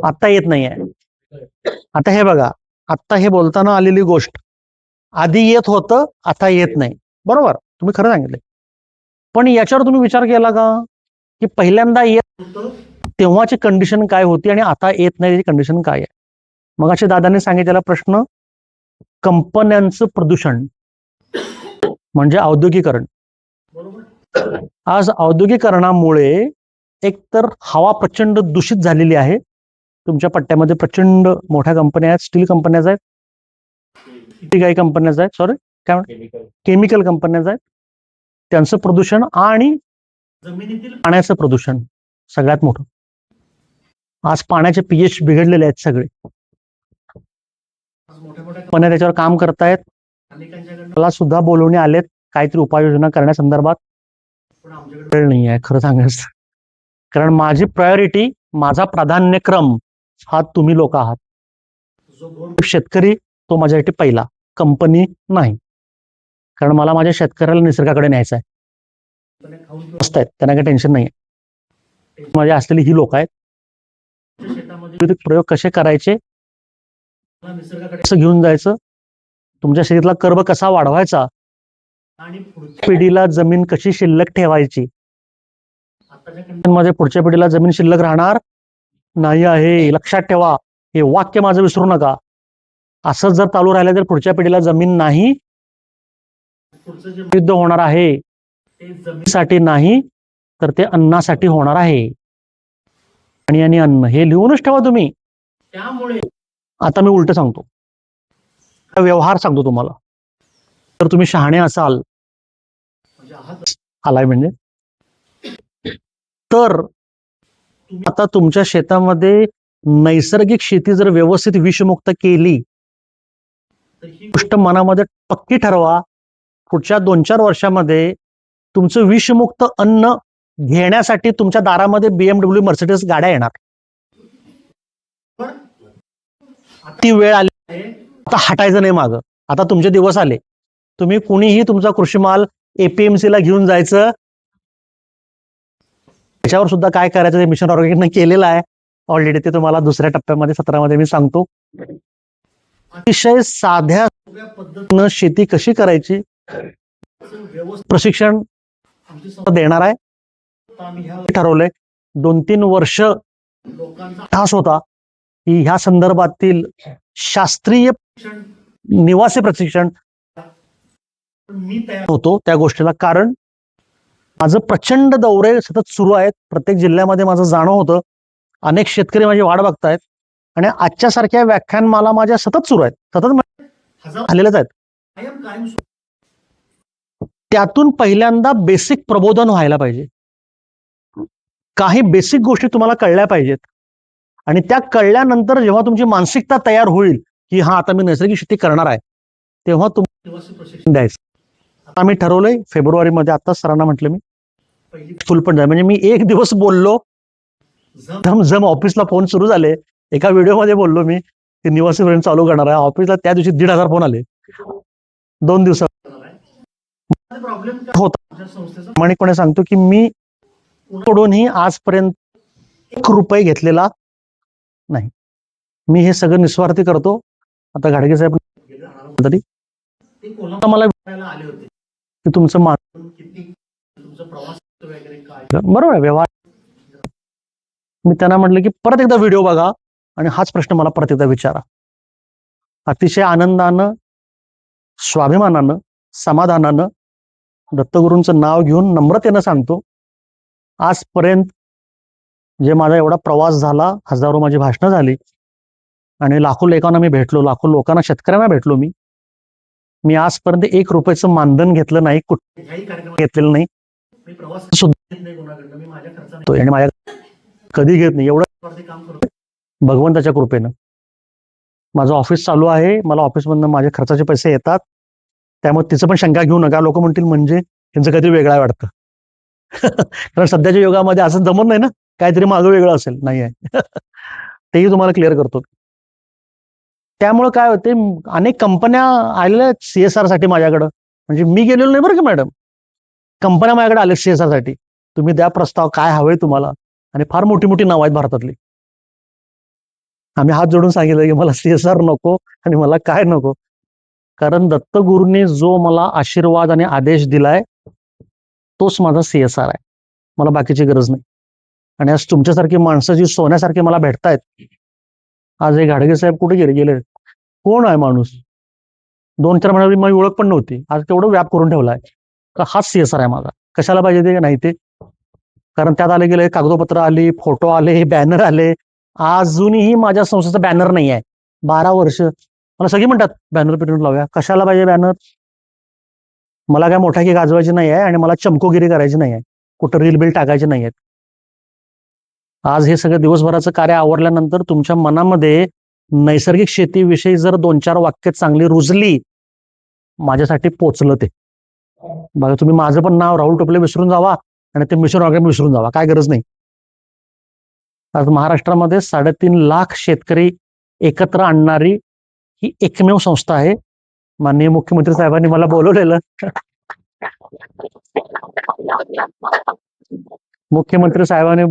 Speaker 1: आता येत नाहीये. आता हे बघा, आता हे बोलताना आलेली गोष्ट, आधी येत होतं, आता येत नाही. बरोबर, तुम्ही खरं सांगितलं. पण याच्यावर तुम्ही विचार केला का की पहिल्यांदा येत होतं तेव्हाची कंडिशन काय होती आणि आता येत नाही त्याची कंडिशन काय आहे. मग अशा दादांनी सांगितलेला प्रश्न, कंपन्यांचं प्रदूषण म्हणजे औद्योगिकरण. आज औद्योगिकरणामुळे एकतर हवा प्रचंड दूषित झालेली आहे. तुमच्या पट्ट्यामध्ये प्रचंड मोठ्या कंपन्या आहेत, स्टील कंपन्या आहेत, काही कंपन्या आहेत, सॉरी काय केमिकल कंपन्या आहेत, त्यांचं प्रदूषण आणि जमिनीतील पाण्याचं प्रदूषण सगळ्यात मोठं. आज पाण्याचे पीएच बिघडलेले आहेत सगळे. कंपन्या त्याच्यावर काम करतायत, मला सुद्धा बोलवणे आलेत काहीतरी उपाययोजना करण्यासंदर्भात. वेळ नाही आहे खरं सांगायचं, कारण माझी प्रायोरिटी, माझा प्राधान्यक्रम हा तुम्ही लोक आहात. शेतकरी तो माझ्यासाठी पहिला, कंपनी नाही. कारण मला माझ्या शेतकऱ्याला निसर्गाकडे न्यायचं आहे. मस्त आहेत, त्यांना काही टेन्शन नाही आहे. माझी असलेली ही लोक आहेत. प्रयोग कसे करायचे, कसं घेऊन जायचं, तुमच्या शरीरातला कर्ब कसा वाढवायचा आणि पिढीला जमीन कशी शिल्लक ठेवायची. मध्ये पुढच्या पिढीला जमीन शिल्लक राहणार नाही आहे, लक्षात ठेवा. हे वाक्य माझं विसरू नका. असं जर चालू राहिलं तर पुढच्या पिढीला जमीन नाही, युद्ध होणार आहे. ते जमिनीसाठी नाही तर ते अन्नासाठी होणार आहे. आणि अन्न हे लिहूनच ठेवा तुम्ही. त्यामुळे आता मी उलट सांगतो, व्यवहार सांगतो तुम्हाला. तर तुम्ही शहाणे असाल, आलाय म्हणजे, तर आता तुमच्या शेतामध्ये नैसर्गिक शेती जर व्यवस्थित विषमुक्त केली तर ही गोष्ट मनामध्ये पक्की ठरवा. पुढच्या 2-4 वर्षामध्ये तुमचं विषमुक्त अन्न घेण्यासाठी तुमच्या दारामध्ये BMW मर्सिडीज गाड्या येणार. ती वेळ आली, आता हटायचं नाही मागं. आता तुमचे दिवस आले. तुम्ही कुणीही तुमचा कृषी माल APMC ला घेऊन जायचं. त्याच्यावर सुद्धा काय करायचं ते मिशन ऑर्गॅनिकने केलेलं आहे ऑलरेडी. ते तुम्हाला दुसऱ्या टप्प्यामध्ये 17 मध्ये मी सांगतो. अतिशय साध्या पद्धतीनं शेती कशी करायची प्रशिक्षण देणार आहे. ठरवलंय 2-3 वर्ष तास होता की ह्या संदर्भातील शास्त्रीय निवासी प्रशिक्षण मी तयार होतो त्या गोष्टीला. कारण माझं प्रचंड दौरे सतत सुरू आहेत. प्रत्येक जिल्ह्यामध्ये माझं जाणं होतं. अनेक शेतकरी माझी वाट बघतायत आणि आजच्या सारख्या व्याख्यानमाला माझ्या सतत सुरू आहेत. सतत झालेलेच आहेत. त्यातून पहिल्यांदा बेसिक प्रबोधन व्हायला पाहिजे. काही बेसिक गोष्टी तुम्हाला कळल्या पाहिजेत आणि त्या कळल्यानंतर जेव्हा तुमची मानसिकता तयार होईल की हा आता मी नैसर्गिक शेती करणार आहे, तेव्हा तुम्हाला प्रशिक्षण द्यायचं. आम्ही ठरवलंय फेब्रुवारीमध्ये. आता सरांना म्हटलं मी फुल पण जाय, म्हणजे मी एक दिवस बोललो, जम ऑफिसला फोन सुरू झाले. एका व्हिडिओमध्ये बोललो मी की निवासी फ्रेंड चालू करणार आहे. ऑफिसला त्या दिवशी 1,500 फोन आले 2 दिवसात. होता प्रामाणिकपणे सांगतो की मी कडूनही आजपर्यंत 1 रुपये घेतलेला नाही. मी हे सगळं निस्वार्थी करतो. आता घाडगे साहेब तरी मला आले होते की तुमचं बरोबर आहे व्यवहार. मी त्यांना म्हटलं की परत एकदा व्हिडिओ बघा आणि हाच प्रश्न मला परत एकदा विचारा. अतिशय आनंदानं, स्वाभिमानानं, समाधानानं दत्तगुरूंचं नाव घेऊन नम्रतेनं सांगतो, आजपर्यंत जे माझा एवढा प्रवास झाला, हजारो माझी भाषणं झाली आणि लाखो लोकांना मी भेटलो, लाखो लोकांना, शेतकऱ्यांना भेटलो. मी आजपर्यंत 1 रुपयाचं मानधन घेतलं नाही, कुठल्याही कार्यक्रमात घेतलेलं नाही. आणि माझ्या कधी घेत नाही. एवढं काम करतो भगवंताच्या कृपेनं. माझं ऑफिस चालू आहे, मला ऑफिसमधनं माझ्या खर्चाचे पैसे येतात. त्यामुळे तिचं पण शंका घेऊ नका. लोक म्हणतील म्हणजे त्यांचं काहीतरी वेगळं आहे वाटतं. कारण सध्याच्या युगामध्ये असं जमत नाही ना, काहीतरी मागं वेगळं असेल. नाही आहे. तेही तुम्हाला क्लिअर करतो. त्यामुळे काय होते, अनेक कंपन्या आलेल्या CSR साठी माझ्याकडं. म्हणजे मी गेलेलो नाही बरं का मॅडम, कंपन्या माझ्याकडे आल्या CSR साठी. तुम्ही द्या प्रस्ताव, काय हवंय तुम्हाला. आणि फार मोठी मोठी नाव आहेत भारतातली. आम्ही हात जोडून सांगितलं की मला CSR नको आणि मला काय नको. कारण दत्तगुरूंनी जो मला आशीर्वाद आणि आदेश दिलाय तोच माझा CSR आहे. मला बाकीची गरज नाही. आणि आज तुमच्यासारखी माणसं जी सोन्यासारखी मला भेटतायत. आज हे घाडगे साहेब कुठे गेले, कोण आहे माणूस, 2-4 महिन्यापूर्वी माझी ओळख पण नव्हती. आज तेवढं व्याप करून ठेवलाय का हाच CSR आहे माझा. कशाला पाहिजे ते नाही ते. कारण त्यात आले गेले कागदोपत्र आली, फोटो आले, बॅनर आले. अजूनही माझ्या संस्थेचा बॅनर नाही आहे. 12 वर्ष मला सगळी म्हणतात बॅनर पिटून लावूया. कशाला पाहिजे बॅनर. मला काय मोठा की गाजवायची नाही आहे आणि मला चमकोगिरी करायची नाही आहे. कुठं रील बिल टाकायचे नाही आहेत. आज हे सगळं दिवसभराचं कार्य आवरल्यानंतर तुमच्या मनामध्ये नैसर्गिक शेतीविषयी जर 2-4 वाक्य चांगली रुजली, माझ्यासाठी पोचलं ते. बघा तुम्ही माझं पण नाव राहुल टोपले विसरून जावा आणि ते मिशन ऑर्गॅनिक विसरून जावा, काय गरज नाही. आज महाराष्ट्रामध्ये 3.5 लाख शेतकरी एकत्र आणणारी ही एकमेव संस्था आहे. माननीय मुख्यमंत्री साहेबांनी मला बोलवलेलं. मुख्यमंत्री साहेबांनी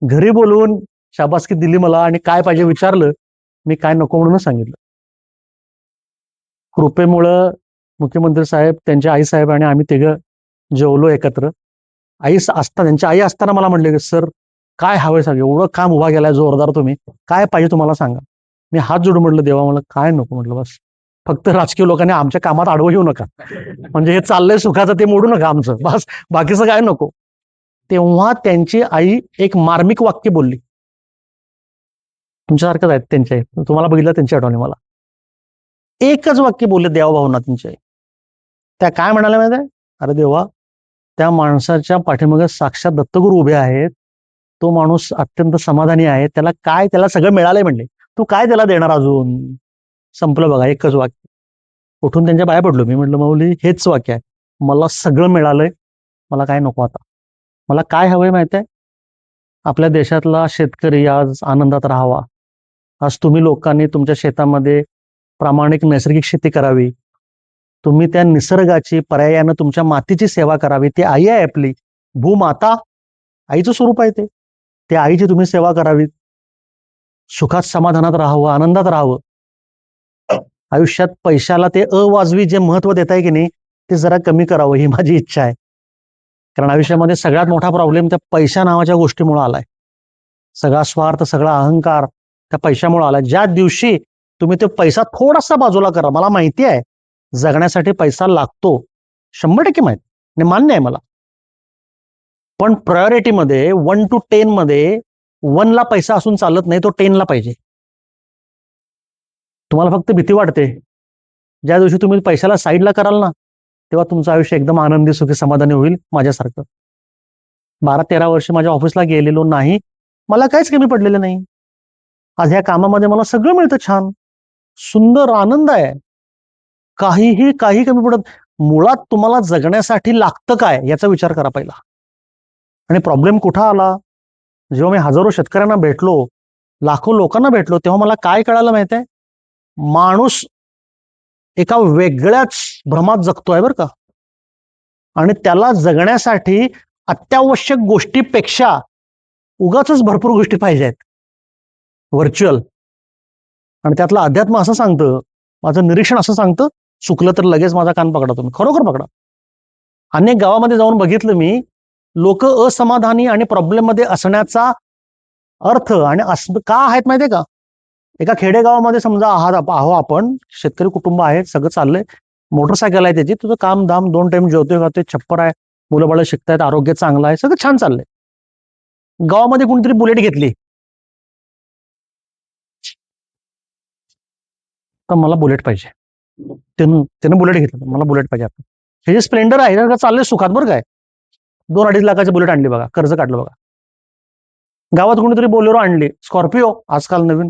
Speaker 1: घरी बोलवून शाबासकी दिली मला आणि काय पाहिजे विचारलं, मी काय नको म्हणूनच सांगितलं. कृपेमुळं मुख्यमंत्री साहेब, त्यांच्या आई साहेब आणि आम्ही तिघं जेवलो एकत्र. त्यांची आई असताना मला म्हणले की सर काय हवंय सांग, एवढं काम उभा केलाय जोरदार तुम्ही, काय पाहिजे तुम्हाला सांगा. मी हात जोडून म्हटलं देवा मला काय नको म्हटलं, बस फक्त राजकीय लोकांनी आमच्या कामात आडवं येऊ नका, म्हणजे हे चाललंय सुखाचं ते मोडू नका आमचं, बस बाकीचं काय नको. तेव्हा त्यांची आई एक मार्मिक वाक्य बोलली, तुमच्यासारखंच आहेत त्यांच्या आई, तुम्हाला बघितलं त्यांची आठवणी मला. एकच वाक्य बोलले देवाभावना त्यांची आई. त्या काय म्हणाल्या माहिती आहे, अरे देवा त्या माणसाच्या पाठीमागे साक्षात दत्तगुरू उभे आहेत, तो माणूस अत्यंत समाधानी आहे, त्याला सगळं मिळालंय म्हणले, तू काय त्याला देणार अजून. संपलं बघा, एकच वाक्य. उठून त्यांच्या पाया पडलो मी, म्हटलं माऊली हेच वाक्य आहे, मला सगळं मिळालंय, मला काय नको आता. मला काय हवंय माहिती आहे, आपल्या देशातला शेतकरी आज आनंदात राहावा. आज तुम्ही लोकांनी तुमच्या शेतामध्ये प्रामाणिक नैसर्गिक शेती करावी, तुम्ही त्या निसर्गाची पर्यायानं तुमच्या मातीची सेवा करावी. ती आई आहे आपली भूमाता, आईचं स्वरूप आहे ते. त्या आईची तुम्ही सेवा करावी, सुखात समाधानात राहावं, आनंदात राहावं. आयुष्यात पैशाला ते अवाजवी जे महत्व देताय की नाही, ते जरा कमी करावं ही माझी इच्छा आहे. कारण आयुष्यामध्ये सगळ्यात मोठा प्रॉब्लेम त्या पैशा नावाच्या गोष्टीमुळे आलाय. सगळा स्वार्थ, सगळा अहंकार त्या पैशामुळे आलाय. ज्या दिवशी तुम्ही ते पैसा थोडासा बाजूला करा, मला माहिती आहे जगण्यासाठी पैसा लागतो, 100% माहिती आणि मान्य आहे मला, पण प्रायोरिटीमध्ये 1 to 10 मध्ये 1 ला पैसा असून चालत नाही, तो 10 ला पाहिजे. तुम्हाला फक्त भीती वाटते, ज्या दिवशी तुम्ही पैशाला साईडला कराल ना, तेव्हा तुमचं आयुष्य एकदम आनंदी सुखी समाधानी होईल. माझ्यासारखं 12-13 वर्ष माझ्या ऑफिसला गेलेलो नाही, मला काहीच कमी पडलेलं नाही. आज ह्या कामामध्ये मला सगळं मिळतं, छान सुंदर आनंद आहे, काही कमी पडत. मुळात तुम्हाला जगण्यासाठी लागतं काय याचा विचार करा पहिला. आणि प्रॉब्लेम कुठं आला, जेव्हा मी हजारो शेतकऱ्यांना भेटलो, लाखो लोकांना भेटलो, तेव्हा मला काय कळालं माहिती आहे, माणूस एका वेगळ्याच भ्रमात जगतोय बरं का. आणि त्याला जगण्यासाठी अत्यावश्यक गोष्टीपेक्षा उगाच भरपूर गोष्टी पाहिजे आहेत व्हर्च्युअल. आणि त्यातलं अध्यात्म असं सांगतं, माझं निरीक्षण असं सांगतं, चुकलं तर लगेच माझा कान पकडा तुम्ही, खरोखर पकडा. अनेक गावामध्ये जाऊन बघितलं मी, लोक असमाधानी आणि प्रॉब्लेम मध्ये असण्याचा अर्थ आणि का आहेत माहितीये का. एका खेडेगावामध्ये समजा आहो आपण, शेतकरी कुटुंब आहे, सगळं चाललंय, मोटरसायकल आहे त्याची, तुझं काम धाम 2 टाइम जेवतोय खातोय, छप्पर आहे, मुलं बाळ शिकतायत, आरोग्य चांगलं आहे, सगळं छान चाललंय. गावामध्ये कोणीतरी बुलेट घेतली, तर मला बुलेट पाहिजे, त्यानं बुलेट घेतलं, मला बुलेट पाहिजे. आता हे जे स्प्लेंडर आहे का चाललंय सुखात बरं काय, 2-2.5 लाखाची बुलेट आणली बघा, कर्ज काढलं बघा. गावात कोणीतरी बोलेरो आणली, स्कॉर्पिओ आजकाल नवीन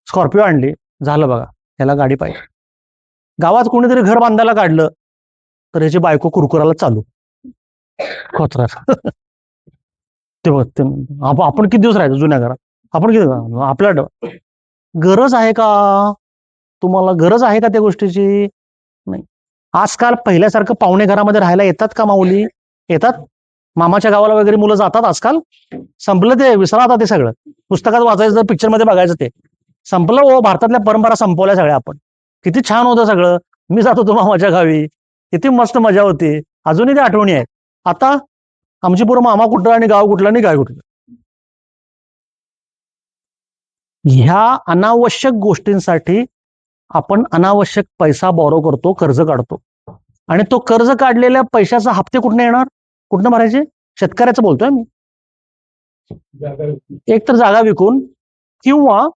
Speaker 1: स्कॉर्पिओ आणली, झालं बघा, ह्याला गाडी पाहिजे. गावात कोणीतरी घर बांधायला काढलं, तर ह्याची बायको कुरकुराला चालू खोचरा. आपण किती दिवस राहायचं जुन्या घरात, आपण किती, आपल्या गरज आहे का, तुम्हाला गरज आहे का त्या गोष्टीची. नाही. आजकाल पहिल्यासारखं पाहुणे घरामध्ये राहायला येतात का माऊली, येतात. मामाच्या गावाला वगैरे मुलं जातात आजकाल, संपलं ते, विसरा आता ते सगळं. पुस्तकात वाचायचं, पिक्चर मध्ये बघायचं, ते संपलं. हो, भारतातल्या परंपरा संपवल्या सगळ्या आपण. किती छान होतं सगळं, मी जात होतो मामाच्या गावी, किती मस्त मजा होती, अजूनही त्या आठवणी आहेत. आता आमची पूर्ण मामा कुठं आणि गाव कुठलं आणि काय कुठलं. ह्या अनावश्यक गोष्टींसाठी आपण अनावश्यक पैसा बॉरो करतो, कर्ज काढतो, आणि तो कर्ज काढलेल्या पैशाचा हप्ते कुठनं येणार, कुठनं भरायचे. शेतकऱ्याचं बोलतोय मी. एक तर जागा विकून, किंवा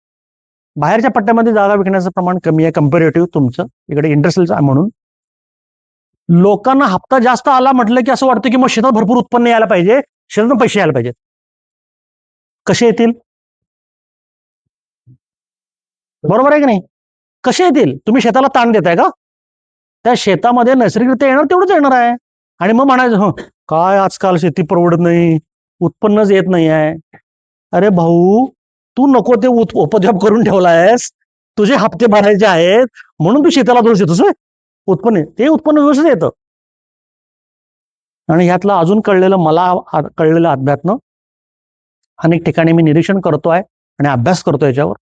Speaker 1: बाहेरच्या पट्ट्यामध्ये जागा विकण्याचं प्रमाण कमी आहे कम्पेरेटिव्ह तुमचं इकडे इंडस्ट्रियल म्हणून. लोकांना हप्ता जास्त आला म्हटलं की असं वाटतं की मग शेतात भरपूर उत्पन्न यायला पाहिजे, शेतातून पैसे यायला पाहिजेत. कसे येतील, बरोबर आहे की नाही, कसे येतील. तुम्ही शेताला ताण देताय का, त्या शेतामध्ये नैसर्गिकरित्या येणार तेवढंच येणार आहे. आणि मग म्हणायचं काय आजकाल शेती परवडत नाही, उत्पन्नच येत नाही आहे. अरे भाऊ, तू नको ते उपद्व्याप करून ठेवलायस, तुझे हप्ते भरायचे आहेत म्हणून तू शेताला दोष देतोस. उत्पन्न, ते उत्पन्न व्यवस्थित येतं. आणि ह्यातलं अजून मला कळलेलं अध्यात्म, अनेक ठिकाणी मी निरीक्षण करतोय आणि अभ्यास करतोय याच्यावर,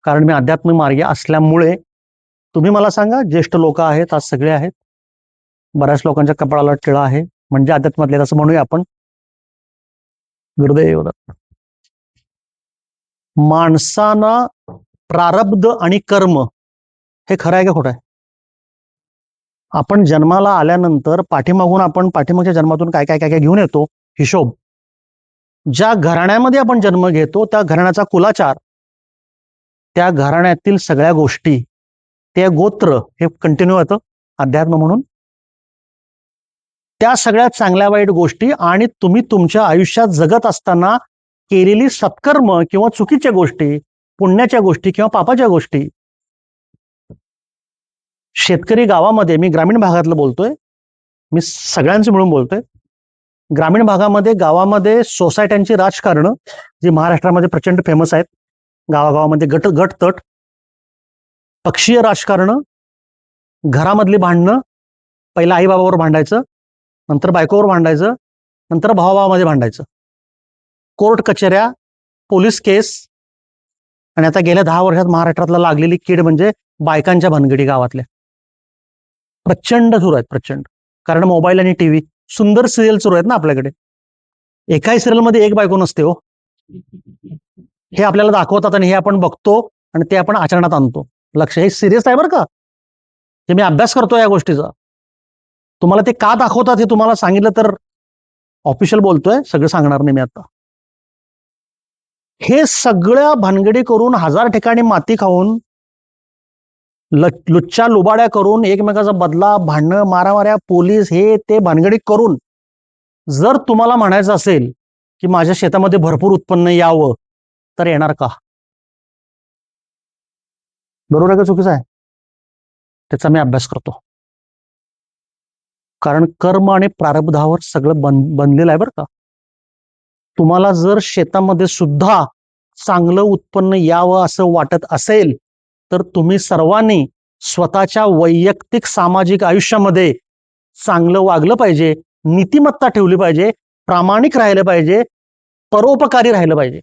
Speaker 1: कारण मी अध्यात्म मार्गी असल्यामुळे. तुम्ही मला सांगा, ज्येष्ठ लोक आहेत, आज सगळे आहेत, बऱ्याच लोकांच्या कपाळाला टिळा आहे, म्हणजे अध्यात्मातले असं म्हणूया आपण. गुरुदेव दत्त. माणसाना प्रारब्ध आणि कर्म हे खरं आहे का खोटं आहे? आपण जन्माला आल्यानंतर पाठीमागून आपण पाठीमागच्या जन्मातून काय काय काय काय घेऊन येतो हिशोब. ज्या घराण्यामध्ये आपण जन्म घेतो त्या घराण्याचा कुलाचार, त्या घराण्यातील सगळ्या गोष्टी, ते गोत्र हे कंटिन्यू होतं अध्यात्म म्हणून. त्या सगळ्या चांगल्या वाईट गोष्टी आणि तुम्ही तुमच्या आयुष्यात जगत असताना केलेली सत्कर्म किंवा चुकीच्या गोष्टी, पुण्याच्या गोष्टी किंवा पापाच्या गोष्टी. शेतकरी गावामध्ये, मी ग्रामीण भागातलं बोलतोय, मी सगळ्यांचं मिळून बोलतोय. ग्रामीण भागामध्ये, गावामध्ये सोसायट्यांची राजकारण जी महाराष्ट्रामध्ये प्रचंड फेमस आहेत, गावागावामध्ये गट तट, पक्षीय राजकारण, घरामधली भांडणं, पहिला आई बाबावर भांडायचं, नंतर बायकोवर भांडायचं, नंतर भावाभावामध्ये भांडायचं, कोर्ट कचेऱ्या, पोलीस केस, आणि आता गेल्या 10 वर्षात महाराष्ट्रातला लागलेली कीड म्हणजे बायकांच्या भानगडी गावातल्या प्रचंड सुरू आहेत, प्रचंड. कारण मोबाईल आणि टीव्ही, सुंदर सिरियल सुरू आहेत ना आपल्याकडे. एकाही सिरियलमध्ये एक बायको नसते हो, हे आपल्याला दाखवतात आणि हे आपण बघतो आणि ते आपण आचरणात आणतो. लक्ष, हे सिरियस आहे बरं का, हे मी अभ्यास करतो या गोष्टीचा. तुम्हाला ते का दाखवतात हे तुम्हाला सांगितलं तर ऑफिशियल बोलतोय, सगळं सांगणार नाही मी आता. हे सगळ्या भानगडी करून, 1000 ठिकाणी माती खाऊन, लुच्च्या लुबाड्या करून, एकमेकाचा बदला, भांडणं, मारामाऱ्या, पोलीस, हे ते भानगडी करून जर तुम्हाला म्हणायचं असेल की माझ्या शेतामध्ये भरपूर उत्पन्न यावं, तर येणार का? बरोबर आहे का चुकीचं आहे? त्याचा मी अभ्यास करतो, कारण कर्म आणि प्रारब्धावर सगळं बनलेलं आहे बरं का. तुम्हाला जर शेतामध्ये सुद्धा चांगलं उत्पन्न यावं असं वाटत असेल तर तुम्ही सर्वांनी स्वतःच्या वैयक्तिक सामाजिक आयुष्यामध्ये चांगलं वागलं पाहिजे, नीतिमत्ता ठेवली पाहिजे, प्रामाणिक राहिलं पाहिजे, परोपकारी राहिलं पाहिजे.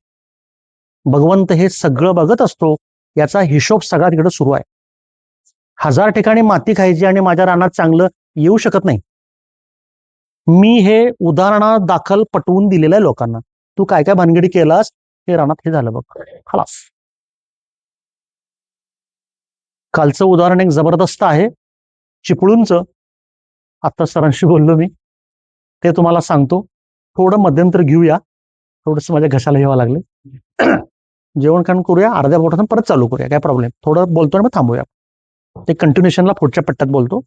Speaker 1: भगवंत हे सगळं बघत असतो, याचा हिशोब सगळा तिकडे सुरू आहे. 1000 ठिकाणी माती खायची आणि माझ्या रानात चांगलं येऊ शकत नाही. मी हे उदाहरणादाखल पटवून दिलेलं आहे लोकांना. तू काय काय भानगडी केलास, हे रानात हे झालं बघ, खलास. कालचं उदाहरण एक जबरदस्त आहे, चिपळूणचं. आता सरांशी बोललो मी, ते तुम्हाला सांगतो. थोडं मध्यंतर घेऊया, थोडंसं माझ्या घशाला घ्यावं लागले. जेवण खाण करूया, अर्ध्या पोटातून परत चालू करूया, काय प्रॉब्लेम. थोडं बोलतो आणि मग थांबूया, ते कंटिन्युएशनला पुढच्या पट्ट्यात बोलतो.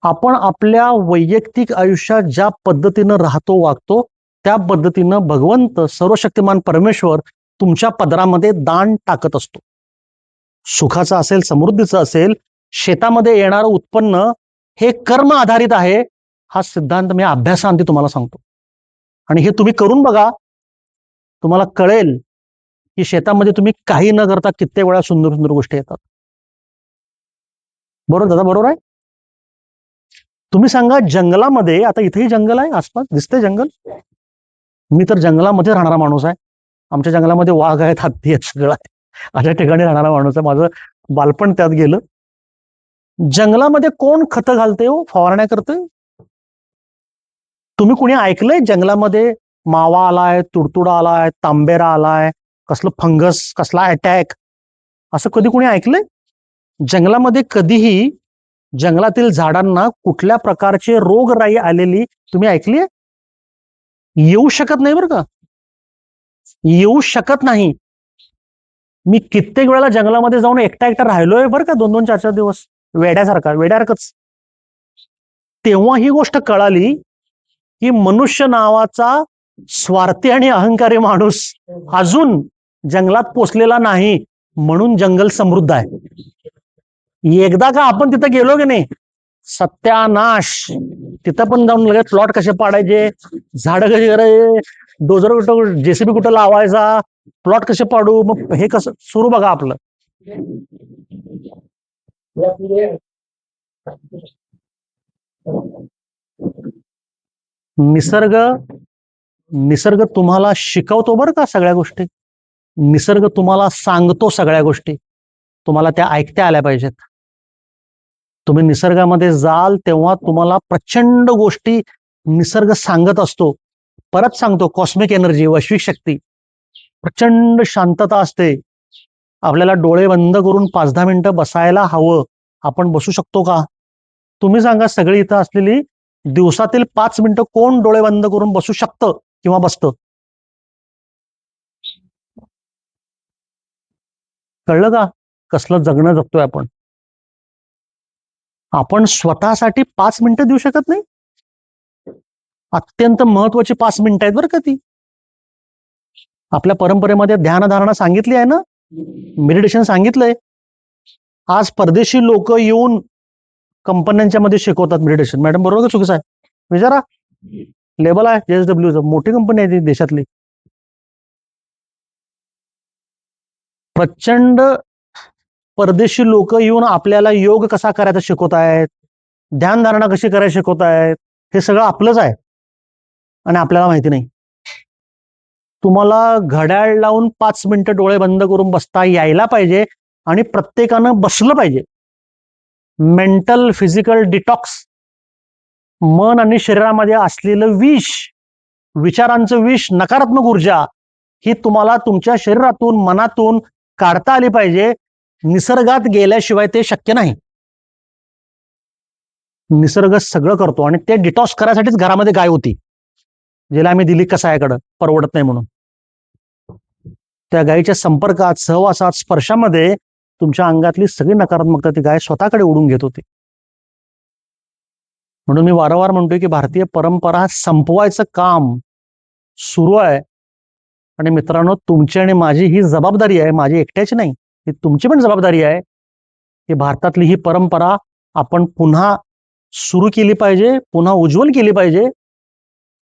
Speaker 1: आपण आपल्या वैयक्तिक आयुष्यात ज्या पद्धतीनं राहतो, वागतो, त्या पद्धतीनं भगवंत सर्वशक्तिमान परमेश्वर तुमच्या पदरामध्ये दान टाकत असतो. सुखाचं असेल, समृद्धीचं असेल, शेतामध्ये येणारं उत्पन्न हे कर्म आधारित आहे, हा सिद्धांत मी अभ्यासाअंती तुम्हाला सांगतो. आणि हे तुम्ही करून बघा, तुम्हाला कळेल की शेतामध्ये तुम्ही काही न करता कित्येक वेळा सुंदर सुंदर गोष्टी येतात. बरोबर दादा, बरोबर आहे? तुम्ही सांगा, जंगलामध्ये, आता इथेही जंगल आहे, आसपास दिसतंय जंगल, मी तर जंगलामध्ये राहणारा माणूस आहे. आमच्या जंगलामध्ये वाघ आहेत, हत्ती आहेत, सगळं आहे. अशा ठिकाणी राहणारा माणूस आहे, माझं बालपण त्यात गेलं. जंगलामध्ये कोण खतं घालते हो, फवारण्या करते? तुम्ही कुणी ऐकलंय जंगलामध्ये मावा आलाय, तुडतुडा आलाय, तांबेरा आलाय, कसलं फंगस, कसला अटॅक, असं कधी कुणी ऐकलंय? जंगलामध्ये कधीही जंगलातील झाडांना कुठल्या प्रकारचे रोगराई आलेली तुम्ही ऐकली? येऊ शकत नाही बरं का, येऊ शकत नाही. मी कित्येक वेळेला जंगलामध्ये जाऊन एकटा एकटा राहिलोय बरं का, 2-2, 4-4 दिवस, वेड्यासारखंच. तेव्हा ही गोष्ट कळाली की मनुष्य नावाचा स्वार्थी आणि अहंकारी माणूस अजून जंगलात पोचलेला नाही, म्हणून जंगल समृद्ध आहे. एकदा का आपण तिथं गेलो की नाही, सत्यानाश. तिथं पण जाऊन लगेच प्लॉट कसे पाडायचे, झाडं कशी करायचे, डोजर कुठं, जेसीबी कुठं लावायचा, प्लॉट कसे पाडू, मग हे कसं सुरू बघा आपलं. निसर्ग निसर्ग तुम्हाला शिकवतो बरं का सगळ्या गोष्टी. निसर्ग तुम्हाला सांगतो सगळ्या गोष्टी. तुम्हाला त्या ऐकता आल्या पाहिजेत. तुम्ही निसर्गामध्ये जाल तेव्हा तुम्हाला प्रचंड गोष्टी निसर्ग सांगत असतो. परत सांगतो, कॉस्मिक एनर्जी, वैश्विक शक्ती, प्रचंड शांतता असते. आपल्याला डोळे बंद करून 5-10 मिनिटं बसायला हवं. आपण बसू शकतो का? तुम्ही सांगा, सगळी इथं असलेली दिवसातील 5 मिनिटं कोण डोळे बंद करून बसू शकतं किंवा बसतं? कळलं का कसलं जगणं जगतोय आपण? आपण स्वतःसाठी 5 मिनिटं देऊ शकत नाही. अत्यंत महत्वाची 5 मिनिटं आहेत बरं का ती. आपल्या परंपरेमध्ये ध्यानधारणा सांगितली आहे ना, मेडिटेशन सांगितलंय. आज परदेशी लोक येऊन कंपन्यांच्या मध्ये शिकवतात मेडिटेशन. मॅडम बरोबर का चुकीचं आहे? विचारा. लेबल आहे JSW, मोठी कंपनी आहे ती देशातली. प्रचंड परदेशी लोक येऊन आपल्याला योग कसा करायचा शिकवत आहेत, ध्यानधारणा कशी करायला शिकवत आहेत. हे सगळं आपलंच आहे आणि आपल्याला माहिती नाही. तुम्हाला घड्याळ लावून 5 मिनिटं डोळे बंद करून बसता यायला पाहिजे आणि प्रत्येकानं बसलं पाहिजे. मेंटल फिजिकल डिटॉक्स, मन आणि शरीरामध्ये असलेलं विष, विचारांचं विष, नकारात्मक ऊर्जा ही तुम्हाला तुमच्या शरीरातून, मनातून काढता आली पाहिजे. निसर्गात गेल्याशिवाय ते शक्य नाही. निसर्ग सगळं करतो आणि ते डिटॉक्स करायसाठीच घरामध्ये गाय होती, जिला आम्ही दिली कसायाकडं, परवडत नाही म्हणून. त्या गायीच्या संपर्कात, सहवासात, स्पर्शामध्ये तुमच्या अंगातली सगळी नकारात्मकता ती गाय स्वतःकडे ओढून घेत होती. म्हणून मी वारंवार म्हणतोय की भारतीय परंपरा संपवायचं काम सुरू आहे. आणि मित्रांनो, तुमची आणि माझी ही जबाबदारी आहे, माझी एकट्याची नाही, ही तुमची पण जबाबदारी आहे की भारतातली ही परंपरा आपण पुन्हा सुरू केली पाहिजे, पुन्हा उज्ज्वल केली पाहिजे.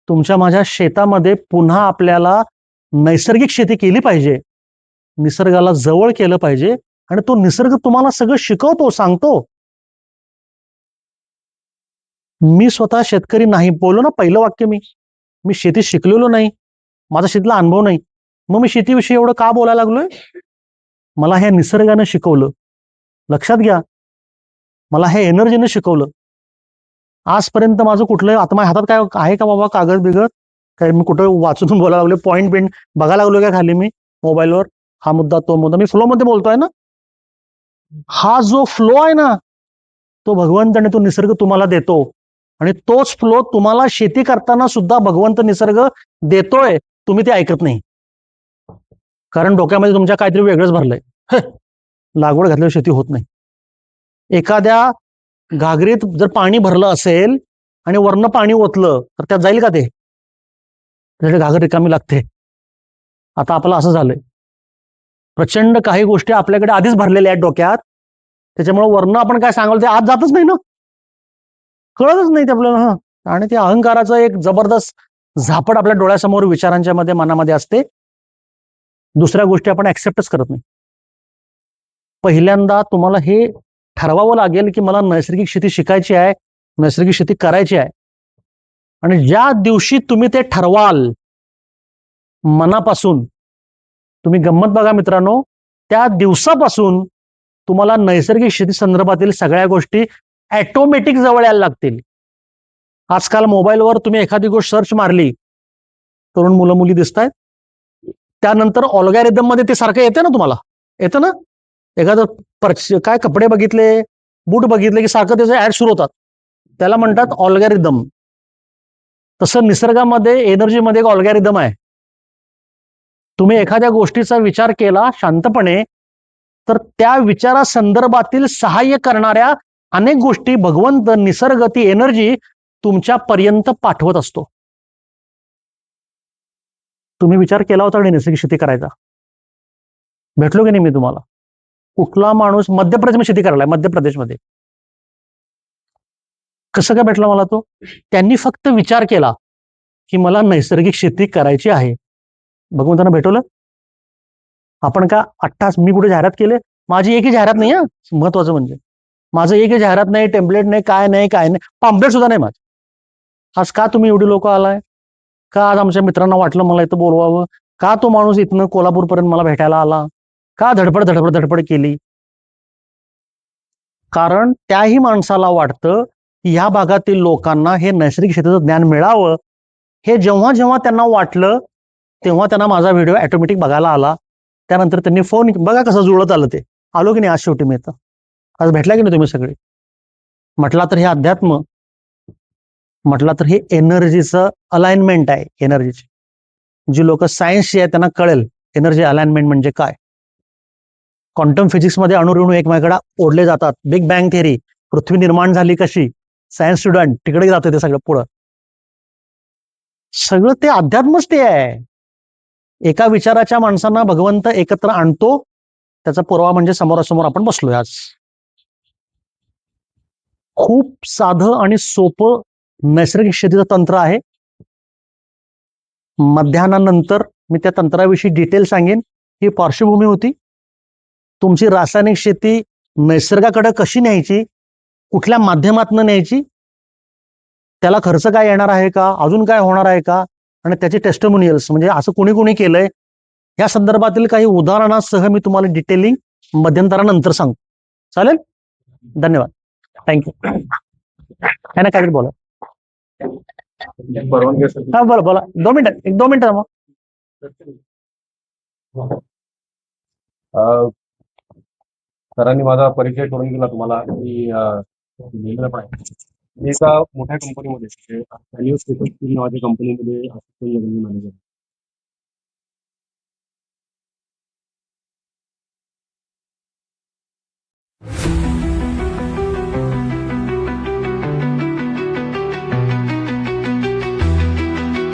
Speaker 1: तुमच्या माझ्या शेतामध्ये पुन्हा आपल्याला नैसर्गिक शेती केली पाहिजे, निसर्गाला जवळ केलं पाहिजे आणि तो निसर्ग तुम्हाला सगळं शिकवतो, सांगतो. मी स्वतः शेतकरी नाही, बोललो ना पहिलं वाक्य, मी शेती शिकलेलो नाही, माझा शेतीला अनुभव नाही. मग मी शेतीविषयी एवढं का बोलायला लागलोय? मला हे निसर्गानं शिकवलं. लक्षात घ्या, मला हे एनर्जीनं शिकवलं. आजपर्यंत माझं कुठलं, आता माझ्या हातात काय आहे का बाबा कागद बिगद, काय मी कुठं वाचून बोलायला लागलो, पॉईंट बिंट बघायला लागलो का खाली मी मोबाईलवर, हा मुद्दा तो मुद्दा, मी फ्लो मध्ये बोलतोय ना. हा जो फ्लो आहे ना, तो भगवंत आणि तो निसर्ग तुम्हाला देतो आणि तोच फ्लो तुम्हाला शेती करताना सुद्धा भगवंत निसर्ग देतोय. तुम्ही ते ऐकत नाही, कारण डोक्यामध्ये तुमच्या काहीतरी वेगळंच भरलंय. लागवड घातल्यावर शेती होत नाही. एखाद्या घागरीत जर पाणी भरलं असेल आणि वरनं पाणी ओतलं तर त्यात जाईल का ते? त्याच्यात घागर रिकामी लागते. आता आपलं असं झालंय, प्रचंड काही गोष्टी आपल्याकडे आधीच भरलेल्या आहेत डोक्यात, त्याच्यामुळे वरनं आपण काय सांगाल ते आत जातच नाही ना, कळतच नाही ते आपल्याला. हा, आणि ते अहंकाराचं एक जबरदस्त झापड आपल्या डोळ्यासमोर विचारांच्या मध्ये, मनामध्ये असते. दुसऱ्या गोष्टी आपण ऍक्सेप्टच करत नाही. पहिल्यांदा तुम्हाला हे ठरवावं लागेल की मला नैसर्गिक शेती शिकायची आहे, नैसर्गिक शेती करायची आहे. आणि ज्या दिवशी तुम्ही ते ठरवाल मनापासून, तुम्ही गंमत बघा मित्रांनो, त्या दिवसापासून तुम्हाला नैसर्गिक शेती संदर्भातील सगळ्या गोष्टी ऑटोमॅटिक जवळ यायला लागतील. आजकाल मोबाईलवर तुम्ही एखादी गोष्ट सर्च मारली, तरुण मुलं मुली दिसत आहेत, त्यानंतर ऑल्गॅरिदम मध्ये ते सारखं येते ना, तुम्हाला येतं ना. एखादं काय कपडे बघितले, बूट बघितले की सारखं त्याचे ऍड सुरू होतात, त्याला म्हणतात ऑल्गॅरिदम. तसं निसर्गामध्ये, एनर्जीमध्ये एक ऑल्गॅरिदम आहे. तुम्ही एखाद्या गोष्टीचा विचार केला शांतपणे, तर त्या विचारा संदर्भातील सहाय्य करणाऱ्या अनेक गोष्टी भगवंत, निसर्ग, ती एनर्जी तुमच्या पर्यंत पाठवत असतो. तुम्ही विचार केला होता आणि नैसर्गिक शेती करायचा, भेटलो की नाही मी तुम्हाला? कुठला माणूस मध्य प्रदेशमध्ये शेती करायला, मध्य प्रदेशमध्ये, कसं काय भेटला मला तो? त्यांनी फक्त विचार केला की मला नैसर्गिक शेती करायची आहे, भगवंतांना भेटवलं. आपण का मी कुठे जाहिरात केले? माझी एकही जाहिरात नाही. महत्वाचं म्हणजे माझं एकही जाहिरात नाही, टेम्पलेट नाही, काय नाही, काय नाही, पॅम्पलेट सुद्धा नाही माझं. आज का तुम्ही एवढी लोक आलाय? का आज आमच्या मित्रांना वाटलं मला इथं बोलवावं, का तो माणूस इथनं कोल्हापूरपर्यंत मला भेटायला आला, का धडपड केली. कारण त्याही माणसाला वाटतं की ह्या भागातील लोकांना हे नैसर्गिक शेतीचं ज्ञान मिळावं. हे जेव्हा जेव्हा त्यांना वाटलं तेव्हा त्यांना माझा व्हिडिओ ऑटोमॅटिक बघायला आला. त्यानंतर त्यांनी फोन, बघा कसं जुळत आलं ते. आलो की नाही आज शेवटी मी इथं. आज भेटला की नाही तुम्ही सगळे. म्हटला तर हे अध्यात्म, म्हटलं तर हे एनर्जीचं अलाइनमेंट आहे. एनर्जीची जी लोक सायन्सची आहे त्यांना कळेल एनर्जी अलाइनमेंट म्हणजे काय. क्वांटम फिजिक्समध्ये अणुरेणू एकमेकांना ओढले जातात. बिग बँग थिअरी, पृथ्वी निर्माण झाली कशी, सायन्स स्टुडंट तिकडे जातं ते सगळं पुढं. सगळं ते अध्यात्मच ते आहे. एका विचाराच्या माणसांना भगवंत एकत्र आणतो. त्याचा पुरावा म्हणजे समोरासमोर आपण बसलोय आज. खूप साधं आणि सोपं नैसर्गिक शेतीचं तंत्र आहे. मध्याह्नानंतर मी त्या तंत्राविषयी डिटेल सांगेन. ही पार्श्वभूमी होती. तुमची रासायनिक शेती निसर्गाकडे कशी न्यायची, कुठल्या माध्यमातून न्यायची, त्याला खर्च काय येणार आहे का, अजून काय होणार आहे का, आणि त्याचे टेस्टिमोनियल्स म्हणजे असं कोणी कोणी केलंय या संदर्भातील काही उदाहरणासह मी तुम्हाला डिटेलिंग मध्यंतरानंतर सांगतो. चालेल. धन्यवाद. थँक्यू. काय ना काहीतरी बोला.
Speaker 3: परवानगी असेल
Speaker 1: हा बोला बोला. 2 मिनिटं, 1-2 मिनिटं मग.
Speaker 3: सरांनी माझा परिचय करून दिला तुम्हाला की लिहिलेलं पण आहे. मी एका मोठ्या कंपनीमध्ये नावाच्या कंपनीमध्ये असिस्टंट जनरल मॅनेजर